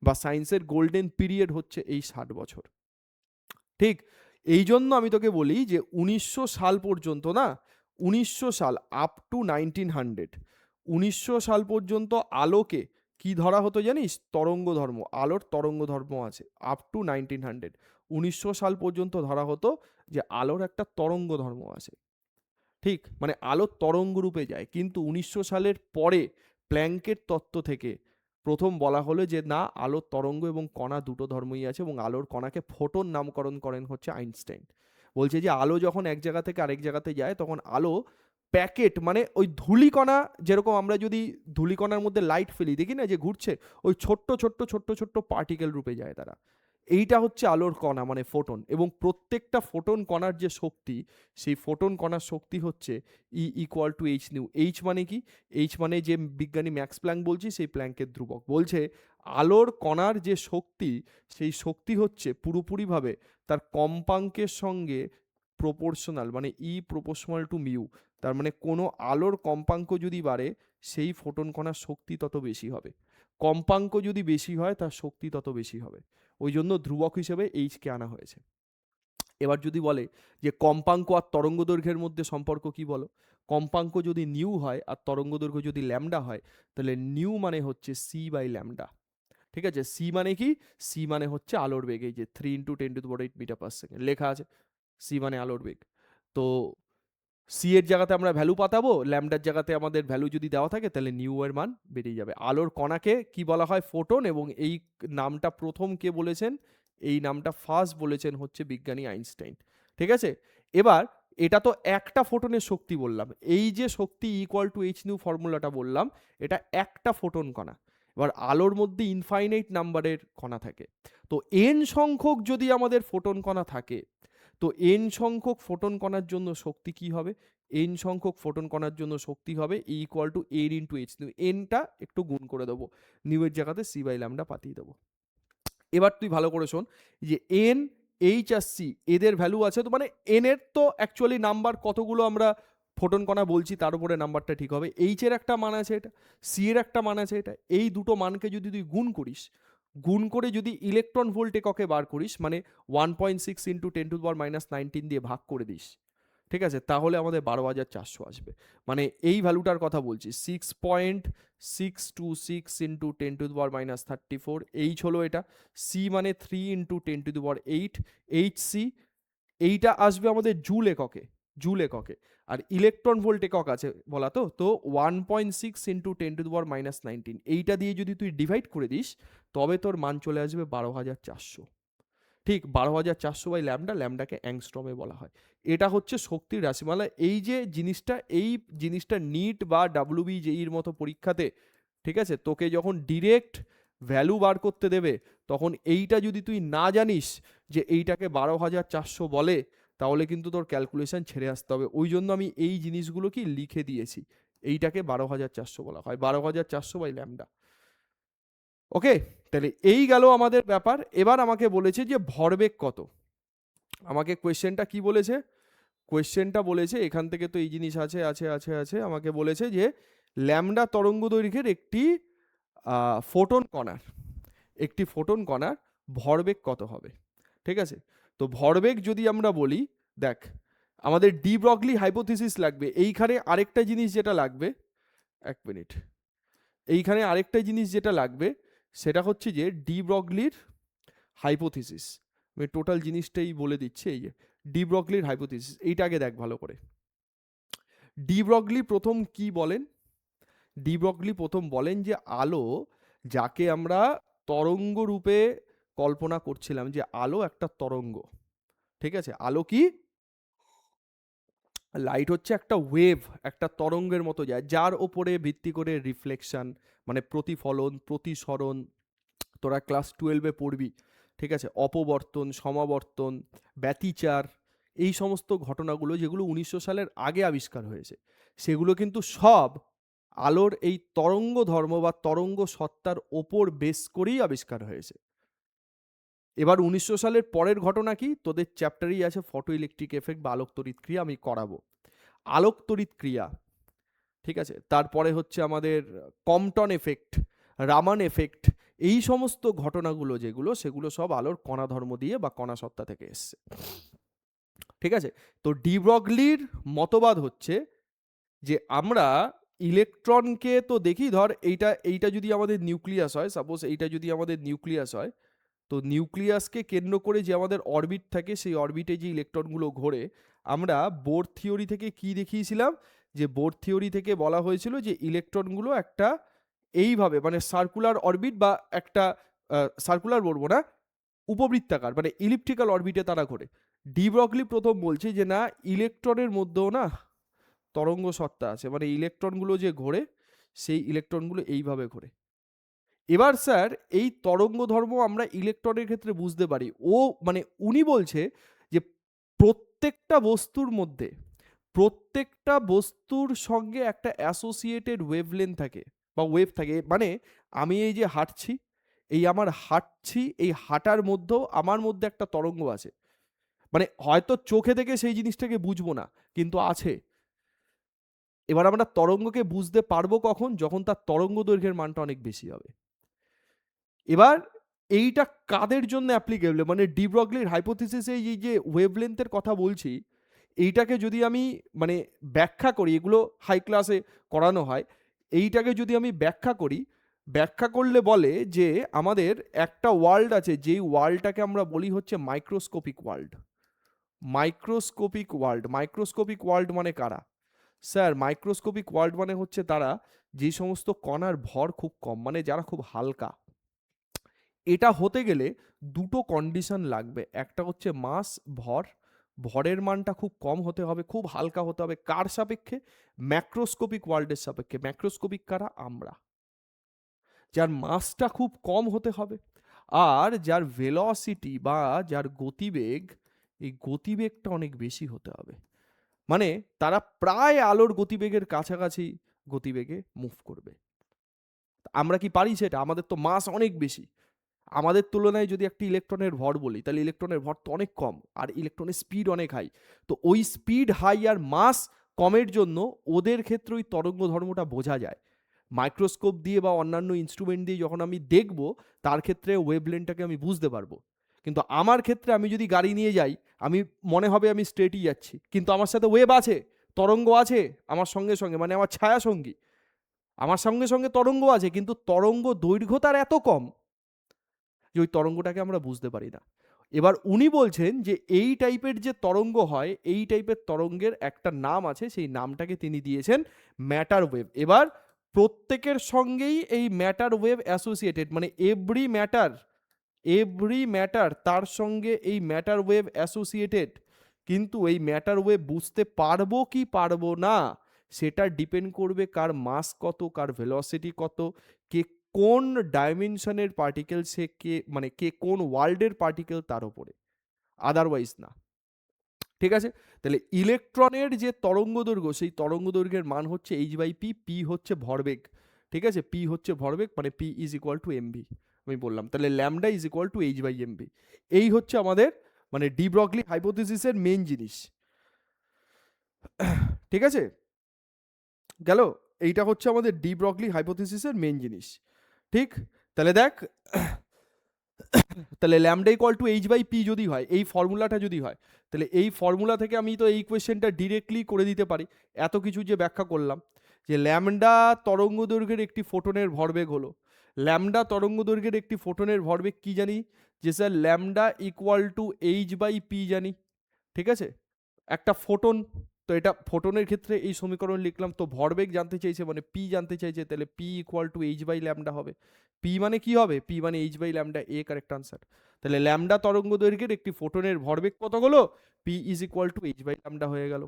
বা সায়েন্সের গোল্ডেন পিরিয়ড হচ্ছে এই 60 বছর, ঠিক, এই জন্য আমি তোকে বলি যে 1900 সাল পর্যন্ত, না 1900 সাল আপ টু 1900, 1900 সাল পর্যন্ত আলোকে কি ধরা হতো জানিস, তরঙ্গ ধর্ম, আলোর তরঙ্গ ধর্ম আছে আপ টু 1900, 1900 সাল পর্যন্ত ধরা হতো যে আলোর একটা তরঙ্গ ধর্ম আছে, ঠিক, মানে আলো তরঙ্গ রূপে যায়, কিন্তু 1900 সালের পরে প্ল্যাঙ্কের তত্ত্ব থেকে প্রথম বলা হলো যে না, আলোর তরঙ্গ এবং কণা দুটো ধর্মই আছে, এবং আলোর কণাকে ফোটন নামকরণ করেন হচ্ছে আইনস্টাইন। বলছে যে আলো যখন এক জায়গা থেকে আরেক জায়গাতে যায় তখন আলো প্যাকেট, মানে ওই ধূলিকণা, যেরকম আমরা যদি ধূলিকণার মধ্যে লাইট ফেলি দেখি না যে ঘুরছে, ওই ছোট্ট ছোট্ট ছোট্ট ছোট্ট পার্টিকেল রূপে যায় তারা, এইটা হচ্ছে আলোর কণা মানে ফোটন, এবং প্রত্যেকটা ফোটন কণার যে শক্তি, সেই ফোটন কণার শক্তি হচ্ছে E = h নিউ। এইচ মানে কি, এইচ মানে যে বিজ্ঞানী ম্যাক্স প্ল্যাঙ্ক বলছি, সেই প্ল্যাঙ্কের ধ্রুবক, বলছে আলোর কণার যে শক্তি, সেই শক্তি হচ্ছে পুরোপুরিভাবে তার কম্পাঙ্কের সঙ্গে প্রপোর্শনাল, মানে E∝ তার মানে কোনো আলোর কম্পাঙ্ক যদি বাড়ে, সেই ফোটন কণার শক্তি তত বেশি হবে, কম্পাঙ্ক যদি বেশি হয় তার শক্তি তত বেশি হবে, ওই জন্য ধ্রুবক হিসেবে এইচকে আনা হয়েছে। এবার যদি বলে যে কম্পাঙ্ক আর তরঙ্গ দৈর্ঘ্যের মধ্যে সম্পর্ক কি বলো, কম্পাঙ্ক যদি নিউ হয় আর তরঙ্গ দৈর্ঘ্য যদি ল্যামডা হয়, তাহলে নিউ মানে হচ্ছে c/λ, ঠিক আছে, সি মানে কি, সি মানে হচ্ছে আলোর বেগ, এই যে 3 × 10⁸ মিটার/সেকেন্ড লেখা আছে, সি মানে আলোর বেগ। তো সি এর জায়গাতে আমরা ভ্যালু পাতাবো, ল্যামডার জায়গাতে আমাদের ভ্যালু যদি দেওয়া থাকে তাহলে নিউ এর মান বেরিয়ে যাবে। আলোর কণাকে কি বলা হয়, ফোটন, এবং এই নামটা প্রথম কে বলেছেন, এই নামটা ফার্স্ট বলেছেন হচ্ছে বিজ্ঞানী আইনস্টাইন, ঠিক আছে। এবার এটা তো একটা ফোটনের শক্তি বললাম, এই যে শক্তি E = h ফর্মুলাটা বললাম, এটা একটা ফোটন কণা। এবার আলোর মধ্যে ইনফাইনাইট নাম্বারের কণা থাকে, তো n সংখ্যক যদি আমাদের ফোটন কণা থাকে, তো n সংখ্যক ফোটন কণার জন্য শক্তি কি হবে, এন সংখ্যক ফোটন কণার জন্য শক্তি হবে E ইকুয়াল টু এর ইন্টু এইচ নিউ। এনটা একটু গুণ করে দেবো, নিউয়ের জায়গাতে সি বাই ল্যামডা পাঠিয়ে দেবো। এবার তুই ভালো করে শোন যে এন, এইচ আর সি এদের ভ্যালু আছে, তো মানে এন এর তো অ্যাকচুয়ালি নাম্বার কতগুলো আমরা ফোটন কণা বলছি তার উপরে নাম্বারটা ঠিক হবে। এইচ এর একটা মান আছে এটা, সি এর একটা মান আছে এটা, এই দুটো মানকে যদি তুই গুণ করিস, গুণ করে যদি ইলেকট্রন ভোল্ট এককে বার করিস, মানে 1.6 ইন্টু 10⁻⁻19 দিয়ে ভাগ করে দিস, ঠিক আছে, তাহলে আমাদের 12,400 আসবে। মানে এই ভ্যালুটার কথা বলছি, 6.626 ইন্টু 10⁻34, এইচ হলো এটা, সি মানে 3 ইন্টু 10⁸, এইচ সি, এইটা আসবে আমাদের জুল এককে, জুল এককে। আর ইলেকট্রন ভোল্ট একক আছে বলা, তো 1.6 ইন্টু 10⁻⁻19, এইটা দিয়ে যদি তুই ডিভাইড করে দিস তবে তোর মান চলে আসবে 12,400। ঠিক 12,400 বাই ল্যামডা, ল্যামডাকে অ্যাংস্ট্রমে বলা হয়। এটা হচ্ছে শক্তির রাশিমালা। এই যে জিনিসটা, এই জিনিসটা নিট বা WBJER মতো পরীক্ষাতে, ঠিক আছে, তোকে যখন ডিরেক্ট ভ্যালু বার করতে দেবে, তখন এইটা যদি তুই না জানিস যে এইটাকে 12,400 বলে, তাহলে কিন্তু তোর ক্যালকুলেশন ছেড়ে আসতে হবে। ওই জন্য আমি এই জিনিসগুলো কি লিখে দিয়েছি, এইটাকে 12,400 বলা হয়, 12,400 বাই ল্যামডা। ওকে, তাহলে এই গেল আমাদের ব্যাপার। এবার আমাকে বলেছে যে ভরবেগ কত। আমাকে কোয়েশ্চেনটা কি বলেছে, কোয়েশ্চেনটা বলেছে এখান থেকে, তো এই জিনিস আছে আছে আছে আছে, আমাকে বলেছে যে ল্যামডা তরঙ্গ দৈর্ঘ্যের একটি ফোটন কণার, একটি ফোটন কণার ভরবেগ কত হবে। ঠিক আছে, তো ভরবেগ যদি আমরা বলি, দেখ আমাদের ডি ব্রগলি হাইপোথিসিস লাগবে। এইখানে আরেকটা জিনিস যেটা লাগবে, এক মিনিট, এইখানে আরেকটা জিনিস যেটা লাগবে সেটা হচ্ছে যে ডি ব্রগলির হাইপোথিসিস। আমি টোটাল জিনিসটাই বলে দিচ্ছি। এই যে ডি ব্রগলির হাইপোথিসিস, এইটা আগে দেখ ভালো করে। ডি ব্রগলি প্রথম কি বলেন, ডি ব্রগলি প্রথম বলেন যে আলো, যাকে আমরা তরঙ্গ রূপে কল্পনা করছিলাম, যে আলো একটা তরঙ্গ, ঠিক আছে, আলো কি, লাইট হচ্ছে একটা ওয়েভ, একটা তরঙ্গের মতো যায়, যার ওপরে ভিত্তি করে রিফ্লেকশন মানে প্রতিফলন, প্রতিসরণ, তোরা ক্লাস 12-এ পড়বি, ঠিক আছে, অপবর্তন, সমাবর্তন, ব্যতিচার, এই সমস্ত ঘটনাগুলো যেগুলো 1900 সালের আগে আবিষ্কার হয়েছে, সেগুলো কিন্তু সব আলোর এই তরঙ্গ ধর্ম বা তরঙ্গ সত্তার ওপর বেস করেই আবিষ্কার হয়েছে। এবার 1900 সালের পরের ঘটনা কি, তোদের চ্যাপ্টারেই আছে ফটো ইলেকট্রিক এফেক্ট বা আলোক তড়িৎ ক্রিয়া, আমি করাবো আলোক তড়িৎ ক্রিয়া, ঠিক আছে। তারপরে হচ্ছে আমাদের কম্পটন এফেক্ট, রামান এফেক্ট, এই সমস্ত ঘটনাগুলো যেগুলো, সেগুলো সব আলোর কণা ধর্ম দিয়ে বা কণা সত্তা থেকে এসছে, ঠিক আছে। তো ডি ব্রগলির মতবাদ হচ্ছে যে আমরা ইলেকট্রনকে তো দেখি, ধর এইটা যদি আমাদের নিউক্লিয়াস হয়, সাপোজ এইটা যদি আমাদের নিউক্লিয়াস হয়, তো নিউক্লিয়াসকে কেন্দ্র করে যে আমাদের অরবিট থাকে, সেই অরবিটে যে ইলেকট্রনগুলো ঘোরে, আমরা বোর থিওরি থেকে কি দেখিয়েছিলাম, যে বোর থিওরি থেকে বলা হয়েছিল যে ইলেকট্রনগুলো একটা এইভাবে মানে সার্কুলার অরবিট বা একটা সার্কুলার বলবো না, উপবৃত্তাকার মানে ইলিপ্টিক্যাল অরবিটে তারা ঘোরে। ডি ব্রগলি প্রথম বলছে যে না, ইলেকট্রনের মধ্যেও না তরঙ্গ সত্তা আছে, মানে ইলেকট্রনগুলো যে ঘোরে, সেই ইলেকট্রনগুলো এইভাবে ঘোরে। এবার স্যার এই তরঙ্গ ধর্ম আমরা ইলেকট্রনের ক্ষেত্রে বুঝতে পারি, ও মানে উনি বলছে যে প্রত্যেকটা বস্তুর মধ্যে, প্রত্যেকটা বস্তুর সঙ্গে একটা অ্যাসোসিয়েটেড ওয়েভলেন্থ থাকে বা ওয়েভ থাকে। মানে আমি এই যে হাঁটছি, এই আমার হাঁটছি, এই হাঁটার মধ্যেও আমার মধ্যে একটা তরঙ্গ আছে, মানে হয়তো চোখে দেখে সেই জিনিসটাকে বুঝবো না, কিন্তু আছে। এবার আমরা তরঙ্গকে বুঝতে পারবো কখন, যখন তার তরঙ্গ দৈর্ঘ্যের মানটা অনেক বেশি হবে। এবার এইটা কাদের জন্য অ্যাপ্লিকেবল, মানে ডি ব্রগলির হাইপোথিসিসে এই যে ওয়েভলেন্থের কথা বলছি, এইটাকে যদি আমি মানে ব্যাখ্যা করি, এগুলো হাই ক্লাসে করানো হয়, এইটাকে যদি আমি ব্যাখ্যা করি, ব্যাখ্যা করলে বলে যে আমাদের একটা ওয়ার্ল্ড আছে, যেই ওয়ার্ল্ডটাকে আমরা বলি হচ্ছে microscopic world. Microscopic world, microscopic world মানে কারা স্যার? মাইক্রোস্কোপিক ওয়ার্ল্ড মানে হচ্ছে তারা যে সমস্ত কণার ভর খুব কম, মানে যারা খুব হালকা। এটা হতে গেলে দুটো কন্ডিশন লাগবে, একটা হচ্ছে মাস, ভর, ভরের মানটা খুব কম হতে হবে, খুব হালকা হতে হবে, কার সাপেক্ষে? ম্যাক্রোস্কোপিক ওয়ার্ল্ডের সাপেক্ষে। ম্যাক্রোস্কোপিক কারা? আমরা। যার মাসটা খুব কম হতে হবে, আর যার ভেলোসিটি বা যার গতিবেগ, এই গতিবেগটা অনেক বেশি হতে হবে। মানে তারা প্রায় আলোর গতিবেগের কাছাকাছি গতিবেগে মুভ করবে। আমরা কি পারি সেটা? আমাদের তো মাস অনেক বেশি। আমাদের তুলনায় যদি একটি ইলেকট্রনের ভর বলি, তাহলে ইলেকট্রনের ভর তো অনেক কম, আর ইলেকট্রনের স্পিড অনেক হাই। তো ওই স্পিড হাই আর মাস কমের জন্য ওদের ক্ষেত্রে ওই তরঙ্গ ধর্মটা বোঝা যায়। মাইক্রোস্কোপ দিয়ে বা অন্যান্য ইনস্ট্রুমেন্ট দিয়ে যখন আমি দেখব, তার ক্ষেত্রে ওয়েভলেন্থটাকে আমি বুঝতে পারবো। কিন্তু আমার ক্ষেত্রে আমি যদি গাড়ি নিয়ে যাই, আমি মনে হবে আমি স্ট্রেটই যাচ্ছি, কিন্তু আমার সাথে ওয়েভ আছে, তরঙ্গ আছে আমার সঙ্গে সঙ্গে, মানে আমার ছায়া সঙ্গী, আমার সঙ্গে সঙ্গে তরঙ্গ আছে, কিন্তু তরঙ্গ দৈর্ঘ্য তার এত কম যে ওই তরঙ্গটাকে আমরা বুঝতে পারি না। এবার উনি বলছেন যে এই টাইপের যে তরঙ্গ হয়, এই টাইপের তরঙ্গের একটা নাম আছে, সেই নামটাকে তিনি দিয়েছেন ম্যাটার ওয়েভ। এবার প্রত্যেকের সঙ্গেই এই ম্যাটার ওয়েভ অ্যাসোসিয়েটেড, মানে এভরি ম্যাটার তার সঙ্গে এই ম্যাটার ওয়েভ অ্যাসোসিয়েটেড। কিন্তু এই ম্যাটার ওয়েভ বুঝতে পারবো কি পারবো না, সেটা ডিপেন্ড করবে কার মাস কত, কার ভেলোসিটি কত, কে কোন ডাইমেনশনের পার্টিকেল, সে কে মানে কে কোন ওয়ার্ল্ডের পার্টিকেল, তার উপরে, আদারওয়াইজ না। ঠিক আছে? তাহলে ইলেকট্রনের যে তরঙ্গ দৈর্ঘ্য, সেই তরঙ্গ দৈর্ঘ্যের মান হচ্ছে h/p, পি হচ্ছে ভরবেগ। ঠিক আছে? পি হচ্ছে ভরবেগ, মানে P is equal two MV. আমি বললাম, তাহলে lambda is equal two h/mv। এই হচ্ছে আমাদের মানে ডি ব্রগলি হাইপোথিসিসের মেন জিনিস। ঠিক আছে? গেল? এইটা হচ্ছে আমাদের ডি ব্রগলি হাইপোথিসিসের মেন জিনিস। ঠিক? তাহলে দেখ, তাহলে ল্যামডা ইকুয়াল টু h/p যদি হয়, এই ফর্মুলাটা যদি হয়, তাহলে এই ফর্মুলা থেকে আমি তো এই কোয়েশ্চেনটা ডিরেক্টলি করে দিতে পারি। এত কিছু যে ব্যাখ্যা করলাম, যে ল্যামডা তরঙ্গ দৈর্ঘ্যের একটি ফোটনের ভরবেগ হলো, ল্যামডা তরঙ্গ দৈর্ঘ্যের একটি ফোটনের ভরবেগ কি জানি, যে sir lambda equal two h/p জানি। ঠিক আছে? একটা ফোটন, তো এটা ফোটনের ক্ষেত্রে এই সমীকরণ লিখলাম। তো ভরবেগ জানতে চাইছে, মানে পি জানতে চাইছে, তাহলে পি ইকুয়াল টু h/ল্যামডা হবে। পি মানে কি হবে? পি মানে h/ল্যামডা, এ কারেক্ট আনসার। তাহলে ল্যামডা তরঙ্গ দৈর্ঘ্যের একটি ফোটনের ভরবেগ কত হলো? পি ইজ ইকুয়াল টু h/ল্যামডা হয়ে গেল।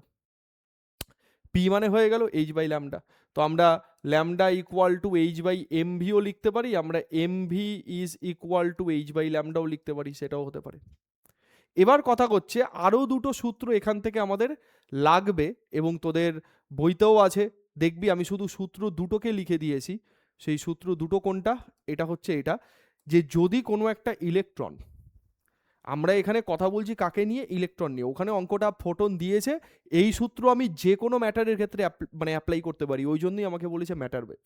পি মানে হয়ে গেল h/ল্যামডা। তো আমরা ল্যামডা ইকুয়াল টু h/mvও লিখতে পারি, আমরা mv ইজ ইকুয়াল টু h/ল্যামডাও লিখতে পারি, সেটাও হতে পারে। এবার কথা হচ্ছে আরও দুটো সূত্র এখান থেকে আমাদের লাগবে, এবং তোদের বইতেও আছে, দেখবি আমি শুধু সূত্র দুটোকে লিখে দিয়েছি। সেই সূত্র দুটো কোনটা? এটা হচ্ছে এটা, যে যদি কোনো একটা ইলেকট্রন, আমরা এখানে কথা বলছি কাকে নিয়ে? ইলেকট্রন নিয়ে। ওখানে অঙ্কটা ফোটন দিয়েছে, এই সূত্র আমি যে কোনো ম্যাটারের ক্ষেত্রে মানে অ্যাপ্লাই করতে পারি, ওই জন্যই আমাকে বলেছে ম্যাটার ওয়েভ।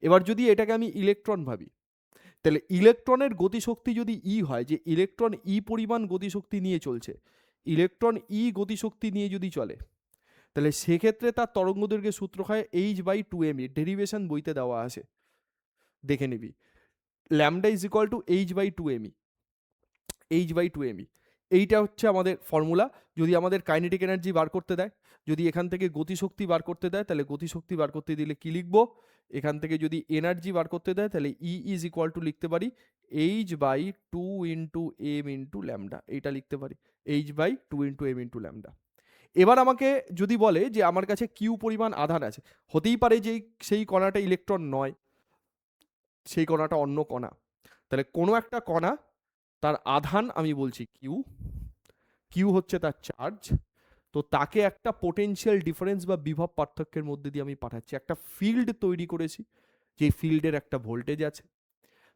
এবার যদি এটাকে আমি ইলেকট্রন ভাবি, তাহলে ইলেকট্রনের গতিশক্তি যদি ই হয়, যে ইলেকট্রন ই পরিমাণ গতিশক্তি নিয়ে চলছে, ইলেকট্রন ই গতিশক্তি নিয়ে যদি চলে, তাহলে সেক্ষেত্রে তার তরঙ্গ দৈর্ঘ্যের সূত্র হয় h/2mE। ডেরিভেশন বইতে দেওয়া আছে, দেখে নিবি। Lambda is equal two h/2mE, h/2mE। এইটা হচ্ছে আমাদের ফর্মুলা। যদি আমাদের কাইনেটিক এনার্জি বার করতে দেয়, যদি এখান থেকে গতিশক্তি বার করতে দেয়, তাহলে গতিশক্তি বার করতে দিলে কি লিখবো? এখান থেকে যদি এনার্জি বার করতে দেয়, তাহলে ই ইজ ইকুয়াল টু লিখতে পারি h/2 into M into lambda, এইটা লিখতে পারি h/2 into M into lambda. এবার আমাকে যদি বলে যে আমার কাছে কিউ পরিমাণ আধান আছে, হতেই পারে যে সেই কণাটা ইলেকট্রন নয়, সেই কণাটা অন্য কণা, তাহলে কোনো একটা কণা, তার আধান আমি বলছি কিউ, কিউ হচ্ছে তার চার্জ, তো তাকে একটা পোটেনশিয়াল ডিফারেন্স বা বিভব পার্থক্যের মধ্যে দিয়ে আমি পাঠাচ্ছি, একটা ফিল্ড তৈরি করেছি, যে ফিল্ডের একটা ভোল্টেজ আছে,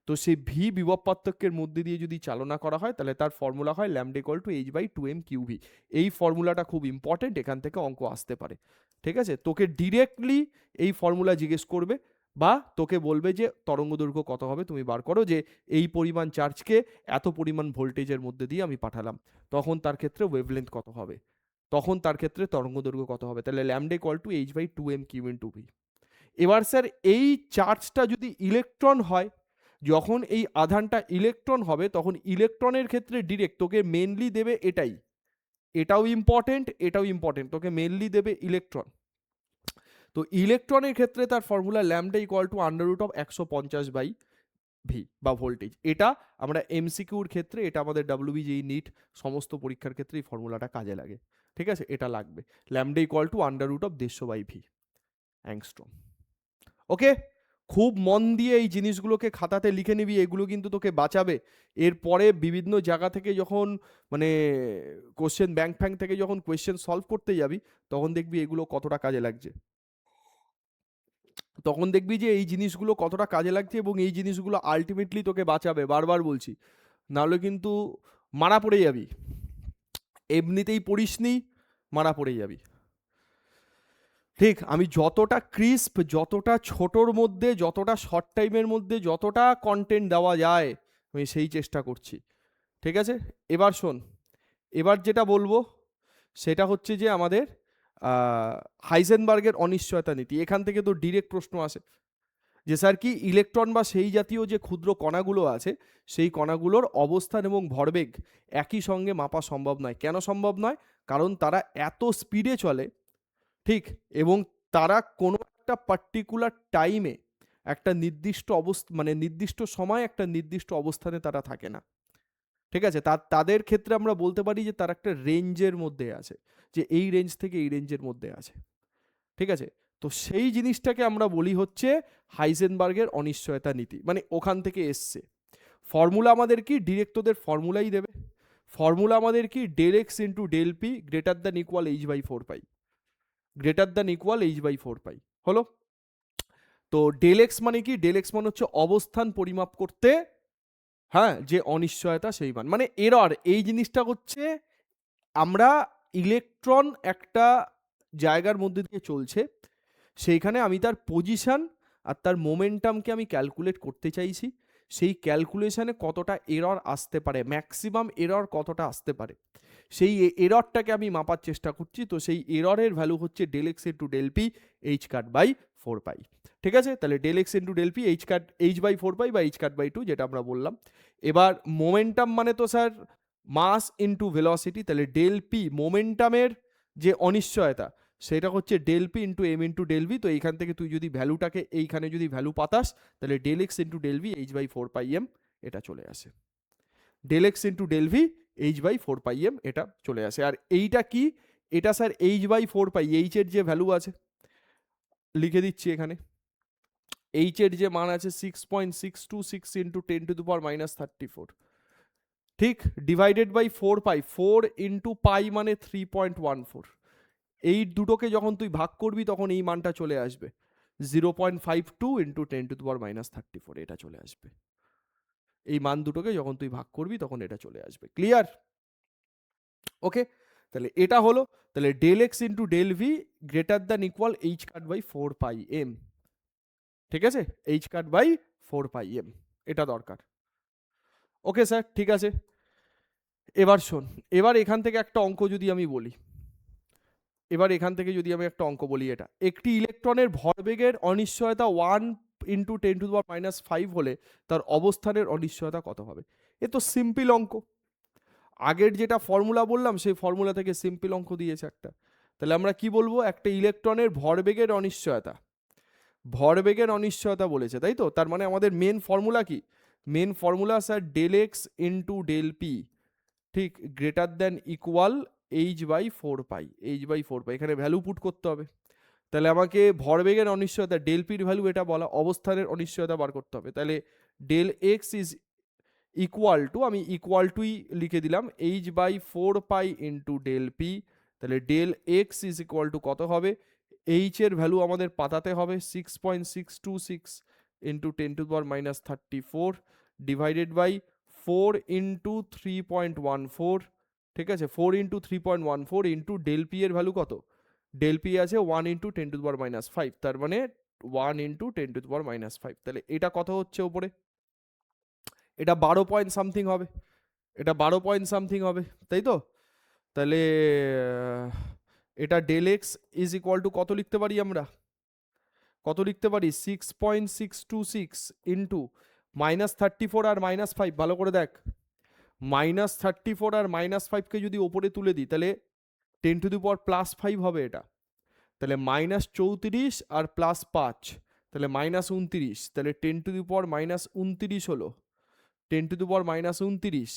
তো সেই ভি বিভব পার্থক্যের মধ্যে দিয়ে যদি চালনা করা হয়, তাহলে তার ফর্মুলা হয় lambda equal to h/2m QV. এই ফর্মুলাটা খুব ইম্পর্টেন্ট, এখান থেকে অঙ্ক আসতে পারে। ঠিক আছে? তোকে ডিরেক্টলি এই ফর্মুলা জিজ্ঞেস করবে, বা তোকে বলবে যে তরঙ্গ দৈর্ঘ্য কত হবে, তুমি বার করো যে এই পরিমাণ চার্জকে এত পরিমাণ ভোল্টেজের মধ্যে দিয়ে আমি পাঠালাম, তখন তার ক্ষেত্রে ওয়েভলেন্থ কত হবে, তখন তার ক্ষেত্রে তরঙ্গ দৈর্ঘ্য কত হবে। তাহলে lambda equal to h/2m Q into V. এবার স্যার এই চার্জটা যদি ইলেকট্রন হয়, যখন এই আধানটা ইলেকট্রন হবে, তখন ইলেকট্রনের ক্ষেত্রে ডিরেক্ট তোকে মেনলি দেবে এটাই, এটাও ইম্পর্টেন্ট, এটাও ইম্পর্টেন্ট, তোকে মেনলি দেবে ইলেকট্রন। তো ইলেকট্রনের ক্ষেত্রে তার ফর্মুলা ল্যামডা ইকুয়াল টু √150/ভি বা ভোল্টেজ। এটা আমরা এমসিকিউর ক্ষেত্রে, এটা আমাদের WBJEE নিট সমস্ত পরীক্ষার ক্ষেত্রে এই ফর্মুলাটা কাজে লাগে। ঠিক আছে? এটা লাগবে, ল্যামডা ইকুয়াল টু √150/ভি অ্যাংস্ট্রম। ওকে, খুব মন দিয়ে এই জিনিসগুলোকে খাতাতে লিখে নিবি, এগুলো কিন্তু তোকে বাঁচাবে। এরপরে বিভিন্ন জায়গা থেকে যখন মানে কোশ্চেন ব্যাংক ফ্যাংক থেকে যখন কোয়েশ্চেন সলভ করতে যাবি, তখন দেখবি এগুলো কতটা কাজে লাগছে। তখন দেখবি যে এই জিনিসগুলো কতটা কাজে লাগছে এবং এই জিনিসগুলো আলটিমেটলি তোকে বাঁচাবে, বারবার বলছি। নাহলে কিন্তু মারা পড়ে যাবি, এমনিতেই পড়িসনি, মারা পড়ে যাবি। ঠিক, আমি যতটা ক্রিস্প, যতটা ছোটোর মধ্যে, যতটা শর্ট টাইমের মধ্যে যতটা কন্টেন্ট দেওয়া যায়, আমি সেই চেষ্টা করছি। ঠিক আছে, এবার শোন, এবার যেটা বলবো সেটা হচ্ছে যে আমাদের হাইজেনবার্গের অনিশ্চয়তা নীতি। এখান থেকে তো ডিরেক্ট প্রশ্ন আসে যে স্যার কি ইলেকট্রন বা সেই জাতীয় যে ক্ষুদ্র কণাগুলো আছে, সেই কণাগুলোর অবস্থান এবং ভরবেগ একই সঙ্গে মাপা সম্ভব নয়। কেন সম্ভব নয়? কারণ তারা এত স্পিডে চলে, ঠিক, এবং তারা কোনো একটা পার্টিকুলার টাইমে একটা নির্দিষ্ট মানে নির্দিষ্ট সময় একটা নির্দিষ্ট অবস্থানে তারা থাকে না। ঠিক আছে, তাদের ক্ষেত্রে আমরা বলতে পারি যে তারা একটা রেঞ্জের মধ্যে আছে, যে এই রেঞ্জ থেকে এই রেঞ্জের মধ্যে আছে। ঠিক আছে, তো সেই জিনিসটাকে আমরা বলি হচ্ছে হাইজেনবার্গের অনিশ্চয়তা নীতি, মানে ওখান থেকে এসছে। ফর্মুলা আমাদের কি, ডিরেক্ট তোদের ফর্মুলাই দেবে। ফর্মুলা আমাদের কি, del X into del P greater than equal H by four pi, greater than equal H by four pi হলো। তো ডেল এক্স মানে কি, ডেল এক্স মানে হচ্ছে অবস্থান পরিমাপ করতে, হ্যাঁ, যে অনিশ্চয়তা সেই মান, মানে এরর। এই জিনিসটা হচ্ছে আমরা ইলেকট্রন একটা জায়গার মধ্যে দিয়ে চলছে, সেইখানে আমি তার পজিশন আর তার মোমেন্টামকে আমি ক্যালকুলেট করতে চাইছি। সেই ক্যালকুলেশনে কতটা এরর আসতে পারে, ম্যাক্সিমাম এরর কতটা আসতে পারে, সেই এররটাকে আমি মাপার চেষ্টা করছি। তো সেই এররের ভ্যালু হচ্ছে del X into del P H cut by four pi. ঠিক আছে, তাহলে del X into del P H by four pi বা এইচ কাট বাই টু, যেটা আমরা বললাম। এবার মোমেন্টাম মানে তো স্যার মাস ইন্টু ভেলোসিটি, তাহলে ডেল পি মোমেন্টামের যে অনিশ্চয়তা, সেটা হচ্ছে del P into M into del V. তো এইখান থেকে তুই যদি ভ্যালুটাকে এইখানে যদি ভ্যালু পাতাস, তাহলে del X into del V H by four pi M এটা চলে আসে। Del X into del V H by four pi M এটা চলে আসে। আর এইটা কি, এটা sir H by four pi, H এর যে ভ্যালু আছে লিখে দিচ্ছি এখানে। এইচ এর যে মান আছে 6.626 into 10 to the power minus 34, ঠিক, divided by four pi, four into pi মানে 3.14। এই দুটোকে যখন তুই ভাগ করবি তখন এই মানটা চলে আসবে 0.52 into 10 to the power minus 34, এটা চলে আসবে। এই মান দুটোকে যখন তুই ভাগ করবি তখন এটা চলে আসবে। ক্লিয়ার? ওকে, তাহলে এটা হলো, তাহলে del X into del V greater than equal H cut by four pi M. ঠিক আছে, H cut by four pi M, এটা দরকার। ওকে স্যার, ঠিক আছে। এবার শোন, এবার এখান থেকে একটা অঙ্ক যদি আমি বলি, এবার এখান থেকে যদি আমি একটা অঙ্ক বলি, এটা একটি ইলেকট্রনের ভরবেগের অনিশ্চয়তা 1 into 10 to the power minus 5 হলে তার অবস্থানের অনিশ্চয়তা কত হবে? এ তো সিম্পল অঙ্ক, আগের যেটা ফর্মুলা বললাম সেই ফর্মুলা থেকে সিম্পল অঙ্ক দিয়েছে একটা। তাহলে আমরা কি বলবো, একটা ইলেকট্রনের ভরবেগের অনিশ্চয়তা, ভরবেগের অনিশ্চয়তা বলেছে, তাই তো? তার মানে আমাদের মেন ফর্মুলা কি, main formula sir del X into del P, ঠিক, greater than equal H by four pi, H by four pi, এখানে ভ্যালু পুট করতে হবে। তাহলে আমাকে ভরবেগের অনিশ্চয়তা ডেল পির ভ্যালু এটা বলা, অবস্থানের অনিশ্চয়তা বার করতে হবে। তাহলে del X is equal to, আমি ইকুয়াল টুই লিখে দিলাম, H by four pi into del P. তাহলে del X is equal to কত হবে, এইচ এর ভ্যালু আমাদের পাতাতে হবে 6.626 into 10 to the power minus 34 divided by 4 into 3.14। ঠিক আছে, 4 ইন্টু 3.14 ইন্টু ডেল পি এর ভ্যালু কত, ডেল পি আছে 1 into 10 to the power minus 5, তার মানে 1 into 10 to the power minus 5। তাহলে এটা কত হচ্ছে ওপরে, এটা 12 পয়েন্ট সামথিং হবে, এটা 12 পয়েন্ট সামথিং হবে, তাই তো? তাহলে এটা del X is equal to কত লিখতে পারি আমরা, কত লিখতে পারি, 6.626 ইন্টু মাইনাস 34 আর মাইনাস 5, ভালো করে দেখ, মাইনাস 34 আর মাইনাস 5কে যদি ওপরে তুলে দিই তাহলে 10 টু দি পাওয়ার প্লাস 5 হবে এটা। তাহলে মাইনাস 34 আর প্লাস 5, তাহলে মাইনাস 29, তাহলে 10 টু দি পাওয়ার মাইনাস 29 হলো, 10 to the power minus 29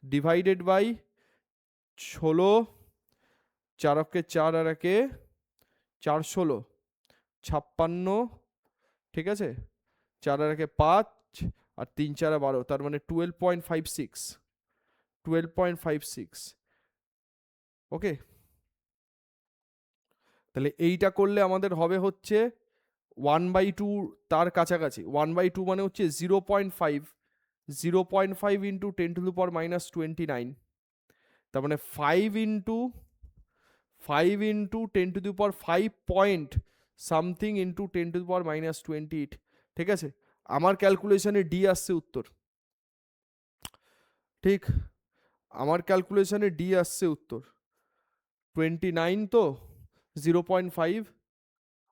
divided by 16, 4 অক্ষে 4 আর একে 4, 16, 56, ঠিক আছে, 4 আর 1 5 আর 3 4 12, তার মানে 12.56 ওকে। তাহলে এইটা করলে আমাদের হবে হচ্ছে 1/2, তার কাছাকাছি 1/2 মানে হচ্ছে 0.5, 0.5 ইন্টু 10⁻⁻29, তার মানে 5 পয়েন্ট সামথিং ইন্টু 10⁻28, ঠিক আছে। আমার ক্যালকুলেশনে ডি আসছে উত্তর, ঠিক, আমার ক্যালকুলেশনে ডি আসছে উত্তর 29, তো 0.5,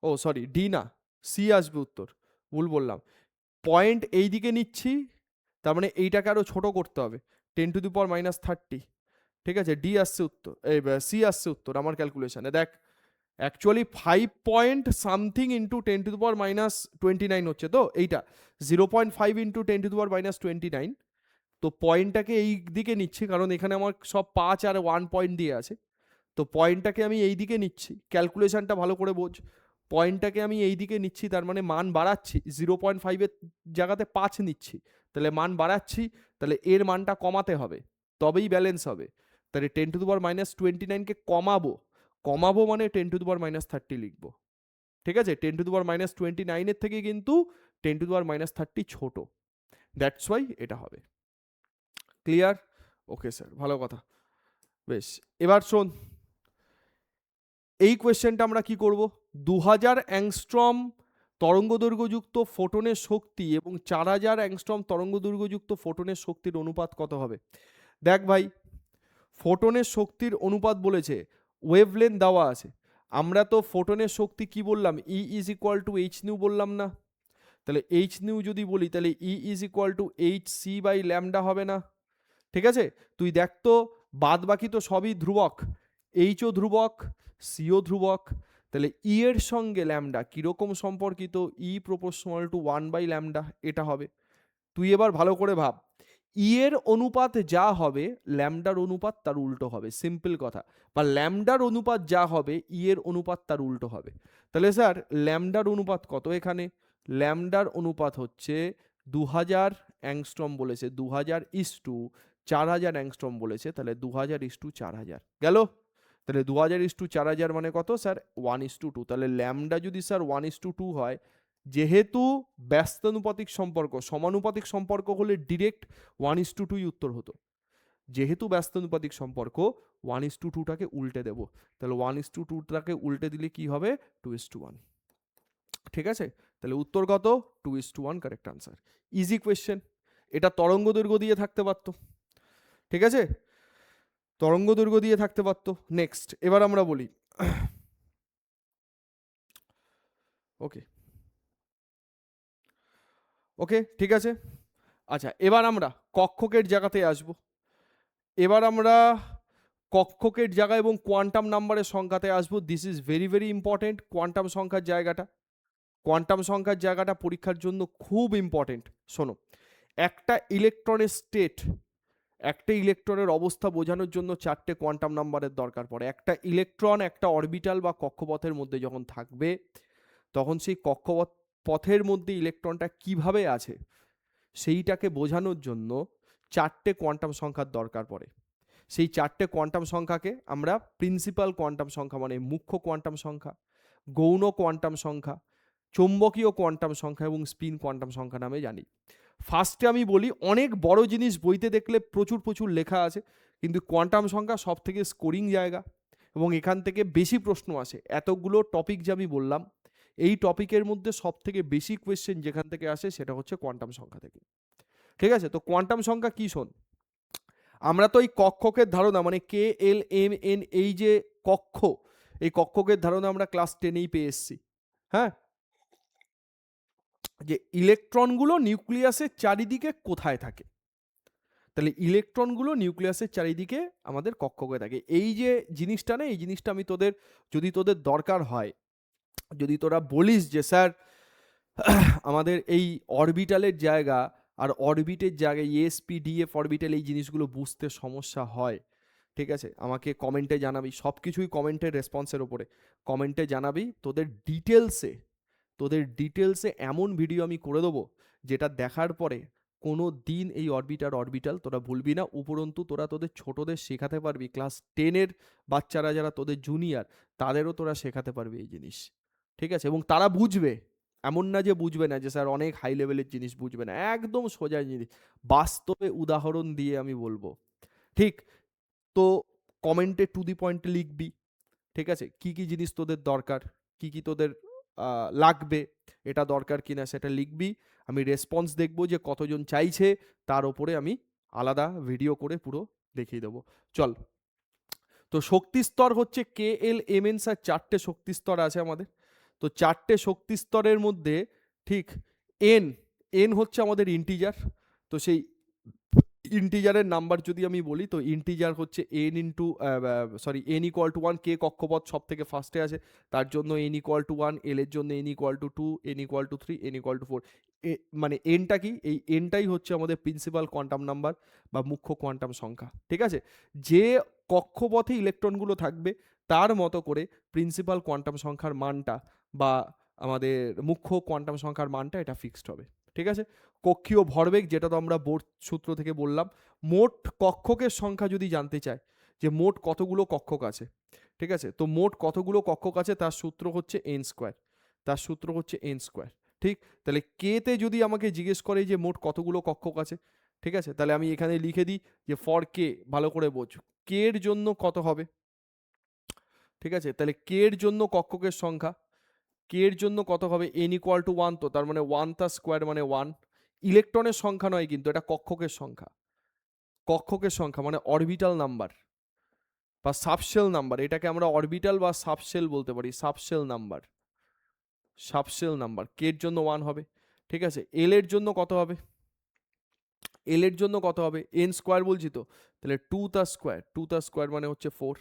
ও সরি ডি না, সি আসবে উত্তর, ভুল বললাম। পয়েন্ট এই দিকে নিচ্ছি, তার মানে এইটাকে আরও ছোট করতে হবে, 10⁻30, ঠিক আছে। ডি আসছে উত্তর, এই সি আসছে উত্তর আমার ক্যালকুলেশনে। দেখ অ্যাকচুয়ালি 5 পয়েন্ট সামথিং ইন্টু 10⁻29 হচ্ছে, তো এইটা 0.5 ইন্টু 10⁻29, তো পয়েন্টটাকে এই দিকে নিচ্ছি কারণ এখানে আমার সব 5 আর 1 পয়েন্ট দিয়ে আছে, তো পয়েন্টটাকে আমি এই দিকে নিচ্ছি, ক্যালকুলেশনটা ভালো করে বোঝ। পয়েন্টটাকে আমি এই দিকে নিচ্ছি, তার মানে মান বাড়াচ্ছি, 0.5-এর জায়গাতে 5 নিচ্ছি, তাহলে মান বাড়াচ্ছি, তাহলে এর মানটা কমাতে হবে, তবেই ব্যালেন্স হবে। তাহলে 10⁻29কে কমাবো মানে 10⁻30 লিখবো, ঠিক আছে। 10⁻29-এর থেকে কিন্তু 10⁻30 ছোট, দ্যাটস ওয়াই এটা হবে। ক্লিয়ার? ওকে স্যার, ভালো কথা। বেশ, এবার শোন, এই কোয়েশ্চেনটা আমরা কি করব, 2000 অ্যাংস্ট্রম তরঙ্গদৈর্ঘ্যযুক্ত ফোটনের শক্তি এবং 4000 অ্যাংস্ট্রম তরঙ্গদৈর্ঘ্যযুক্ত ফোটনের শক্তির অনুপাত কত হবে। দেখ ভাই, ফোটনের শক্তির অনুপাত বলেছে, ওয়েভলেন্থ দেওয়া আছে, আমরা তো ফোটনের শক্তি কি বললাম, E is equal to H nu বললাম না, তাহলে এইচ নিউ যদি বলি তাহলে E is equal to H C by lambda হবে না, ঠিক আছে। তুই দেখ তো, বাদ বাকি তো সবই ধ্রুবক, এইচও ধ্রুবক, সিও ধ্রুবক, তাহলে ই এর সঙ্গে ল্যামডা কীরকম সম্পর্কিত, ই প্রপোর্শনাল টু 1/λ, এটা হবে। তুই এবার ভালো করে ভাব, ই এর অনুপাত যা হবে ল্যামডার অনুপাত তার উল্টো হবে, সিম্পল কথা, বা ল্যামডার অনুপাত যা হবে ই এর অনুপাত তার উল্টো হবে। তাহলে স্যার ল্যামডার অনুপাত কত, এখানে ল্যামডার অনুপাত হচ্ছে 2000 অ্যাংস্ট্রম বলেছে, 2000:4000 অ্যাংস্ট্রম বলেছে, তাহলে 2000:4000 গেল। তাহলে 2000:4000 মানে কত স্যার, 1:2, তাহলে ল্যামডা যদি স্যার 1:2 হয়, যেহেতু ব্যস্তানুপাতিক সম্পর্ক, সমানুপাতিক সম্পর্ক হলে ডিরেক্ট 1:2 উত্তর হতো, যেহেতু ব্যস্তানুপাতিক সম্পর্ক 1:2টাকে উল্টে দেব, তাহলে 1:2টাকে উল্টে দিলে কি হবে, 2:1, ঠিক আছে। তাহলে উত্তর কত, 2:1, কারেক্ট আনসার। ইজি কোয়েশ্চেন, এটা তরঙ্গ দৈর্ঘ্য দিয়ে থাকতে পারত, ঠিক আছে, তরঙ্গ দৈর্ঘ্য দিয়ে থাকতে পারত। নেক্সট, এবার আমরা বলি, ওকে ওকে ঠিক আছে। আচ্ছা, এবার আমরা কক্ষকের জায়গাতে আসব, এবার আমরা কক্ষকের জায়গা এবং কোয়ান্টাম নাম্বারের সংখ্যাতে আসবো। This is very very important, quantum সংখ্যার জায়গাটা, কোয়ান্টাম সংখ্যার জায়গাটা পরীক্ষার জন্য খুব ইম্পর্টেন্ট। শোনো, একটা ইলেকট্রনের স্টেট, একটা ইলেকট্রনের অবস্থা বোঝানোর জন্য 4টে কোয়ান্টাম নাম্বারের দরকার পড়ে। একটা ইলেকট্রন একটা অরবিটাল বা কক্ষপথের মধ্যে যখন থাকবে, তখন সেই কক্ষপথের মধ্যে ইলেকট্রনটা কিভাবে আছে সেইটাকে বোঝানোর জন্য 4টে কোয়ান্টাম সংখ্যার দরকার পড়ে। সেই 4টে কোয়ান্টাম সংখ্যাকে আমরা প্রিন্সিপাল কোয়ান্টাম সংখ্যা মানে মুখ্য কোয়ান্টাম সংখ্যা, গৌণ কোয়ান্টাম সংখ্যা, চৌম্বকীয় কোয়ান্টাম সংখ্যা এবং স্পিন কোয়ান্টাম সংখ্যা নামে জানি। ফার্স্টে আমি বলি, অনেক বড় জিনিস বইতে দেখলে প্রচুর প্রচুর লেখা আছে, কিন্তু কোয়ান্টাম সংখ্যা সব থেকে স্কোরিং জায়গা এবং এখান থেকে বেশি প্রশ্ন আসে। এতগুলো টপিক যে আমি বললাম, এই টপিকের মধ্যে সব থেকে বেশি কোয়েশ্চেন যেখান থেকে আসে সেটা হচ্ছে কোয়ান্টাম সংখ্যা থেকে, ঠিক আছে। তো কোয়ান্টাম সংখ্যা কি শোন, আমরা তো এই কক্ষকের ধারণা মানে কে এল এম এন, এই যে কক্ষ, এই কক্ষকের ধারণা আমরা ক্লাস 10-এই পেয়ে এসেছি, হ্যাঁ, যে ইলেকট্রনগুলো নিউক্লিয়াসের চারিদিকে কোথায় থাকে। তাহলে ইলেকট্রনগুলো নিউক্লিয়াসের চারিদিকে আমাদের কক্ষকে থাকে। এই যে জিনিসটা না, এই জিনিসটা আমি তোদের, যদি তোদের দরকার হয়, যদি তোরা বলিস যে স্যার আমাদের এই অরবিটালের জায়গা আর অরবিটের জায়গায় এসপিডিএফ অরবিটাল, এই জিনিসগুলো বুঝতে সমস্যা হয়, ঠিক আছে, আমাকে কমেন্টে জানাবি, সব কিছুই কমেন্টের রেসপন্সের ওপরে, কমেন্টে জানাবি, তোদের ডিটেলসে এমন ভিডিও আমি করে দেবো যেটা দেখার পরে কোনো দিন এই অরবিটাল তোরা ভুলবি না। উপরন্তু তোরা তোদের ছোটদের শেখাতে পারবি, ক্লাস 10-এর বাচ্চারা যারা তোদের জুনিয়র, তাদেরও তোরা শেখাতে পারবি এই জিনিস, ঠিক আছে? এবং তারা বুঝবে, এমন না যে বুঝবে না, যে স্যার অনেক হাই লেভেলের জিনিস বুঝবে না, একদম সোজা জিনিস বাস্তবে উদাহরণ দিয়ে আমি বলবো, ঠিক? তো কমেন্টে টু দি পয়েন্টে লিখবি, ঠিক আছে? কি কি জিনিস তোদের দরকার, কি কি তোদের লাগবে, এটা দরকার কিনা সেটা লিখবি। আমি রেসপন্স দেখবো যে কতজন চাইছে, তার উপরে আমি আলাদা ভিডিও করে পুরো দেখিয়ে দেবো। চল, তো শক্তি স্তর হচ্ছে কে এল এম এন, স্যার 4টে শক্তি স্তর আছে আমাদের। তো 4টে শক্তি স্তরের মধ্যে, ঠিক, এন, এন হচ্ছে আমাদের ইন্টিজার। তো সেই ইন্টিজারের নাম্বার যদি আমি বলি, তো ইন্টিজার হচ্ছে N into, sorry, N equal to 1, কে কক্ষপথ সব থেকে ফার্স্টে আছে, তার জন্য এন ইকুয়াল টু 1, এল এর জন্য N equal to 2, N equal to 3, N equal to 4। মানে এনটা কি, এই এনটাই হচ্ছে আমাদের প্রিন্সিপাল কোয়ান্টাম নাম্বার বা মুখ্য কোয়ান্টাম সংখ্যা, ঠিক আছে? যে কক্ষপথে ইলেকট্রনগুলো থাকবে তার মতো করে প্রিন্সিপাল কোয়ান্টাম সংখ্যার মানটা বা আমাদের মুখ্য কোয়ান্টাম সংখ্যার মানটা এটা ফিক্সড হবে, ঠিক আছে? কক্ষীয় ভরবেগ, যেটা তো আমরা বোর সূত্র থেকে বললাম। মোট কক্ষকের সংখ্যা যদি জানতে চায় যে মোট কতগুলো কক্ষক আছে, ঠিক আছে, তো মোট কতগুলো কক্ষক আছে তার সূত্র হচ্ছে এন স্কোয়ার, তার সূত্র হচ্ছে এন স্কোয়ার, ঠিক? তাহলে কে তে যদি আমাকে জিজ্ঞেস করে যে মোট কতগুলো কক্ষক আছে, ঠিক আছে, তাহলে আমি এখানে লিখে দিই যে ফর কে, ভালো করে বোঝ, কে এর জন্য কত হবে, ঠিক আছে? তাহলে কে এর জন্য কক্ষকের সংখ্যা, কে এর জন্য কত হবে, এন ইকুয়াল টু 1, তো তার মানে 1 তার স্কোয়ার মানে 1। ইলেকট্রনের সংখ্যা নয় কিন্তু, এটা কক্ষকের সংখ্যা, কক্ষকের সংখ্যা মানে অরবিটাল নাম্বার বা সাবশেল নাম্বার, এটাকে আমরা অরবিটাল বা সাবশেল বলতে পারি, সাবশেল নাম্বার, সাবশেল নাম্বার। কে এর জন্য 1 হবে, ঠিক আছে? এল এর জন্য কত হবে, এল এর জন্য কত হবে, এন স্কোয়ার বলছি তো, তাহলে 2 তার স্কোয়ার, 2 তার স্কোয়ার মানে হচ্ছে 4,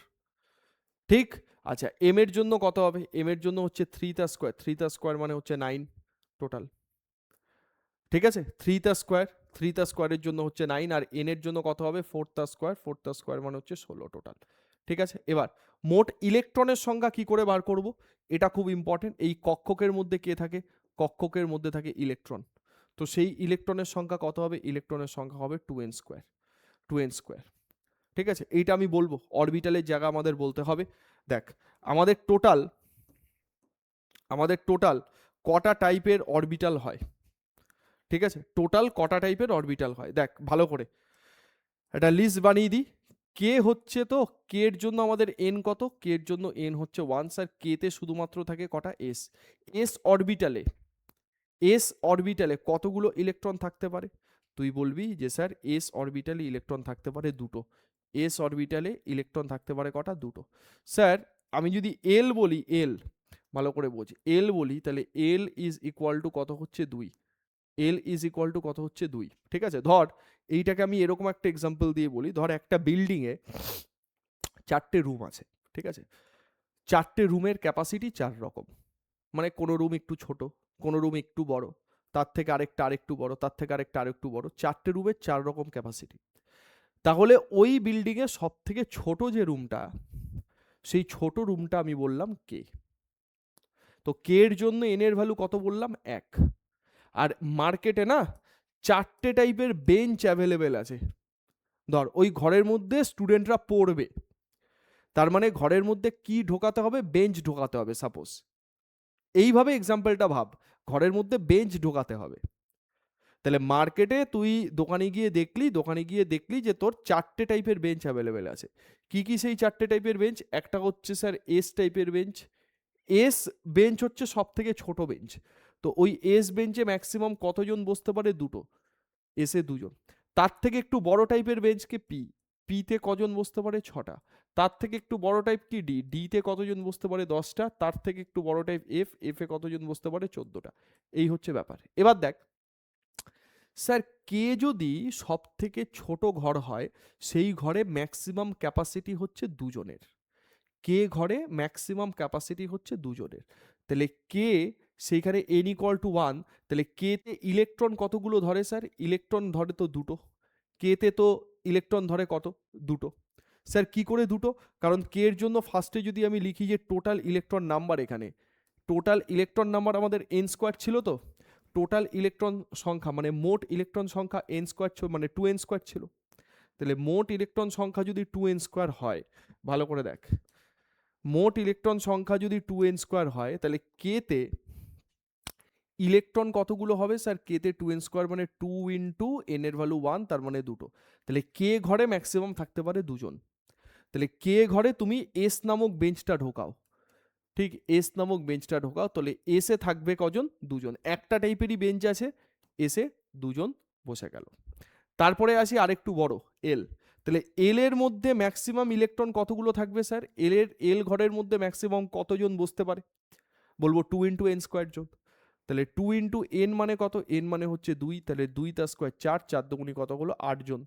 ঠিক? আচ্ছা, এম এর জন্য কত হবে, এম এর জন্য হচ্ছে 3 তার স্কোয়ার, 3 তার স্কোয়ার মানে হচ্ছে 9 টোটাল, ঠিক আছে? 3 তার স্কোয়ার, 3 তার স্কোয়ারের জন্য হচ্ছে 9, আর এন এর জন্য কত হবে, 4 তার স্কোয়ার, 4 তার স্কোয়ার মানে হচ্ছে 16 টোটাল, ঠিক আছে? এবার মোট ইলেকট্রনের সংখ্যা কি করে বার করব, এটা খুব ইম্পর্টেন্ট। এই কক্ষকের মধ্যে কে থাকে, কক্ষকের মধ্যে থাকে ইলেকট্রন, তো সেই ইলেকট্রনের সংখ্যা কত হবে, ইলেকট্রনের সংখ্যা হবে 2n স্কোয়ার, 2n স্কোয়ার, ঠিক আছে? এইটা আমি বলবো, অরবিটালের জায়গা আমাদের বলতে হবে। দেখ, আমাদের টোটাল, আমাদের টোটাল কটা টাইপের অরবিটাল হয়, ঠিক আছে? টোটাল কটা টাইপের অরবিটাল হয়, দেখ ভালো করে একটা লিস্ট বানিয়ে দিই। কে হচ্ছে, তো কে এর জন্য আমাদের এন কত, কে এর জন্য এন হচ্ছে 1, স্যার কে তে শুধুমাত্র থাকে কটা, এস, এস অরবিটালে, এস অরবিটালে কতগুলো ইলেকট্রন থাকতে পারে, তুই বলবি যে স্যার এস অরবিটালে ইলেকট্রন থাকতে পারে দুটো, এস অরবিটালে ইলেকট্রন থাকতে পারে কটা, দুটো। স্যার আমি যদি এল বলি, এল, ভালো করে বোঝ, এল বলি, তাহলে এল ইজ ইকুয়াল টু কত হচ্ছে 2, এল ইজ ইকুয়াল টু কত হচ্ছে 2, ঠিক আছে? ধর এইটাকে আমি এরকম একটা এক্সাম্পল দিয়ে বলি, ধর একটা বিল্ডিংয়ে 4টে রুম আছে, ঠিক আছে? 4টে রুমের ক্যাপাসিটি 4 রকম, মানে কোনো রুম একটু ছোট, কোনো রুম একটু বড়, তার থেকে আরেকটা আরেকটু বড়, তার থেকে আরেকটা আরেকটু বড়, 4টে রুমের 4 রকম ক্যাপাসিটি। তাহলে ওই বিল্ডিংয়ে সব থেকে ছোট যে রুমটা, সেই ছোট রুমটা আমি বললাম কে। তো কে এর জন্য এন এর ভ্যালু কত বললাম, 1। আর মার্কেটে না 4টে টাইপের বেঞ্চ অ্যাভেলেবেল আছে। ধর ওই ঘরের মধ্যে স্টুডেন্টরা পড়বে, তার মানে ঘরের মধ্যে কি ঢোকাতে হবে, বেঞ্চ ঢোকাতে হবে সাপোজ, এইভাবে এক্সাম্পলটা ভাব, ঘরের মধ্যে বেঞ্চ ঢোকাতে হবে। তাহলে মার্কেটে তুই দোকানে গিয়ে দেখলি, দোকানে গিয়ে দেখলি যে তোর 4টে টাইপের বেঞ্চ অ্যাভেলেবেল আছে। কি কি সেই 4টে টাইপের বেঞ্চ, একটা হচ্ছে স্যার এস টাইপের বেঞ্চ, এস বেঞ্চ হচ্ছে সব থেকে ছোট বেঞ্চ, তো ওই এস বেঞ্চে ম্যাক্সিমাম কতজন বসতে পারে, দুটো, এসে দুজন। তার থেকে একটু বড় টাইপের বেঞ্চকে পি, পিতে কজন বসতে পারে, 6টা। তার থেকে একটু বড় টাইপ কি ডি, ডিতে কতজন বসতে পারে, 10টা। তার থেকে একটু বড় টাইপ এফ, এফে কতজন বসতে পারে, 14টা। এই হচ্ছে ব্যাপার। এবার দেখ স্যার, কে যদি সব থেকে ছোট ঘর হয়, সেই ঘরে ম্যাক্সিমাম ক্যাপাসিটি হচ্ছে দুজনের, কে ঘরে ম্যাক্সিমাম ক্যাপাসিটি হচ্ছে দুজনের, তাহলে কে সেইখানে এন ইকুয়াল টু 1, তাহলে কে তে ইলেকট্রন কতগুলো ধরে, স্যার ইলেকট্রন ধরে তো দুটো, কে তে তো ইলেকট্রন ধরে কত, দুটো। স্যার কি করে দুটো, কারণ কে এর জন্য ফার্স্টে যদি আমি লিখি যে টোটাল ইলেকট্রন নাম্বার, এখানে টোটাল ইলেকট্রন নাম্বার আমাদের এন স্কোয়ার ছিল, তো টোটাল ইলেকট্রন সংখ্যা মানে মোট ইলেকট্রন সংখ্যা n স্কোয়ার মানে 2n স্কোয়ার ছিল। তাহলে মোট ইলেকট্রন সংখ্যা যদি 2n স্কোয়ার হয়, ভালো করে দেখ, মোট ইলেকট্রন সংখ্যা যদি 2n স্কোয়ার হয় তাহলে কে তে ইলেকট্রন কতগুলো হবে স্যার? কে তে 2n স্কোয়ার মানে 2 ইন্টু n এর ভ্যালু 1, তার মানে দুটো। তাহলে কে ঘরে ম্যাক্সিমাম থাকতে পারে দুজন। তাহলে কে ঘরে তুমি এস নামক বেঞ্চটা ঢোকাও, ঠিক, এস নামক বেঞ্চটা ঢোকাও, তাহলে এসে থাকবে কজন? দুজন। একটা টাইপেরই বেঞ্চ আছে, এসে দুজন বসে গেল। তারপরে আসি আরেকটু বড়, এল। তাহলে এল এর মধ্যে ম্যাক্সিমাম ইলেকট্রন কতগুলো থাকবে স্যার? এল ঘরের মধ্যে ম্যাক্সিমাম কতজন বসতে পারে? বলবো 2 ইন্টু এন স্কোয়ার জন। তাহলে 2 ইন্টু এন মানে কত? এন মানে হচ্ছে 2, তাহলে 2 তার স্কোয়ার 4, 4 দুগুণি কত হলো? 8 জন।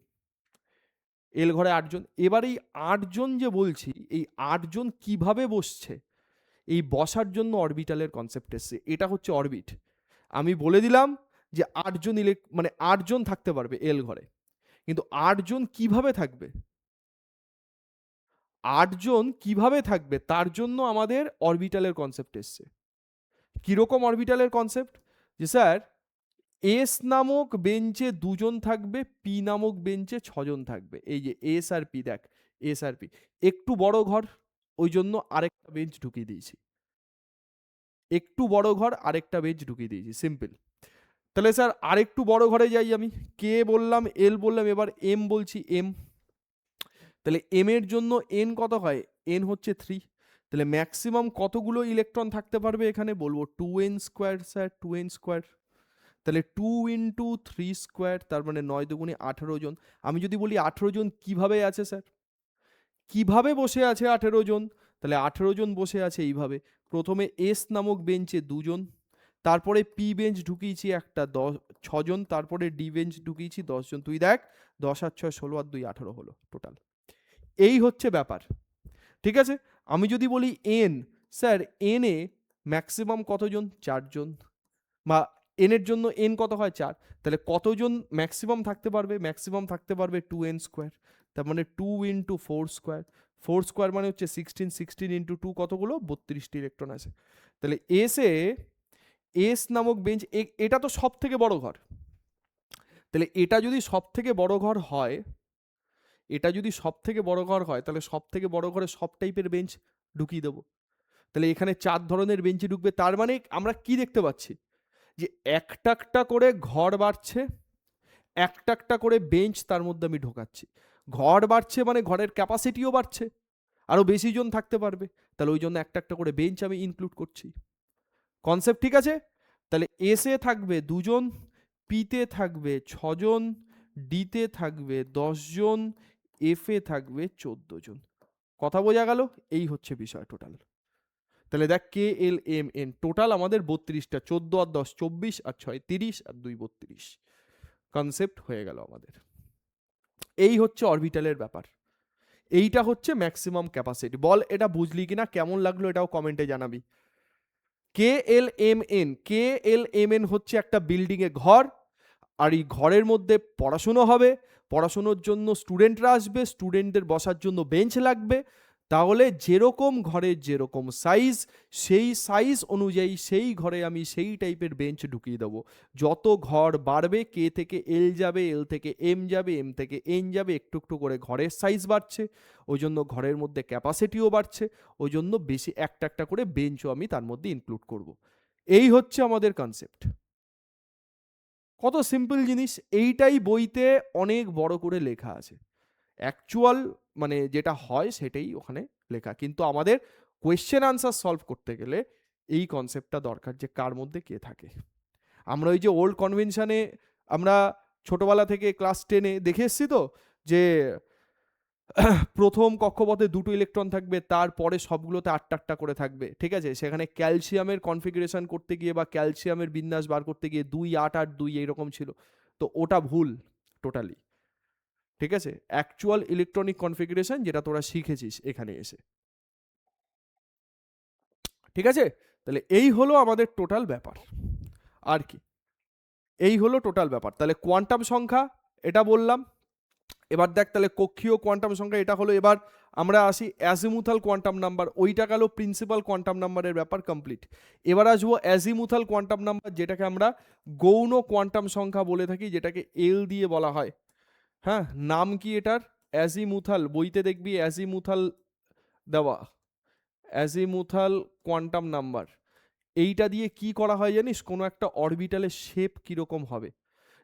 এল ঘরে 8 জন। এবার এই 8 জন যে বলছি, এই 8 জন কিভাবে বসছে? এই বসার জন্য অরবিটালের কনসেপ্ট এসছে, এটা হচ্ছে অরবিট। আমি বলে দিলাম যে 8 জন মানে 8 জন থাকতে পারবে এল ঘরে, কিন্তু 8 জন কিভাবে থাকবে? 8 জন কিভাবে থাকবে তার জন্য আমাদের অরবিটালের কনসেপ্ট এসছে। কিরকম অরবিটালের কনসেপ্ট? যে স্যার এস নামক বেঞ্চে দুজন থাকবে, পি নামক বেঞ্চে 6 জন থাকবে। এই যে এস আর পি, দেখ এস আর পি, একটু বড় ঘর, ওই জন্য আরেকটা বেঞ্চ ঢুকিয়ে দিয়েছি। একটু বড় ঘর আরেকটা বেঞ্চ ঢুকিয়ে দিয়েছি, সিম্পল। তাহলে স্যার আরেকটু বড় ঘরে যাই আমি, কে বললাম, এল বললাম, এবার এম বলছি, এম। তাহলে এম এর জন্য এন কত হয়? এন হচ্ছে 3। তাহলে ম্যাক্সিমাম কতগুলো ইলেকট্রন থাকতে পারবে এখানে? বলবো 2n square sir, 2n square. তাহলে 2 ইন্টু 3 স্কোয়ার, তার মানে 9 দুগুণে 18 জন। আমি যদি বলি 18 জন কিভাবে আছে স্যার? কিভাবে বসে আছে 18 জন? তাহলে 18 জন বসে আছে এইভাবে। প্রথমে এস নামক বেঞ্চে দুজন, তারপরে পি বেঞ্চ ঢুকিয়েছি একটা 6 জন, তারপরে ডি বেঞ্চ ঢুকিয়েছি 10 জন। তুই দেখ 10 আর 6 16 আর 2 18 হলো টোটাল। এই হচ্ছে ব্যাপার, ঠিক আছে। আমি যদি বলি N, sir N A maximum কতজন? 4 জন, বা এন এর জন্য এন কত হয়? 4। তাহলে কতজন ম্যাক্সিমাম থাকতে পারবে? ম্যাক্সিমাম থাকতে পারবে 2n স্কোয়ার, তার মানে 2 ইন্টু 4 স্কোয়ার। 4 স্কোয়ার মানে হচ্ছে 16, 16 ইন্টু 2 কতগুলো? 32টি ইলেকট্রন আছে। তাহলে এস নামক বেঞ্চ, এটা তো সব থেকে বড় ঘর। তাহলে এটা যদি সব থেকে বড় ঘর হয়, এটা যদি সব থেকে বড় ঘর হয়, তাহলে সব থেকে বড় ঘরে সব টাইপের বেঞ্চ ঢুকিয়ে দেবো। তাহলে এখানে 4 ধরনের বেঞ্চই ঢুকবে। তার মানে আমরা কি দেখতে পাচ্ছি? যে একটা একটা করে ঘর বাড়ছে, একটা একটা করে বেঞ্চ তার মধ্যে আমি ঢোকাচ্ছি। ঘর বাড়ছে মানে ঘরের ক্যাপাসিটিও বাড়ছে, আরো বেশি জন থাকতে পারবে, তাহলে ওই জন্য একটা একটা করে বেঞ্চ আমি ইনক্লুড করছি। কনসেপ্ট ঠিক আছে? তাহলে এসে থাকবে দুজন, পিতে থাকবে 6 জন, ডিতে থাকবে 10 জন, এফে থাকবে 14 জন। কথা বোঝা গেল? এই হচ্ছে বিষয় টোটাল। তাহলে দেখ কে এল এম এন টোটাল আমাদের 32টা, 14 আর 10 24 আর 6 30 আর 2 32 কনসেপ্ট হয়ে গেল আমাদের। এই হচ্ছে অরবিটালের ব্যাপার, এইটা হচ্ছে ম্যাক্সিমাম ক্যাপাসিটি। বল এটা বুঝলি কিনা, কেমন লাগলো এটাও কমেন্টে জানাবি। কে এল এম এন, কে এল এম এন হচ্ছে একটা বিল্ডিং এ ঘর, আর এই ঘরের মধ্যে পড়াশুনো হবে, পড়াশুনোর জন্য স্টুডেন্টরা আসবে, স্টুডেন্টদের বসার জন্য বেঞ্চ লাগবে। তাহলে যেরকম ঘরের যেরকম সাইজ, সেই সাইজ অনুযায়ী সেই ঘরে আমি সেই টাইপের বেঞ্চ ঢুকিয়ে দেবো। যত ঘর বাড়বে, কে থেকে এল যাবে, এল থেকে এম যাবে, এম থেকে এন যাবে, একটু একটু করে ঘরের সাইজ বাড়ছে, ওই জন্য ঘরের মধ্যে ক্যাপাসিটিও বাড়ছে, ওই জন্য বেশি একটা একটা করে বেঞ্চও আমি তার মধ্যে ইনক্লুড করব। এই হচ্ছে আমাদের কনসেপ্ট। কত সিম্পল জিনিস, এইটাই বইতে অনেক বড় করে লেখা আছে। অ্যাকচুয়াল মানে যেটা হয় সেটাই ওখানে লেখা, কিন্তু আমাদের কোয়েশ্চেন আনসার সলভ করতে গেলে এই কনসেপ্টটা দরকার যে কার মধ্যে কে থাকে। আমরা ওই যে ওল্ড কনভেনশনে আমরা ছোটবেলা থেকে ক্লাস 10-এ দেখে এসছি তো, যে প্রথম কক্ষপথে 2টো ইলেকট্রন থাকবে, তারপরে সবগুলোতে 8টা 8টা করে থাকবে, ঠিক আছে। সেখানে ক্যালসিয়ামের কনফিগারেশন করতে গিয়ে বা ক্যালসিয়ামের বিন্যাস বার করতে গিয়ে 2 8 8 2 এইরকম ছিল, তো ওটা ভুল টোটালি, ঠিক আছে। অ্যাকচুয়াল ইলেকট্রনিক কনফিগারেশন যেটা তোরা শিখেছিস এখানে এসে, ঠিক আছে। তাহলে এই হলো আমাদের টোটাল ব্যাপার, আর কি এই হলো টোটাল ব্যাপার। তাহলে কোয়ান্টাম সংখ্যা এটা বললাম। এবার দেখ তাহলে কক্ষীয় কোয়ান্টাম সংখ্যা এটা হলো। এবার আমরা আসি অ্যাজিমুথাল কোয়ান্টাম নাম্বার, ওইটা গেল প্রিন্সিপাল কোয়ান্টাম নাম্বারের ব্যাপার কমপ্লিট। এবার আসবো অ্যাজিমুথাল কোয়ান্টাম নাম্বার, যেটাকে আমরা গৌণ কোয়ান্টাম সংখ্যা বলে থাকি, যেটাকে এল দিয়ে বলা হয়। হ্যাঁ, নাম কি এটার? অ্যাজিমুথাল, বইতে দেখবি অ্যাজিমুথাল দেওয়া, অ্যাজিমুথাল কোয়ান্টাম নাম্বার। এইটা দিয়ে কি করা হয় জানিস? কোনো একটা অরবিটালের শেপ কীরকম হবে,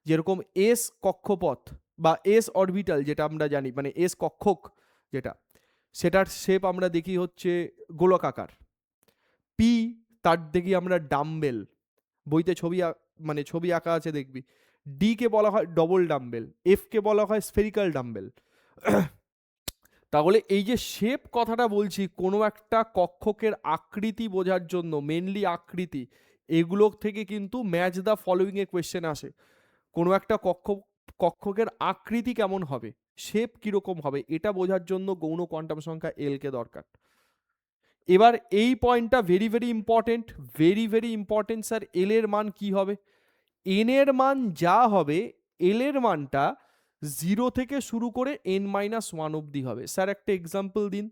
যেরকম এস কক্ষপথ বা এস অরবিটাল যেটা আমরা জানি, মানে এস কক্ষক যেটা, সেটার শেপ আমরা দেখি হচ্ছে গোলকাকার। পি, তার দেখি আমরা ডাম্বেল, বইতে মানে ছবি আঁকা আছে দেখবি। ডি কে বলা হয় ডবল ডাম্বেল, এফ কে বলা হয় স্ফেরিক্যাল ডাম্বেল। তাহলে এই যে শেপ কথাটা বলছি, কোনো একটা কক্ষকের আকৃতি বোঝার জন্য, মেনলি আকৃতি, এগুলো থেকে কিন্তু match the following a question আসে। কোনো একটা কক্ষকের আকৃতি কেমন হবে, শেপ কিরকম হবে, এটা বোঝার জন্য গৌণ কোয়ান্টাম সংখ্যা এল কে দরকার। এবার এই পয়েন্টটা very very important, very very important sir. L এর মান কি হবে? এন এর মান যা হবে, এল এর মানটা 0 থেকে শুরু করে n-1 অবধি হবে। স্যার একটা এক্সাম্পল দিন।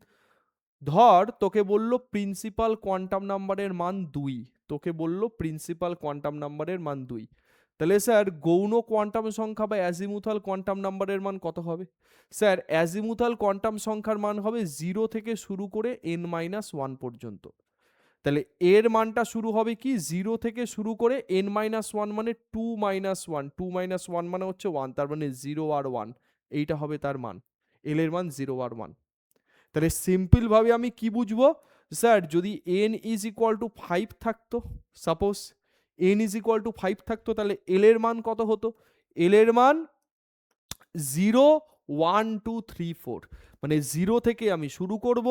ধর তোকে বলল প্রিন্সিপাল কোয়ান্টাম নাম্বারের মান 2, তোকে বলল প্রিন্সিপাল কোয়ান্টাম নাম্বারের মান 2, তাহলে স্যার গৌণ কোয়ান্টাম সংখ্যা বা অ্যাজিমুথাল কোয়ান্টাম নাম্বারের মান কত হবে? স্যার অ্যাজিমুথাল কোয়ান্টাম সংখ্যার মান হবে 0 থেকে শুরু করে n-1 পর্যন্ত। তাহলে এর মানটা শুরু হবে কি 0 থেকে শুরু করে n-1 মানে 2-1, 2-1 মানে হচ্ছে 1, তার মানে 0 আর 1, এইটা হবে তার মান। এল এর মান 0 আর 1। তাহলে সিম্পল ভাবে আমি কি বুঝবো? স্যার যদি n ইজ ইকুয়াল টু 5 থাকতো, suppose n is equal two 5 থাকতো, তাহলে এল এর মান কত হতো? এল এর মান 0, 1, 2, 3, 4, মানে 0 থেকে আমি শুরু করব,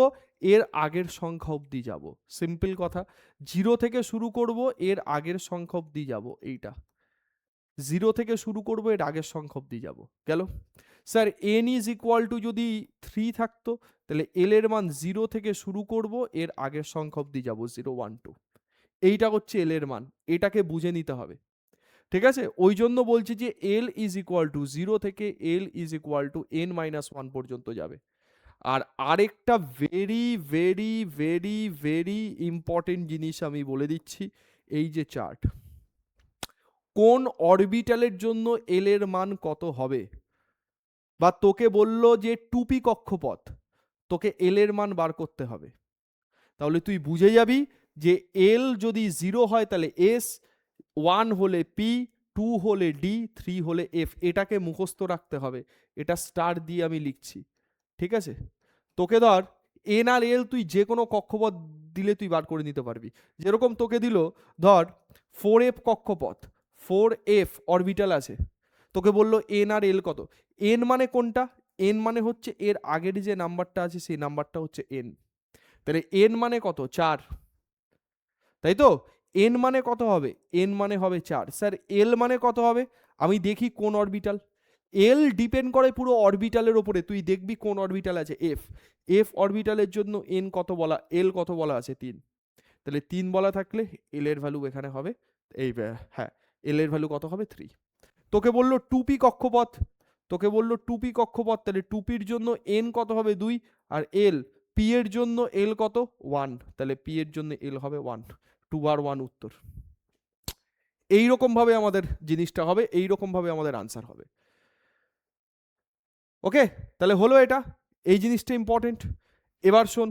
এর আগের সংখ্যা অবধি যাব। সিম্পল কথা, 0 থেকে শুরু করব, এর আগের সংখ্যা অবধি যাব, এইটা 0 থেকে শুরু করব, এর আগের সংখ্যা অবধি যাব, গেল। Sir n is equal two যদি 3 থাকতো, তাহলে এল এর মান 0 থেকে শুরু করব, এর আগের সংখ্যা অবধি যাব, 0, 1, 2, এইটা হচ্ছে এল এর মান। এটাকে বুঝে নিতে হবে, ঠিক আছে? ওই জন্য বলছি যে এল ইজ ইকুয়াল টু 0 থেকে এল ইজ ইকুয়াল টু n-1 পর্যন্ত যাবে। আর আরেকটা very very very very important জিনিস আমি বলে দিচ্ছি, এই যে চার্ট, কোন অরবিটালের জন্য এল এর মান কত হবে, বা তোকে বলল যে 2p কক্ষপথ, তোকে এল এর মান বার করতে হবে, তাহলে তুই বুঝে যাবি যে এল যদি 0 হয় তাহলে এস, 1 হলে পি, 2 হলে ডি, 3 হলে এফ। এটাকে মুখস্থ রাখতে হবে, এটা স্টার দিয়ে আমি লিখছি, ঠিক আছে? তোকে ধর এন আর এল তুই যে কোনো কক্ষপথ দিলে তুই বার করে নিতে পারবি। যেরকম তোকে দিল ধর 4f কক্ষপথ, 4f অরবিটাল আছে, তোকে বললো এন আর এল কত। এন মানে কোনটা? এন মানে হচ্ছে এর আগের যে নাম্বারটা আছে সেই নাম্বারটা হচ্ছে এন। তাহলে এন মানে কত? 4, তাই তো? এন মানে কত হবে? এন মানে হবে 4। স্যার এল মানে কত হবে? আমি দেখি কোন অরবিটাল। এল ডিপেন্ড করে পুরো অরবিটালের ওপরে, তুই দেখবি কোন অরবিটাল আছে। এফ, এফ অরবিটালের জন্য এন কত বলা, এল কত বলা আছে? 3। তাহলে 3 বলা থাকলে এল এর ভ্যালু এখানে হবে এই, হ্যাঁ, এল এর ভ্যালু কত হবে? 3। তোকে বললো 2p কক্ষপথ, তোকে বললো 2p কক্ষপথ, তাহলে 2pর জন্য এন কত হবে? 2, আর এল, পি এর জন্য এল কত? 1, তাহলে পি এর জন্য এল হবে 1, 2 আর 1 উত্তর। এইরকম ভাবে আমাদের জিনিসটা হবে, এইরকম ভাবে আমাদের আনসার হবে। ওকে, তাহলে হলো এটা, এই জিনিসটা ইম্পর্টেন্ট। এবার শোন,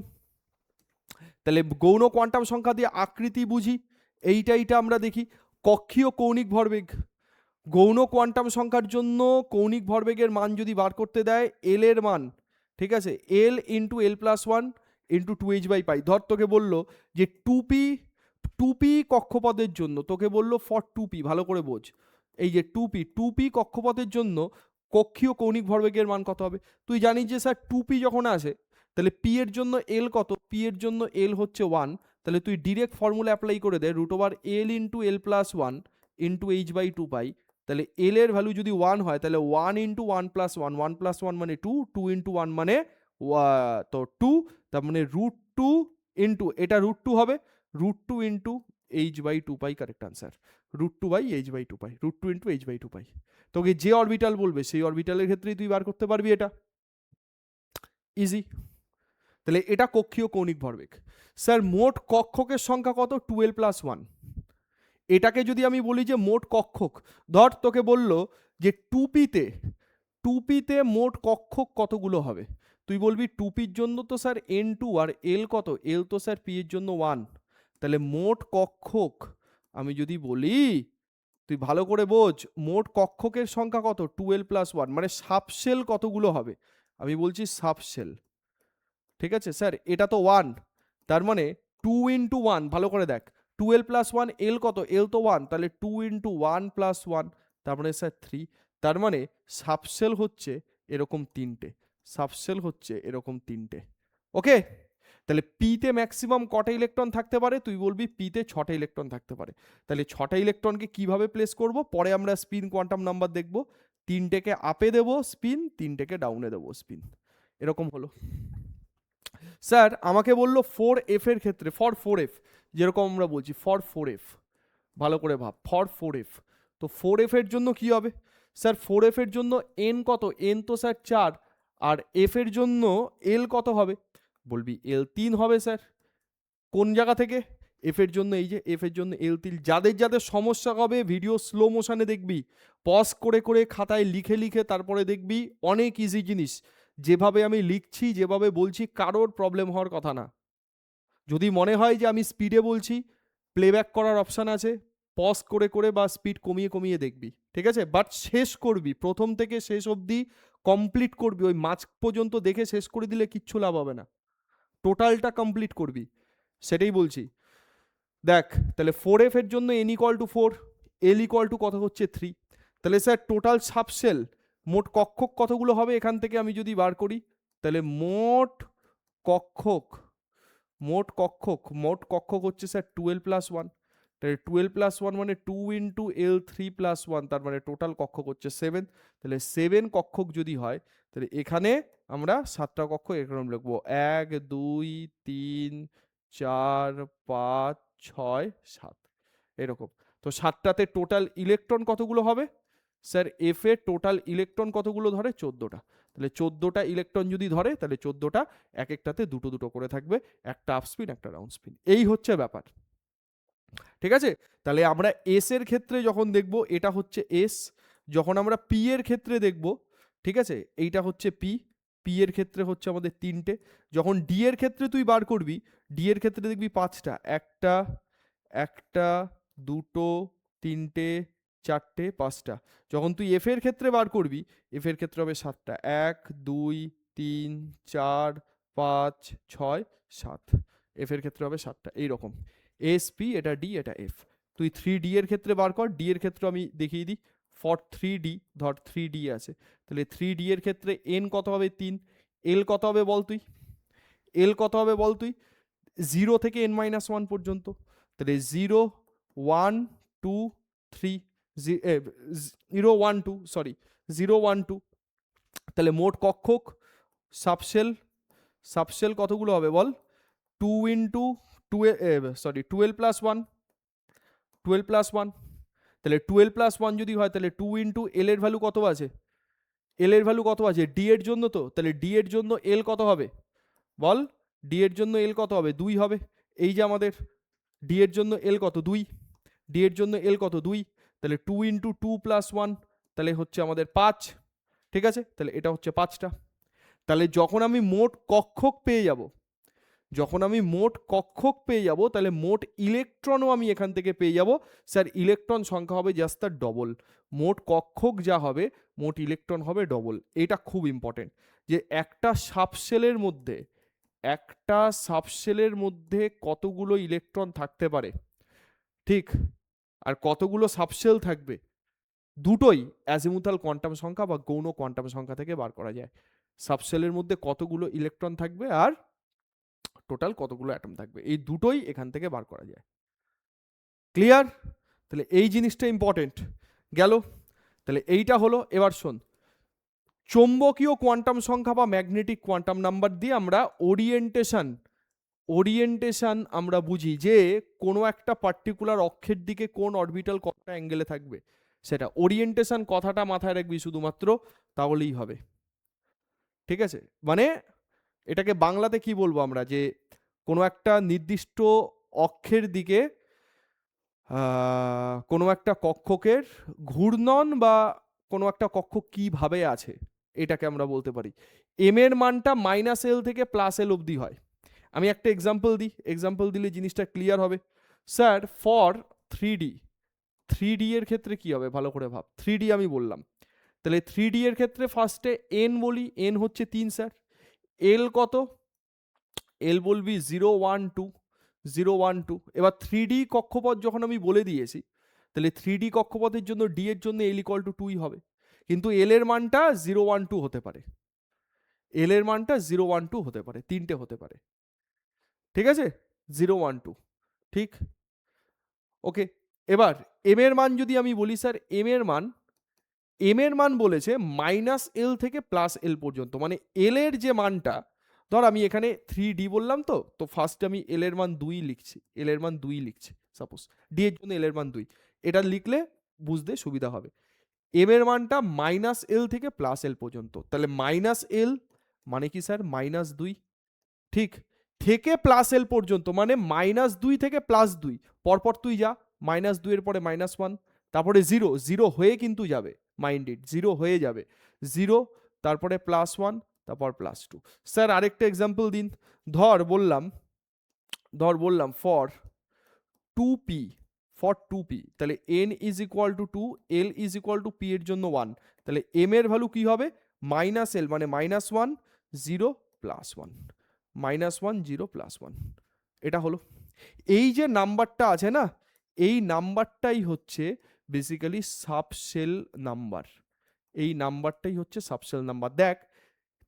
তাহলে গৌণ কোয়ান্টাম সংখ্যা দিয়ে আকৃতি বুঝি, এইটা আমরা দেখি। কক্ষীয় কৌণিক ভরবেগ, গৌণ কোয়ান্টাম সংখ্যার জন্য কৌণিক ভরবেগের মান যদি বার করতে দেয়, এল এর মান, ঠিক আছে, এল into L plus 1 into 2h/π। ধর তোকে বললো যে 2p কক্ষপথের জন্য, তোকে বললো ফর 2p, ভালো করে বোঝ, এই যে 2p কক্ষপথের জন্য কক্ষীয় কৌণিক ভরবেগের মান কত হবে? তুই জানিস যে স্যার 2p যখন আসে, তাহলে p এর জন্য এল কত? p এর জন্য এল হচ্ছে 1, তাহলে তুই ডিরেক্ট ফর্মুলা অ্যাপ্লাই করে দে, √l into L plus 1 into h/2π। তাহলে এল এর ভ্যালু যদি 1 হয়, তাহলে 1 ইন্টু 1 প্লাস 1, 1 প্লাস 1 মানে 2, 2 ইন্টু 1 মানে তো 2, তার মানে √2 ইন্টু, এটা √2 হবে, √2 into h/2π, correct answer, √2/h/2π, √2 into h/2π। তোকে যে অরবিটাল বলবে সেই অরবিটালের ক্ষেত্রেই তুই বার করতে পারবি এটা, ইজি। তাহলে এটা কক্ষীয় কৌণিক ভরবেগ। স্যার মোট কক্ষকের সংখ্যা কত? 12 + 1। এটাকে যদি আমি বলি যে মোট কক্ষক, ধর তোকে বলল যে টুপিতে মোট কক্ষক কতগুলো হবে, তুই বলবি টুপির জন্য তো স্যার N2, আর এল কত? এল তো স্যার পি এর জন্য 1। তাহলে মোট কক্ষক আমি যদি বলি, তুই ভালো করে বোঝ, মোট কক্ষকের সংখ্যা কত? 12 + 1, মানে সাবশেল কতগুলো হবে? আমি বলছি সাবশেল। ঠিক আছে স্যার, এটা তো 1, তার মানে 2 × 1, ভালো করে দেখ, 12 + 1, এল কত? এল তো 1, তাহলে 2 × 1 + 1, তার মানে স্যার 3। তার মানে সাবশেল হচ্ছে এরকম তিনটে, সাবশেল হচ্ছে এরকম তিনটে। ওকে, তাহলে পিতে ম্যাক্সিমাম কটা ইলেকট্রন থাকতে পারে? তুই বলবি পিতে 6টা ইলেকট্রন থাকতে পারে। তাহলে 6টা ইলেকট্রনকে কিভাবে প্লেস করব? পরে আমরা স্পিন কোয়ান্টাম নাম্বার দেখব। 3টেকে আপে দেব স্পিন, 3টেকে ডাউনে দেব স্পিন, এরকম হলো। স্যার আমাকে বললো 4f এর ক্ষেত্রে, ফর 4f, যেরকম আমরা বলছি ফর 4f, ভালো করে ভাব, ফর 4f। তো 4f এর জন্য কি হবে? স্যার 4f এর জন্য n কত? n তো স্যার 4, আর f এর জন্য l কত হবে? বলবি l 3 হবে স্যার। কোন জায়গা থেকে? এফ এর জন্য, এই যে এফ এর জন্য এল 3। যাদের যাদের সমস্যা হবে ভিডিও স্লো মোশনে দেখবি, পজ করে করে খাতায় লিখে লিখে তারপরে দেখবি, অনেক ইজি জিনিস। যেভাবে আমি লিখছি, যেভাবে বলছি, কারোর প্রবলেম হওয়ার কথা না। যদি মনে হয় যে আমি স্পিডে বলছি, প্লেব্যাক করার অপশান আছে, পজ করে করে বা স্পিড কমিয়ে কমিয়ে দেখবি, ঠিক আছে? বাট শেষ করবি, প্রথম থেকে শেষ অবধি কমপ্লিট করবি। ওই মাঝ পর্যন্ত দেখে শেষ করে দিলে কিচ্ছু লাভ হবে না, টোটালটা কমপ্লিট করবি, সেটাই বলছি। দেখ, তাহলে 4f এর জন্য n = 4, l = কত হচ্ছে? 3। তাহলে স্যার টোটাল সাবশেল মোট কক্ষক কতগুলো হবে এখান থেকে আমি যদি বার করি, তাহলে মোট কক্ষক হচ্ছে স্যার 12 + 1। তাহলে 12 + 1 মানে 2 × l3 + 1, তার মানে টোটাল কক্ষক হচ্ছে 7। তাহলে 7 কক্ষক যদি হয়, তাহলে এখানে আমরা 7টা কক্ষক এরকম লিখবো, 1 2 3 4 5 6 7, এরকম। তো 7টাতে টোটাল ইলেকট্রন কতগুলো হবে? স্যার এফ এর টোটাল ইলেকট্রন কতগুলো ধরে? 14টা। তাহলে 14টা ইলেকট্রন যদি ধরে, তাহলে 14টা এক একটাতে দুটো দুটো করে থাকবে, একটা আপ স্পিন একটা ডাউন স্পিন, এই হচ্ছে ব্যাপার। ঠিক আছে, তাহলে আমরা এস এর ক্ষেত্রে যখন দেখব, এটা হচ্ছে এস। যখন আমরা পি এর ক্ষেত্রে দেখব, ঠিক আছে, এইটা হচ্ছে পি। পি এর ক্ষেত্রে হচ্ছে আমাদের 3টে। যখন ডি এর ক্ষেত্রে তুই বার করবি, ডি এর ক্ষেত্রে দেখবি 5টা, একটা একটা দুটো তিনটে চারটে 5টা। যখন তুই এফ এর ক্ষেত্রে বার করবি, এফ এর ক্ষেত্রে হবে 7টা, 1 2 3 4 5 6 7, এফ এর ক্ষেত্রে হবে 7টা, এইরকম। এস পি, এটা ডি, এটা এফ। তুই 3D এর ক্ষেত্রে বার কর, ডি এর ক্ষেত্রে আমি দেখিয়ে দিই। ফর 3D, ধর 3D আছে, তাহলে 3D এর ক্ষেত্রে এন কত হবে? 3। এল কত হবে বল তুই? এল কত হবে বল তুই? 0 থেকে n-1 পর্যন্ত। তাহলে 0 1 2 3, 0 1 2, সরি 0 1 2। তাহলে মোট কক্ষক সাবশেল কতগুলো হবে বল? 2 × 12 + 1, 12 + 1। তাহলে 12 + 1 যদি হয়, তাহলে 2 × l এর ভ্যালু কত আছে? এল এর ভ্যালু কত আছে? ডি এর জন্য তো, তাহলে ডি এর জন্য এল কত হবে বল? ডি এর জন্য এল কত হবে? 2 হবে। এই যে আমাদের ডি এর জন্য এল কত? 2। ডি এর জন্য এল কত? 2। তাহলে 2 × 2 + 1, তাহলে হচ্ছে আমাদের 5। ঠিক আছে, তাহলে এটা হচ্ছে 5টা। তাহলে যখন আমি মোট কক্ষক পেয়ে যাব, তাহলে মোট ইলেকট্রনও আমি এখান থেকে পেয়ে যাব। স্যার ইলেকট্রন সংখ্যা হবে জাস্ট তার ডবল। মোট কক্ষক যা হবে, মোট ইলেকট্রন হবে ডবল। এটা খুব ইম্পর্টেন্ট, যে একটা সাবশেলের মধ্যে কতগুলো ইলেকট্রন থাকতে পারে, ঠিক, আর কতগুলো সাবশেল থাকবে, দুটোই অ্যাজিমুথাল কোয়ান্টাম সংখ্যা বা গৌণ কোয়ান্টাম সংখ্যা থেকে বার করা যায়। সাবশেলের মধ্যে কতগুলো ইলেকট্রন থাকবে আর টোটাল কতগুলো অ্যাটম থাকবে, এই দুটোই এখান থেকে বার করা যায়। ক্লিয়ার? তাহলে এই জিনিসটা ইম্পর্টেন্ট গেল। তাহলে এইটা হলো। এবার শোন, চৌম্বকীয় কোয়ান্টাম সংখ্যা বা ম্যাগনেটিক কোয়ান্টাম নাম্বার দিয়ে আমরা ওরিয়েন্টেশন আমরা বুঝি, যে কোনো একটা পার্টিকুলার অক্ষের দিকে কোন অরবিটাল কতটা অ্যাঙ্গেলে থাকবে, সেটা ওরিয়েন্টেশন কথাটা মাথায় রাখবি শুধুমাত্র, তাহলেই হবে। ঠিক আছে, মানে এটাকে বাংলাতে কি বলবো আমরা, যে কোনো একটা নির্দিষ্ট অক্ষের দিকে কোনো একটা কক্ষকের ঘূর্ণন বা কোনো একটা কক্ষ কিভাবে আছে, এটাকে আমরা বলতে পারি। এম এর মানটা -l থেকে +l অবধি হয়। আমি একটা এক্সাম্পল দিই, এক্সাম্পল দিলে জিনিসটা ক্লিয়ার হবে। স্যার ফর 3D, 3D এর ক্ষেত্রে কি হবে ভালো করে ভাব। 3D আমি বললাম, তাহলে 3D এর ক্ষেত্রে ফার্স্টে n বলি, n হচ্ছে 3 স্যার। l কত, l বলবি 0 1 2, 0 1 2। এবার 3D কক্ষপথ যখন আমি বলে দিয়েছি, তাহলে 3D কক্ষপথের জন্য d এর জন্য l = 2ই হবে, কিন্তু l এর মানটা 0 1 2 হতে পারে, l এর মানটা 0 1 2 হতে পারে, তিনটে হতে পারে, ঠিক আছে, 0 1 2, ঠিক। ওকে, এবার m এর মান যদি আমি বলি স্যার, m এর মান বলেছে -l থেকে +l পর্যন্ত, মানে l এর যে মানটা, ধর আমি এখানে 3D বললাম, তো ফার্স্ট আমি l এর মান 2 লিখছি, l এর মান 2 লিখছি সাপোজ, d এর জন্য l এর মান 2, এটা লিখলে বুঝতে সুবিধা হবে। m এর মানটা -l থেকে +l পর্যন্ত, তাহলে -l মানে কি স্যার -2, ঠিক, থেকে +l পর্যন্ত মানে -2 থেকে +2, পরপর তুই যা, -2 এর পরে -1, তারপরে 0, 0 হয়ে কিন্তু যাবে, মাইন্ডেড 0 হয়ে যাবে, 0, তারপরে +1, তারপর +2। স্যার আরেকটা এক্সাম্পল দিন, ধর বললাম ফর 2p, ফর 2p, তাহলে n is equal two 2, l is equal two p এর জন্য 1, তাহলে m এর ভ্যালু কি হবে, -l মানে -1 0 +1, -1 0 +1, এটা হলো। এই যে নাম্বারটা আছে না, এই নাম্বারটাই হচ্ছে বেসিক্যালি সাবশেল নাম্বার, এই নাম্বারটাই হচ্ছে সাবশেল নাম্বার। দেখ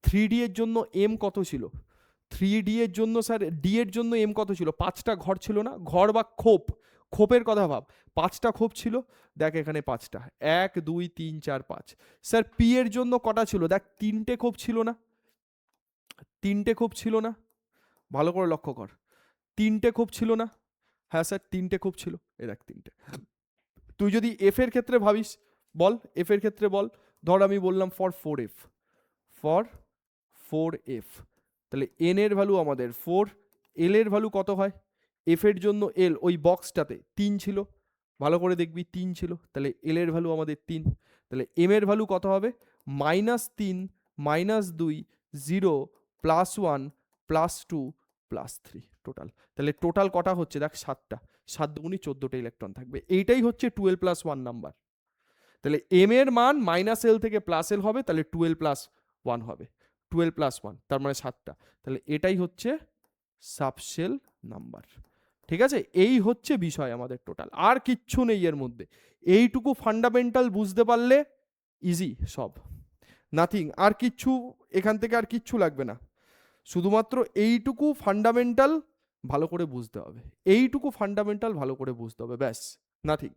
3D এর জন্য m কত ছিল, 3D এর জন্য স্যার d এর জন্য m কত ছিল, 5টা ঘর ছিল না, ঘর বা খোপ, খোপের কথা ভাব, 5টা খোপ ছিল, দেখ এখানে 5টা, 1 2 3 4 5। স্যার p এর জন্য কটা ছিল, দেখ 3টে খোপ ছিল না, 3টে খোপ ছিল না, ভালো করে লক্ষ্য কর, 3টে খোপ ছিল না, হ্যাঁ স্যার 3টে খোপ ছিল, এ দেখ 3টে। তুই যদি এফ এর ক্ষেত্রে ভাবিস, বল এফ এর ক্ষেত্রে বল, ধর আমি বললাম ফর 4f, ফর 4f, তাহলে n এর ভ্যালু আমাদের 4, l এর ভ্যালু কত হয়, f এর জন্য l ওই বক্সটাতে 3 ছিল, ভালো করে দেখবি 3 ছিল, তাহলে l এর ভ্যালু আমাদের 3, তাহলে m এর ভ্যালু কত হবে, -3 -2 0 +1 +2 +3 টোটাল। তাহলে টোটাল কটা হচ্ছে দেখ 7টা, 7 দুগুণি 14টা ইলেকট্রন থাকবে, এইটাই হচ্ছে 12 + 1 নাম্বার। তাহলে m এর মান -l থেকে +l হবে, তাহলে 12 + 1 হবে, 12 + 1 তার মানে 7টা, তাহলে এটাই হচ্ছে সাবশেল নাম্বার, ঠিক আছে। এই হচ্ছে বিষয় আমাদের টোটাল, আর কিচ্ছু নেই এর মধ্যে, এইটুকু ফান্ডামেন্টাল বুঝতে পারলে ইজি সব, নাথিং, আর কিচ্ছু এখান থেকে আর কিচ্ছু লাগবে না, শুধুমাত্র এইটুকু ফান্ডামেন্টাল ভালো করে বুঝতে হবে, এইটুকু ফান্ডামেন্টাল ভালো করে বুঝতে হবে, ব্যাস, নাথিং।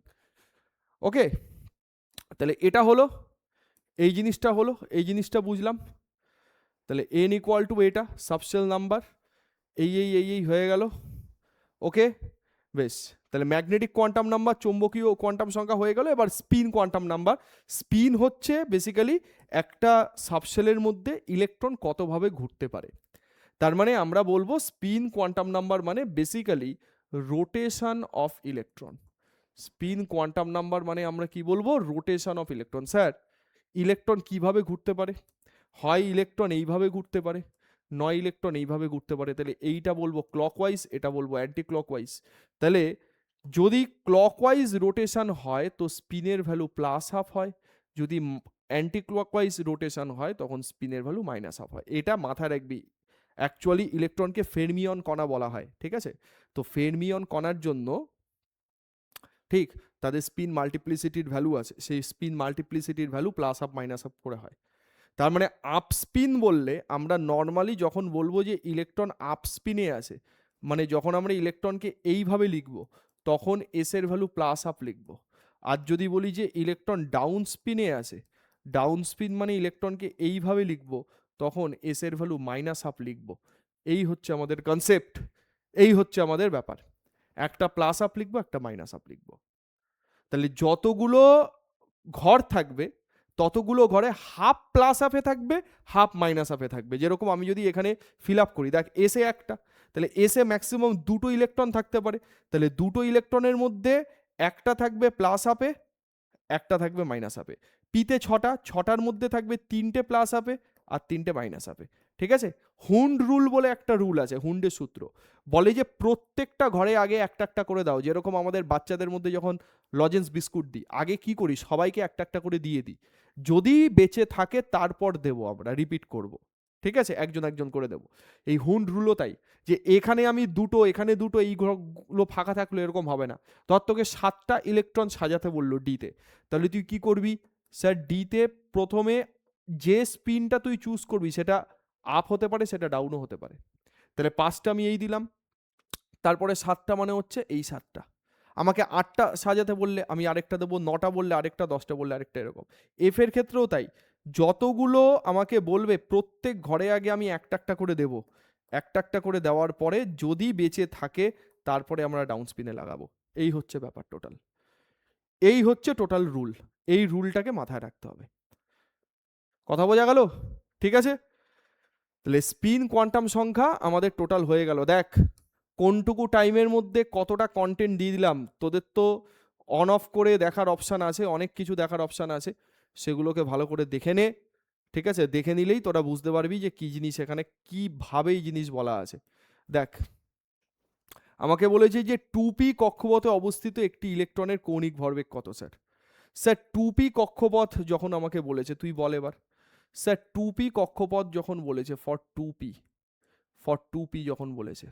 ওকে, তাহলে এটা হলো, এই জিনিসটা হলো, এই জিনিসটা বুঝলাম, তাহলে n ইকুয়াল টু এটা সাবশেল নাম্বার, এই হয়ে গেল। ওকে, বেশ, তাহলে ম্যাগনেটিক কোয়ান্টাম নাম্বার, চৌম্বকীয় কোয়ান্টাম সংখ্যা হয়ে গেল। এবার স্পিন কোয়ান্টাম নাম্বার, স্পিন হচ্ছে বেসিক্যালি একটা সাবশেলের মধ্যে ইলেকট্রন কতভাবে ঘুরতে পারে, তার মানে আমরা বলবো স্পিন কোয়ান্টাম নাম্বার মানে basically rotation of electron. Spin quantum number মানে আমরা কি বলবো, rotation of electron. Sir electron কিভাবে ঘুরতে পারে, হয় ইলেকট্রন এইভাবে ঘুরতে পারে, নয় ইলেকট্রন এইভাবে ঘুরতে পারে, তাহলে এইটা বলবো ক্লকওয়াইজ, এটা বলবো অ্যান্টি ক্লকওয়াইজ। তাহলে যদি ক্লকওয়াইজ রোটেশন হয় তো স্পিনের ভ্যালু +½ হয়, যদি অ্যান্টি ক্লকওয়াইজ রোটেশন হয় তখন স্পিনের ভ্যালু -½ হয়, এটা মাথায় রাখবি। অ্যাকচুয়ালি ইলেকট্রনকে ফেরমিয়ন কণা বলা হয়, ঠিক আছে। তো ফেরমিয়ন কণার জন্য ঠিক তাদের স্পিন মাল্টিপ্লিসিটির ভ্যালু আছে, সেই স্পিন মাল্টিপ্লিসিটির ভ্যালু +½ -½ করে হয়। তার মানে আপ স্পিন বললে আমরা নর্মালি যখন বলবো যে ইলেকট্রন আপ স্পিনে আছে, মানে যখন আমরা ইলেকট্রনকে এইভাবে লিখব তখন এস এর ভ্যালু +½ লিখব। আর যদি বলি যে ইলেকট্রন ডাউন স্পিনে আছে, ডাউন স্পিন মানে ইলেকট্রনকে এইভাবে লিখব, তখন এস এর ভ্যালু -½ লিখব। এই হচ্ছে আমাদের কনসেপ্ট, এই হচ্ছে আমাদের ব্যাপার, একটা +½ লিখবো, একটা -½ লিখবো। তাহলে যতগুলো ঘর থাকবে ততগুলো ঘরে হাফ প্লাস হাফে থাকবে, হাফ মাইনাস হাফে থাকবে। যেরকম আমি যদি এখানে ফিল আপ করি, দেখ এসে একটা, তাহলে এসে ম্যাক্সিমাম দুটো ইলেকট্রন থাকতে পারে, তাহলে দুটো ইলেকট্রনের মধ্যে একটা থাকবে প্লাস হাফে, একটা থাকবে মাইনাস হাফে। পিতে ছটা, ছটার মধ্যে থাকবে তিনটে প্লাস হাফে আর তিনটে মাইনাস হাফে। ঠিক আছে? হুন্ড রুল বলে একটা রুল আছে, হুন্ডের সূত্র বলে যে প্রত্যেকটা ঘরে আগে একটা একটা করে দাও। যেরকম আমাদের বাচ্চাদের মধ্যে যখন লজেন্স বিস্কুট দিই, আগে কি করি, সবাইকে একটা একটা করে দিয়ে দিই, যদি বেঁচে থাকে তারপর দেবো, আমরা রিপিট করব। ঠিক আছে? একজন একজন করে দেবো। এই হুন্ড রুলও তাই, যে এখানে আমি দুটো, এখানে দুটো, এই ঘরগুলো ফাঁকা থাকলো, এরকম হবে না। ধর তোকে 7টা ইলেকট্রন সাজাতে বললো ডিতে, তাহলে তুই কি করবি, স্যার ডিতে প্রথমে যে স্পিনটা তুই চুজ করবি সেটা আপ হতে পারে, সেটা ডাউনও হতে পারে। তাহলে 5টা আমি এই দিলাম, তারপরে 7টা মানে হচ্ছে এই 7টা। আমাকে 8টা সাজাতে বললে আমি আরেকটা দেবো, 9টা বললে আরেকটা, 10টা বললে আরেকটা, এরকম। এফের ক্ষেত্রেও তাই, যতগুলো আমাকে বলবে প্রত্যেক ঘরে আগে আমি একটা একটা করে দেব, একটা একটা করে দেওয়ার পরে যদি বেঁচে থাকে তারপরে আমরা ডাউন স্পিনে লাগাবো। এই হচ্ছে ব্যাপার টোটাল, এই হচ্ছে টোটাল রুল। এই রুলটাকে মাথায় রাখতে হবে। কথা বোঝা গেল? ঠিক আছে? তাহলে স্পিন কোয়ান্টাম সংখ্যা আমাদের টোটাল হয়ে গেল। দেখ কোনটুকু টাইমের মধ্যে কতটা কন্টেন্ট দিয়ে দিলাম। তোদের তো অন অফ করে দেখার অপশান আছে, অনেক কিছু দেখার অপশান আছে, সেগুলোকে ভালো করে দেখে নে। ঠিক আছে? দেখে নিলেই তোরা বুঝতে পারবি যে কী জিনিস এখানে, কীভাবে এই জিনিস বলা আছে। দেখ আমাকে বলেছে যে 2p কক্ষপথে অবস্থিত একটি ইলেকট্রনের কৌণিক ভরবেগ কত স্যার? স্যার 2p কক্ষপথ যখন আমাকে বলেছে, তুই বল এবার। স্যার 2p কক্ষপথ যখন বলেছে, ফর 2p যখন বলেছে,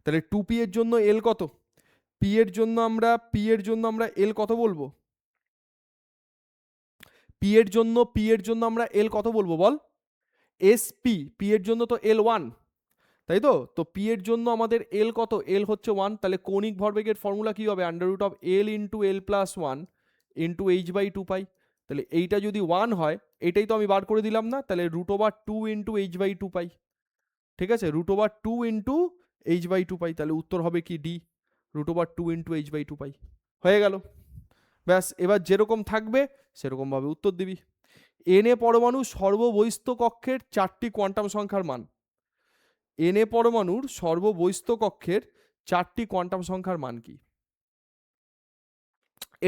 তাহলে 2p এর জন্য এল কত? পি এর জন্য আমরা এল কত বলবো? পি এর জন্য আমরা এল কত বলবো বল? এস পি এর জন্য তো এল 1, তাই তো? তো পি এর জন্য আমাদের এল কত? এল হচ্ছে 1। তাহলে কৌণিক ভরবেগের ফর্মুলা কি হবে? Under root of L into L plus 1 into H by 2 pi. তাহলে এইটা যদি 1 হয়, এটাই তো আমি বার করে দিলাম না, তাহলে root over 2 into H by 2 pi. ঠিক আছে? Root over 2 into H by 2 pi. তাহলে উত্তর হবে কি D, root over 2 into H by 2 pi. হয়ে গেল। ব্যাস, এবার যেরকম থাকবে সেরকমভাবে উত্তর দিবি। এন এ পরমাণু সর্ববহিস্থ কক্ষের 4টি কোয়ান্টাম সংখ্যার মান। এন এ পরমাণুর সর্ববহিস্থ কক্ষের 4টি কোয়ান্টাম সংখ্যার মান কি,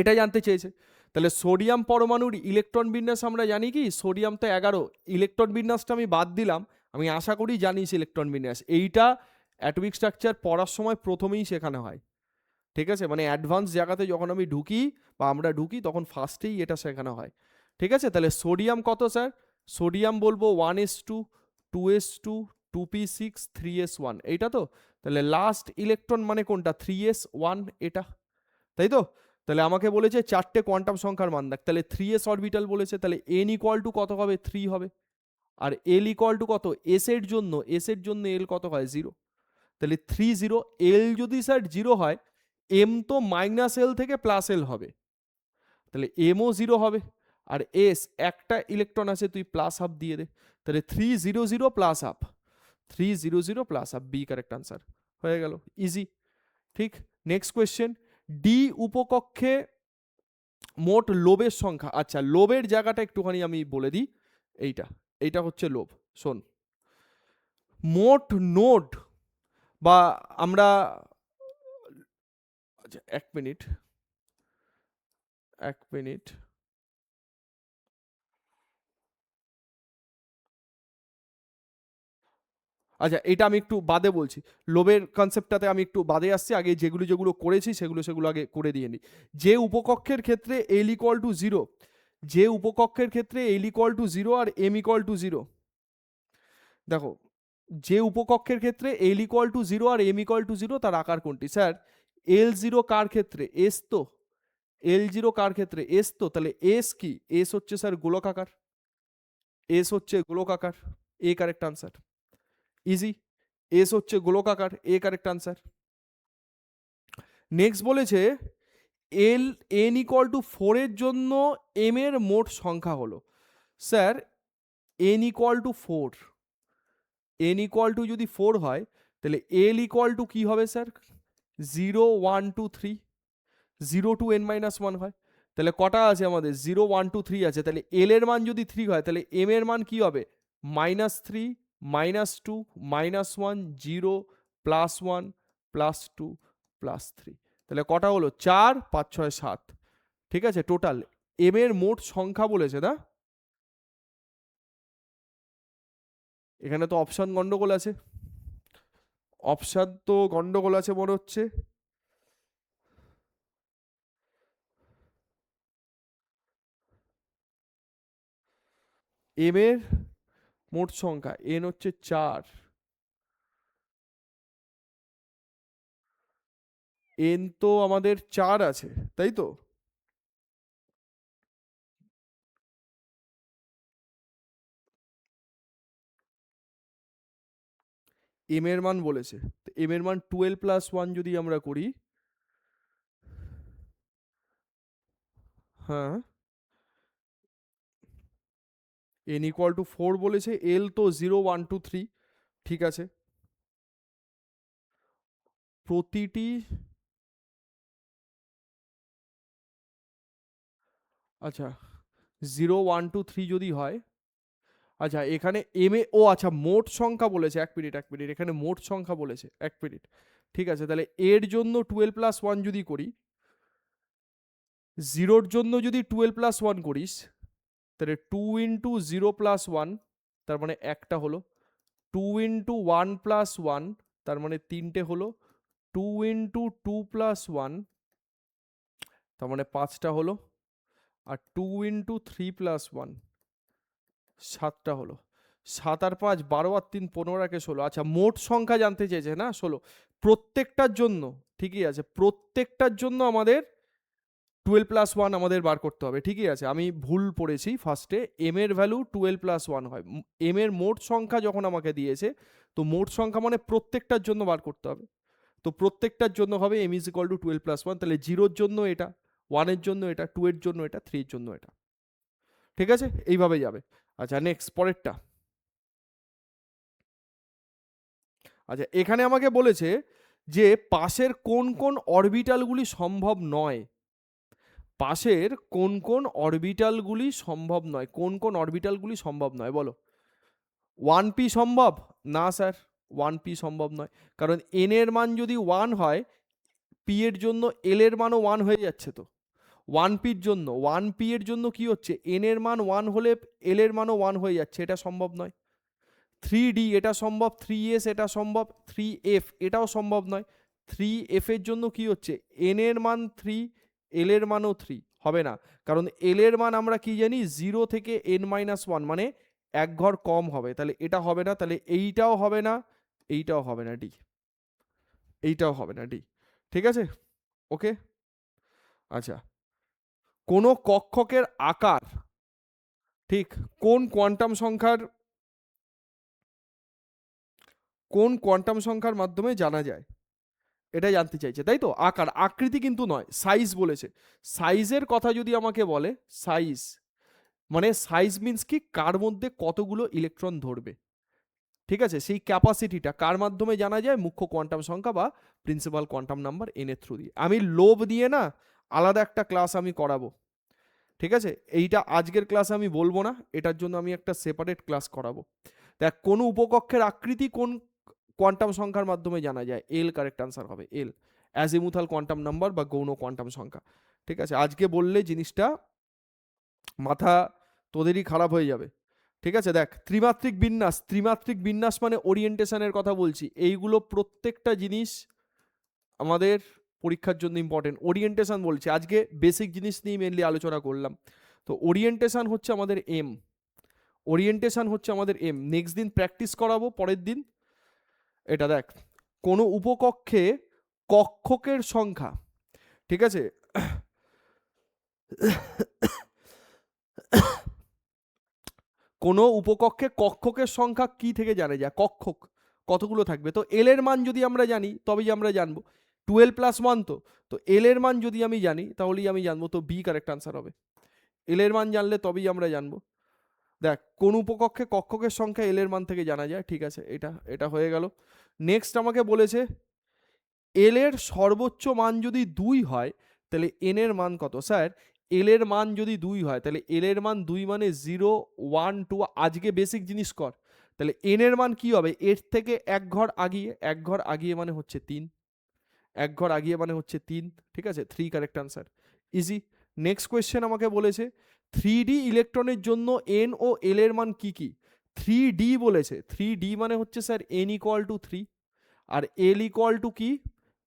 এটা জানতে চেয়েছে। তাহলে সোডিয়াম পরমাণুর ইলেকট্রন বিন্যাস আমরা জানি কি, সোডিয়াম তো 11। ইলেকট্রন বিন্যাসটা আমি বাদ দিলাম, আমি আশা করি জানিস ইলেকট্রন বিন্যাস। এইটা অ্যাটমিক স্ট্রাকচার পড়ার সময় প্রথমেই শেখানো হয়। ঠিক আছে? মানে অ্যাডভান্স জায়গাতে যখন আমি ঢুকি বা আমরা ঢুকি তখন ফার্স্টেই এটা শেখানো হয়। ঠিক আছে? তাহলে সোডিয়াম কত স্যার? সোডিয়াম বলবো 1s2, 2s2, 2p6, 3s1, এইটা তো? তাহলে লাস্ট ইলেকট্রন মানে কোনটা? 3s1, এটা, তাই তো? তাহলে আমাকে বলেছে 4টে কোয়ান্টাম সংখ্যার মান দেখ। তাহলে 3s অরবিটাল বলেছে, তাহলে n ইকুয়াল টু কত হবে? 3 হবে। আর l ইকুয়াল টু কত? s এর জন্য l কত হয়? 0। তাহলে 3 0। l যদি স্যার 0 হয়, m তো মাইনাস এল থেকে প্লাস এল হবে, তাহলে এমও 0 হবে। আর এস একটা ইলেকট্রন আছে, তুই প্লাস হাফ দিয়ে দে। তাহলে 300 plus half, 300 plus half, B correct answer. হয়ে গেল, ইজি। ঠিক। নেক্সট কোয়েশ্চেন, ডি উপকক্ষে মোট লোবের সংখ্যা। আচ্ছা, লোবের জায়গাটা একটুখানি আমি বলে দিই। এইটা হচ্ছে লোব। শোন, মোট নোড বা আমরা, আচ্ছা এক মিনিট, আচ্ছা এটা আমি একটু বাদে বলছি, লোবের কনসেপ্টটাতে আমি একটু বাদে আসছি। আগে যেগুলো করেছি সেগুলো আগে করে দিয়ে নিই। যে উপকক্ষের ক্ষেত্রে এল ইকুয়াল টু 0, যে উপকক্ষের ক্ষেত্রে এল ইকুয়াল টু 0 আর এম ইকুয়াল টু 0, দেখো যে উপকক্ষের ক্ষেত্রে এল ইকুয়াল টু 0 আর এম ইকুয়াল টু 0, তার আকার কোনটি স্যার? এল 0 কার ক্ষেত্রে? এস তো। এল 0 কার ক্ষেত্রে? এস তো। তাহলে এস কি? এস হচ্ছে স্যার গোলকাকার, এস হচ্ছে গোলকাকার, এ কারেক্ট আনসার। ইজি, এস হচ্ছে গোলকাকার, এ কারেক্ট আনসার। নেক্সট বলেছে এল এন ইকুয়াল টু 4 এর জন্য এম এর মোট সংখ্যা হলো। Sir N equal to 4, N equal to যদি 4 হয়, তাহলে এল ইকুয়াল টু কি হবে স্যার? 0 1 2 3, 0 টু n-1 হয়। তাহলে কটা আছে আমাদের 0 1 2 3 আছে, তাহলে এল এর মান যদি 3 হয় তাহলে এম এর মান কি হবে -3 -2 -1 0 +1 +2 +3, তাহলে কটা হলো 4 5 6 7, ঠিক আছে। টোটাল এম এর মোট সংখ্যা বলেছে না, এখানে তো অপশন গন্ডগোল আছে, অপশন তো গন্ডগোল আছে মনে হচ্ছে। এম এর মোট সংখ্যা এন হচ্ছে 4, এন তো আমাদের 4 আছে, তাই তো। এম এর মান বলেছে, এম এর মান 12 + 1 যদি আমরা করি, হ্যাঁ n = 4 বলেছে, এল তো 0 1 2 3, ঠিক আছে। প্রতিটি, আচ্ছা 0 1 2 3 যদি হয়, আচ্ছা এখানে এম এ, ও আচ্ছা মোট সংখ্যা বলেছে, এক মিনিট এখানে মোট সংখ্যা বলেছে, এক মিনিট, ঠিক আছে। তাহলে এর জন্য 12 + 1 যদি করি, জিরোর জন্য যদি 12 + 1 করিস, তাহলে 2 × 0 + 1, তার মানে একটা হলো, 2 × 1 + 1, তার মানে তিনটে হলো, 2 × 2 + 1, তার মানে পাঁচটা হলো, আর 2 × 3 + 1, সাতটা হলো। 7 আর 5 12 আর 3 15 আর 16, আচ্ছা মোট সংখ্যা জানতে চেয়েছে না 16, প্রত্যেকটার জন্য, ঠিকই আছে, প্রত্যেকটার জন্য আমাদের 12 + 1 আমাদের বার করতে হবে, ঠিকই আছে। আমি ভুল পড়েছি ফার্স্টে, এম এর ভ্যালু 12 + 1 হয়, এম এর মোট সংখ্যা যখন আমাকে দিয়েছে, তো মোট সংখ্যা মানে প্রত্যেকটার জন্য বার করতে হবে, তো প্রত্যেকটার জন্য হবে m = 12 + 1, তাহলে জিরোর জন্য এটা, 1 এর জন্য এটা, 2 এর জন্য এটা, 3 এর জন্য এটা, ঠিক আছে, এইভাবে যাবে। আচ্ছা নেক্সট পরেরটা, আচ্ছা এখানে আমাকে বলেছে যে পাশের কোন কোন অরবিটালগুলি সম্ভব নয়, পাশের কোন কোন অরবিটালগুলি সম্ভব নয়, কোন কোন অরবিটালগুলি সম্ভব নয় বলো। 1p সম্ভব না স্যার, 1p সম্ভব নয়, কারণ n এর মান যদি 1 হয়, p এর জন্য l এর মানও 1 হয়ে যাচ্ছে, তো 1p এর জন্য, 1p এর জন্য কি হচ্ছে, n এর মান 1 হলে l এর মানও 1 হয়ে যাচ্ছে, এটা সম্ভব নয়। 3d এটা সম্ভব, 3s এটা সম্ভব, 3f এটাও সম্ভব নয়। 3f এর জন্য কি হচ্ছে, n এর মান 3, l এর মানও 3 হবে না, কারণ l এর মান আমরা কি জানি 0 থেকে n-1, মানে এক ঘর কম হবে, তাহলে এটা হবে না, তাহলে এইটাও হবে না, এইটাও হবে না, ডি, এইটাও হবে না, ডি, ঠিক আছে, ওকে। আচ্ছা কোনো কক্ষকের আকার, ঠিক, কোন কোয়ান্টাম সংখ্যার, কোন কোয়ান্টাম সংখ্যার মাধ্যমে জানা যায়, এটা জানতে চাইছে, তাই তো। আকার, আকৃতি কিন্তু নয়, সাইজ বলেছে। সাইজের কথা যদি আমাকে বলে, সাইজ মানে সাইজ মিন্স কি, কার মধ্যে কতগুলো ইলেকট্রন ধরবে, ঠিক আছে, সেই ক্যাপাসিটিটা কার মাধ্যমে জানা যায়, মুখ্য কোয়ান্টাম সংখ্যা বা প্রিন্সিপাল কোয়ান্টাম নাম্বার এন এর থ্রু দিয়ে। আমি লোভ দিয়ে না আলাদা একটা ক্লাস আমি করাবো, ঠিক আছে, এইটা আজকের ক্লাসে আমি বলবো না, এটার জন্য আমি একটা সেপারেট ক্লাস করাবো। দেখ কোন উপকক্ষের আকৃতি কোন কোয়ান্টাম সংখ্যার মাধ্যমে জানা যায়, এল কারেক্ট আনসার হবে, এল, অ্যাজিমুথাল কোয়ান্টাম নাম্বার বা গৌণ কোয়ান্টাম সংখ্যা, ঠিক আছে। আজকে বললে জিনিসটা মাথা তোদেরই খারাপ হয়ে যাবে, ঠিক আছে। দেখ ত্রিমাত্রিক বিন্যাস, ত্রিমাত্রিক বিন্যাস মানে ওরিয়েন্টেশনের কথা বলছি, এইগুলো প্রত্যেকটা জিনিস আমাদের পরীক্ষার জন্য ইম্পর্টেন্ট। ওরিয়েন্টেশন বলছি, আজকে বেসিক জিনিস নিয়ে মেনলি আলোচনা করলাম, তো ওরিয়েন্টেশন হচ্ছে আমাদের এম, ওরিয়েন্টেশন হচ্ছে আমাদের এম, নেক্সট দিন প্র্যাকটিস করাবো, পরের দিন। এটা দেখ, কোনো উপকক্ষে কক্ষকের সংখ্যা, ঠিক আছে, কোনো উপকক্ষে কক্ষকের সংখ্যা কি থেকে জানা যায়, কক্ষক কতগুলো থাকবে, তো এল এর মান যদি আমরা জানি তবেই আমরা জানবো, 12 + 1, তো এল এর মান যদি আমি জানি তাহলেই আমি জানবো, তো বি কারেক্ট আনসার হবে, এল এর মান জানলে তবেই আমরা জানবো। দেখ কোন উপকক্ষে কক্ষকের সংখ্যা এল এর মান থেকে জানা যায়, ঠিক আছে, এটা এটা হয়ে গেল। নেক্সট আমাকে বলেছে এল এর সর্বোচ্চ মান যদি 2 হয় তাহলে এন এর মান কত, স্যার এল এর মান যদি 2 হয় তাহলে এল এর মান 2 মানে 0 1 2, আজকে বেসিক জিনিস কর। তাহলে এন এর মান কি হবে, এর থেকে এক ঘর আগিয়ে, এক ঘর আগিয়ে মানে হচ্ছে 3, এক ঘর আগিয়ে মানে হচ্ছে 3, ঠিক আছে, 3 correct answer, easy. Next question আমাকে বলেছে 3D ইলেকট্রনের জন্য এন ও এল এর মান কি কি। 3D বলেছে, 3D মানে হচ্ছে স্যার n ইকুয়াল টু 3 আর এল ইকুয়াল টু কি,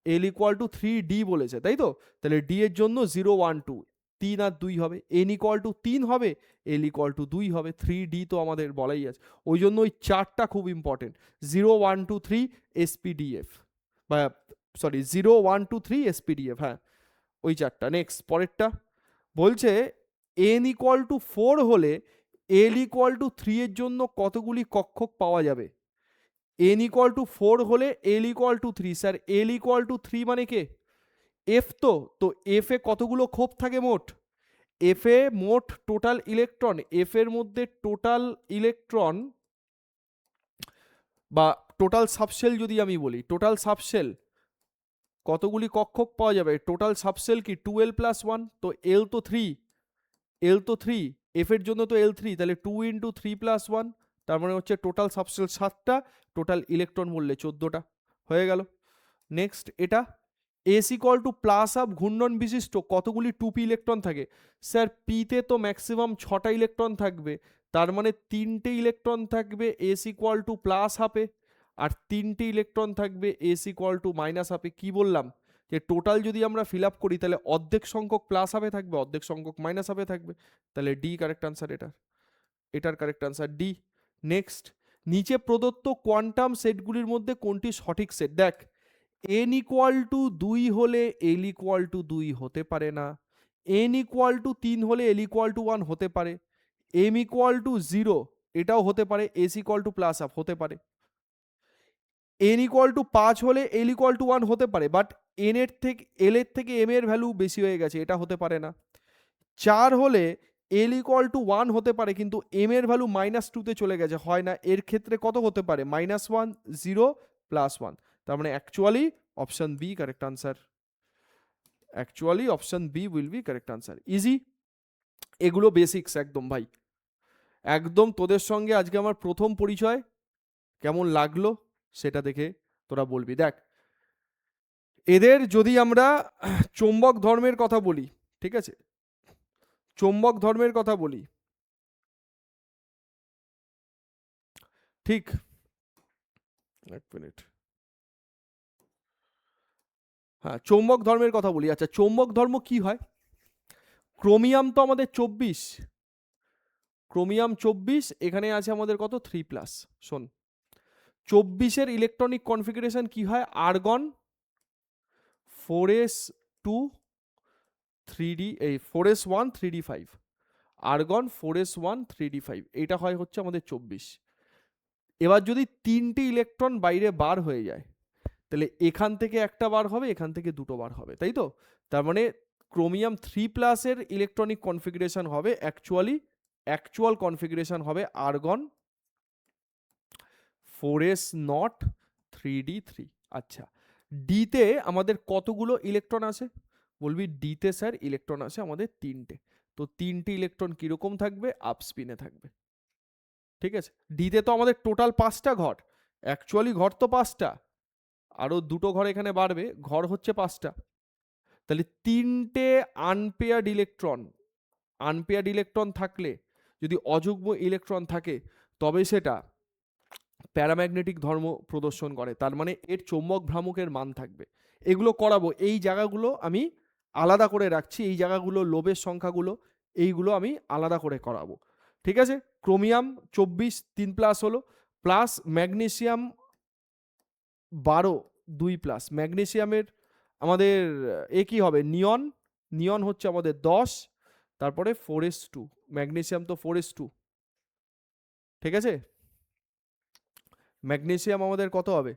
এল ইকুয়াল টু 3D বলেছে, তাই তো। তাহলে ডি এর জন্য 0 1 2, 3 আর 2 হবে, এন ইকুয়াল টু 3 হবে, এল ইকুয়াল টু 2 হবে, 3D তো আমাদের বলাই আছে, ওই জন্য ওই চারটা খুব ইম্পর্টেন্ট, 0 1 2 3 এসপিডিএফ, বা সরি 0 1 2 3 এসপিডিএফ, হ্যাঁ ওই চারটা। নেক্সট পরেরটা বলছে এন ইকুয়াল টু 4 হলে এল ইকুয়াল টু 3 এর জন্য কতগুলি কক্ষক পাওয়া যাবে। এন ইকুয়াল টু 4 হলে L equal to 3, sir L equal to 3 মানে কে, এফ, তো এফ এ কতগুলো ক্ষোভ থাকে মোট, এফ এ মোট টোটাল ইলেকট্রন, এফ এর মধ্যে টোটাল ইলেকট্রন বা টোটাল সাবশেল যদি আমি বলি, টোটাল সাবশেল কতগুলি কক্ষক পাওয়া যাবে, টোটাল সাবশেল কি 2l প্লাস 1, তো এল তো 3, এল তো 3, এফ এর জন্য তো এল 3, তাহলে 2 ইন্টু 3 প্লাস 1, তার মানে হচ্ছে টোটাল সাবশেল 7টা, টোটাল ইলেকট্রন বললে 14টা, হয়ে গেল। নেক্সট এটা S equal to plus up ঘূর্ণন বিশিষ্ট কতগুলি 2p ইলেকট্রন থাকে, স্যার পিতে তো ম্যাক্সিমাম 6টা ইলেকট্রন থাকবে, তার মানে 3টে ইলেকট্রন থাকবে এস ইকুয়াল টু প্লাস হাফে, আর 3টে ইলেকট্রন থাকবে এস ইকুয়াল টু মাইনাস হাফে। কি বললাম, যে টোটাল যদি আমরা ফিল আপ করি তাহলে অর্ধেক সংখ্যক প্লাস হাফে থাকবে, অর্ধেক সংখ্যক মাইনাস হাফে থাকবে, তাহলে ডি কারেক্ট আনসার, এটার কারেক্ট আনসার ডি। নেক্সট নিচে প্রদত্ত কোয়ান্টাম সেটগুলির মধ্যে কোনটি সঠিক সেট, দেখ এন ইকুয়াল টু 2 হলে এল ইকুয়াল টু 2 হতে পারে না, এন ইকুয়াল টু 3 হলে এল ইকুয়াল টু 1 হতে পারে, এম ইকুয়াল টু 0 এটাও হতে পারে, S equal to plus half হতে পারে, এন ইকুয়াল টু 5 হলে এল ইকুয়াল টু 1 হতে পারে, বাট এন এর থেকে এল এর থেকে এম এর ভ্যালু বেশি হয়ে গেছে, এটা হতে পারে না। 4 হলে এল ইকুয়াল টু 1 হতে পারে কিন্তু এম এর ভ্যালু -2 চলে গেছে, হয় না, এর ক্ষেত্রে কত হতে পারে, -1 0 +1, তার মানে actually option B correct answer, actually option B will be correct answer, easy. এগুলো বেসিক্স একদম ভাই, একদম তোদের সঙ্গে আজকে আমার প্রথম পরিচয়, কেমন লাগলো সেটা দেখে তোরা বলবি। দেখ এদের যদি আমরা চৌম্বক ধর্মের কথা বলি, ঠিক আছে, চৌম্বক ধর্মের কথা বলি, ঠিক, এক মিনিট, হ্যাঁ চৌম্বক ধর্মের কথা বলি। আচ্ছা চৌম্বক ধর্ম কি হয়, ক্রোমিয়াম তো আমাদের 24, ক্রোমিয়াম 24, এখানে আছে আমাদের কত 3+, শোন 24-এর ইলেকট্রনিক কনফিগারেশন কি হয়, আর্গন 4s2 3d, এই 4s1 3d5, argon 4s1 3d5, এটা হয় হচ্ছে আমাদের 24। এবার যদি 3টে ইলেকট্রন বাইরে বার হয়ে যায় তাহলে এখান থেকে একটা বার হবে, এখান থেকে দুটো বার হবে, তাই তো। তার মানে ক্রোমিয়াম 3+ এর ইলেকট্রনিক কনফিগারেশন হবে অ্যাকচুয়াল কনফিগারেশন হবে আর্গন 4s0 3d3। আচ্ছা ডিতে আমাদের কতগুলো ইলেকট্রন আছে, বলবি ডিতে স্যার ইলেকট্রন আছে আমাদের 3টে, তো 3টে ইলেকট্রন কিরকম থাকবে, আপ স্পিনে থাকবে, ঠিক আছে। ডিতে তো আমাদের টোটাল 5টা ঘর, অ্যাকচুয়ালি ঘর তো 5টা, আরও দুটো ঘর এখানে বাড়বে, ঘর হচ্ছে 5টা, তাহলে 3টে আনপেয়ার্ড ইলেকট্রন থাকলে, যদি অযুগ্ম ইলেকট্রন থাকে তবে সেটা প্যারাম্যাগনেটিক ধর্ম প্রদর্শন করে, তার মানে এর চৌম্বক ভ্রামকের মান থাকবে। এগুলো করাবো, এই জায়গাগুলো আমি আলাদা করে রাখছি, এই জায়গাগুলো লোবের সংখ্যাগুলো এইগুলো আমি আলাদা করে করাবো, ঠিক আছে। ক্রোমিয়াম 24 3+ হলো, প্লাস ম্যাগনেসিয়াম 12 2+, ম্যাগনেসিয়ামের আমাদের এ কি হবে, নিয়ন হচ্ছে আমাদের 10, তারপরে 4s2, ম্যাগনেসিয়াম তো 4s2, ঠিক আছে, ম্যাগনেসিয়াম আমাদের কত হবে,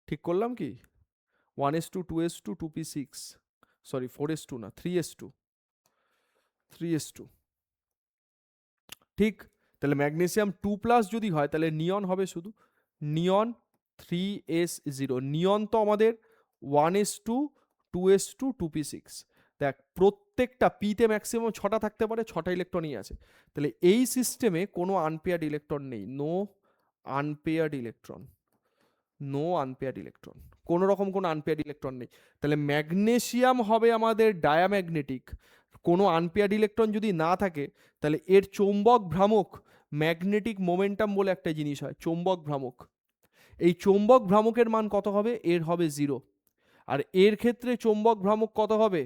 ঠিক করলাম কি 1s2 2s2 2p6, sorry 4s2 না 3s2, ঠিক। তাহলে ম্যাগনেসিয়াম 2+ যদি হয় তাহলে নিয়ন হবে শুধু নিয়ন 3s0, নিয়ন তো আমাদের 1s2 2s2 2p6, দেখ প্রত্যেকটা পিতে ম্যাক্সিমাম 6টা থাকতে পারে, 6টা ইলেকট্রনই আছে। তাহলে এই সিস্টেমে কোনো আনপেয়ার্ড ইলেকট্রন নেই, no unpaired electron, no unpaired electron, কোনো রকম কোনো আনপেয়ার্ড ইলেকট্রন নেই। তাহলে ম্যাগনেসিয়াম হবে আমাদের ডায়াম্যাগনেটিক। কোনো আনপেয়ার্ড ইলেকট্রন যদি না থাকে তাহলে এর চৌম্বক ভ্রামক, ম্যাগনেটিক মোমেন্টাম বলে একটা জিনিস হয়, চৌম্বক ভ্রামক, এই চৌম্বক ভ্রামকের মান কত হবে? এর হবে 0। আর এর ক্ষেত্রে চৌম্বক ভ্রামক কত হবে?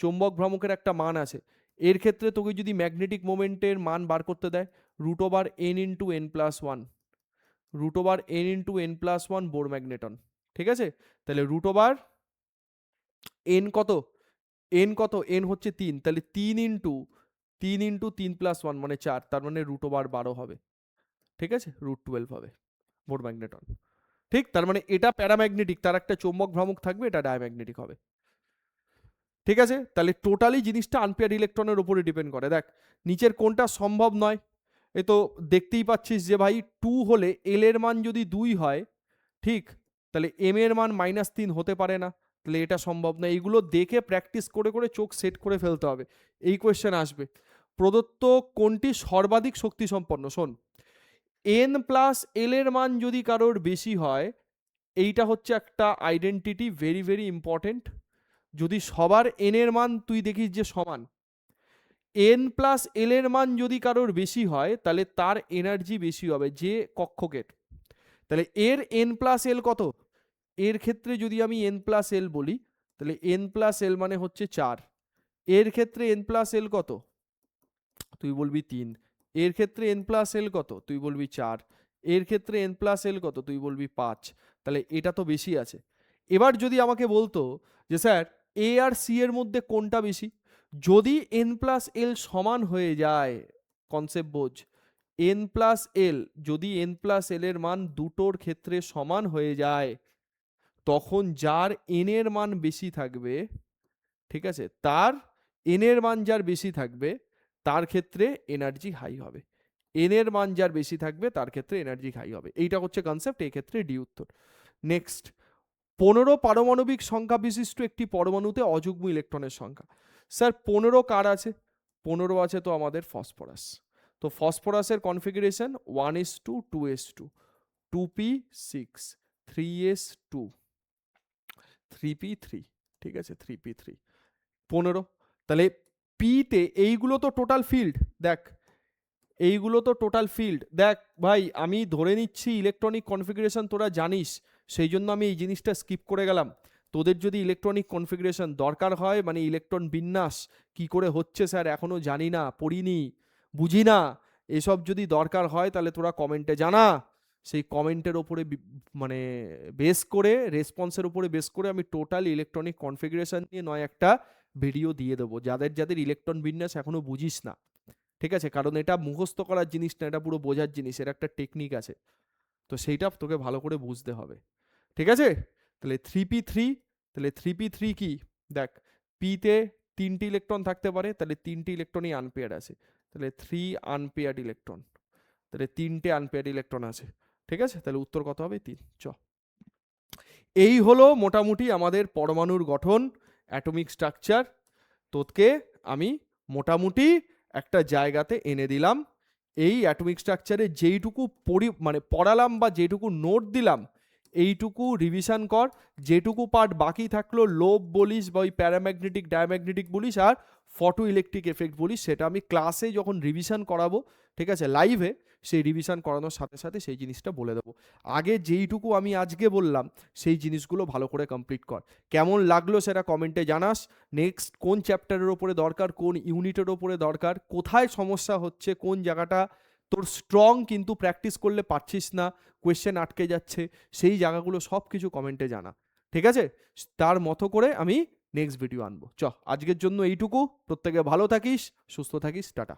চৌম্বক ভ্রামকের একটা মান আছে। এর ক্ষেত্রে তোকে যদি ম্যাগনেটিক মোমেন্টের মান বার করতে দেয়, √n × n+1, √n × n+1 Bohr magneton. ঠিক আছে, তাহলে √n কত? n কত? n হচ্ছে 3, তাহলে 3 × 3 মানে 4, তার মানে √12 হবে। ঠিক আছে, √12 হবে বোর ম্যাগনেটন। ঠিক, তার মানে এটা প্যারাম্যাগনেটিক, তার একটা চৌম্বক ভ্রামক থাকবে, এটা ডায়াম্যাগনেটিক হবে। ঠিক আছে, তাহলে টোটালি জিনিসটা আনপেয়ার ইলেকট্রনের উপরে ডিপেন্ড করে। দেখ নিচের কোনটা সম্ভব নয়, এ তো দেখতেই পাচ্ছিস যে ভাই 2 হলে এল এর মান যদি 2 হয়, ঠিক, তাহলে এম এর মান -3 হতে পারে না, তাহলে এটা সম্ভব না। এইগুলো দেখে প্র্যাকটিস করে করে চোখ সেট করে ফেলতে হবে। এই কোয়েশ্চেন আসবে, প্রদত্ত কোনটি সর্বাধিক শক্তি সম্পন্ন? শোন, n+l এর মান যদি কারোর বেশি হয়, এইটা হচ্ছে একটা আইডেন্টিটি, ভেরি ভেরি ইম্পর্টেন্ট। যদি সবার n এর মান তুই দেখিস যে সমান, n+l এর মান যদি কারোর বেশি হয় তাহলে তার এনার্জি বেশি হবে যে কক্ষকের। তাহলে এর n+l কত? এর ক্ষেত্রে যদি আমি n+l বলি, তাহলে n+l মানে হচ্ছে 4। এর ক্ষেত্রে n+l কত? তুই বলবি 3। এর ক্ষেত্রে n+l কত? তুই বলবি 4। এর ক্ষেত্রে n+l কত? তুই বলবি 5। তাহলে এটা তো বেশি আছে। এবার যদি আমাকে বলতো যে স্যার এ আর সি এর মধ্যে কোনটা বেশি, যদি n+l সমান হয়ে যায়, কনসেপ্ট বোঝ, n+l যদি n+l এর মান দুটোর ক্ষেত্রে সমান হয়ে যায়, তখন যার n এর মান বেশি থাকবে, ঠিক আছে, তার n এর মান যার বেশি থাকবে তার ক্ষেত্রে এনার্জি হাই হবে। n এর মান যার বেশি থাকবে তার ক্ষেত্রে এনার্জি হাই হবে। এইটা হচ্ছে কনসেপ্ট, এই ক্ষেত্রে ডি উত্তর। নেক্সট, 15 পারমাণবিক সংখ্যা বিশিষ্ট একটি পরমাণুতে অযুগ্ম ইলেকট্রনের সংখ্যা। স্যার 15 কার আছে? 15 আছে তো আমাদের ফসফরাস। তো ফসফরাসের কনফিগারেশন 1:2, 2:2, 2p6, 3s2, 3p3, ঠিক আছে, 3p3, 15। তাহলে পিতে এইগুলো তো টোটাল ফিল্ড, দেখ এইগুলো তো টোটাল ফিল্ড। দেখ ভাই আমি ধরে নিচ্ছি ইলেকট্রনিক কনফিগারেশন তোরা জানিস, সেই জন্য আমি এই জিনিসটা স্কিপ করে গেলাম। তোদের যদি ইলেকট্রনিক কনফিগারেশন দরকার হয়, মানে ইলেকট্রন বিন্যাস কি করে হচ্ছে স্যার এখনো জানি না, পড়িনি, বুঝি না, এসব যদি দরকার হয় তাহলে তোরা কমেন্টে জানা। সেই কমেন্টের ওপরে মানে বেস করে, রেসপন্সের উপরে বেস করে আমি টোটাল ইলেকট্রনিক কনফিগারেশন নিয়ে নয় একটা ভিডিও দিয়ে দেবো, যাদের যাদের ইলেকট্রন বিন্যাস এখনো বুঝিস না। ঠিক আছে, কারণ এটা মুখস্থ করার জিনিস না, এটা পুরো বোঝার জিনিস, এর একটা টেকনিক আছে, তো সেইটা তোকে ভালো করে বুঝতে হবে। ঠিক আছে, তাহলে 3p3, তাহলে 3p3 কি? দেখ পিতে 3টি ইলেকট্রন থাকতে পারে, তাহলে 3টি ইলেকট্রনই আনপেয়ার্ড আছে, তাহলে 3 আনপেয়ার্ড ইলেকট্রন, তাহলে 3টে আনপেয়ার্ড ইলেকট্রন আছে। ঠিক আছে, তাহলে উত্তর কত হবে? 3। চ, এই হলো মোটামুটি আমাদের পরমাণুর গঠন, অ্যাটমিক স্ট্রাকচার। তোকে আমি মোটামুটি একটা জায়গাতে এনে দিলাম। এই অ্যাটমিক স্ট্রাকচারে যেইটুকু মানে পড়ালাম বা যেটুকু নোট দিলাম, এইটুকু রিভিশন কর। যেটুকু পার্ট বাকি থাকলো, লোভ বলিস বা ওই প্যারাম্যাগনেটিক ডায়াম্যাগনেটিক বলিস আর ফটো ইলেকট্রিক এফেক্ট বলিস, সেটা আমি ক্লাসে যখন রিভিশন করাবো, ঠিক আছে, লাইভে, সেই রিভিশন করানোর সাথে সাথে সেই জিনিসটা বলে দেবো। আগে যেইটুকু আমি আজকে বললাম সেই জিনিসগুলো ভালো করে কমপ্লিট কর। কেমন লাগলো সেটা কমেন্টে জানাস। নেক্সট কোন চ্যাপ্টারের ওপরে দরকার, কোন ইউনিটের ওপরে দরকার, কোথায় সমস্যা হচ্ছে, কোন জায়গাটা তোর স্ট্রং কিন্তু প্র্যাকটিস করলে পারছিস না, কোয়েশ্চেন আটকে যাচ্ছে, সেই জায়গাগুলো সব কিছু কমেন্টে জানা। ঠিক আছে, তার মতো করে আমি নেক্সট ভিডিও আনবো। চ, আজকের জন্য এইটুকু। প্রত্যেকে ভালো থাকিস, সুস্থ থাকিস, টাটা।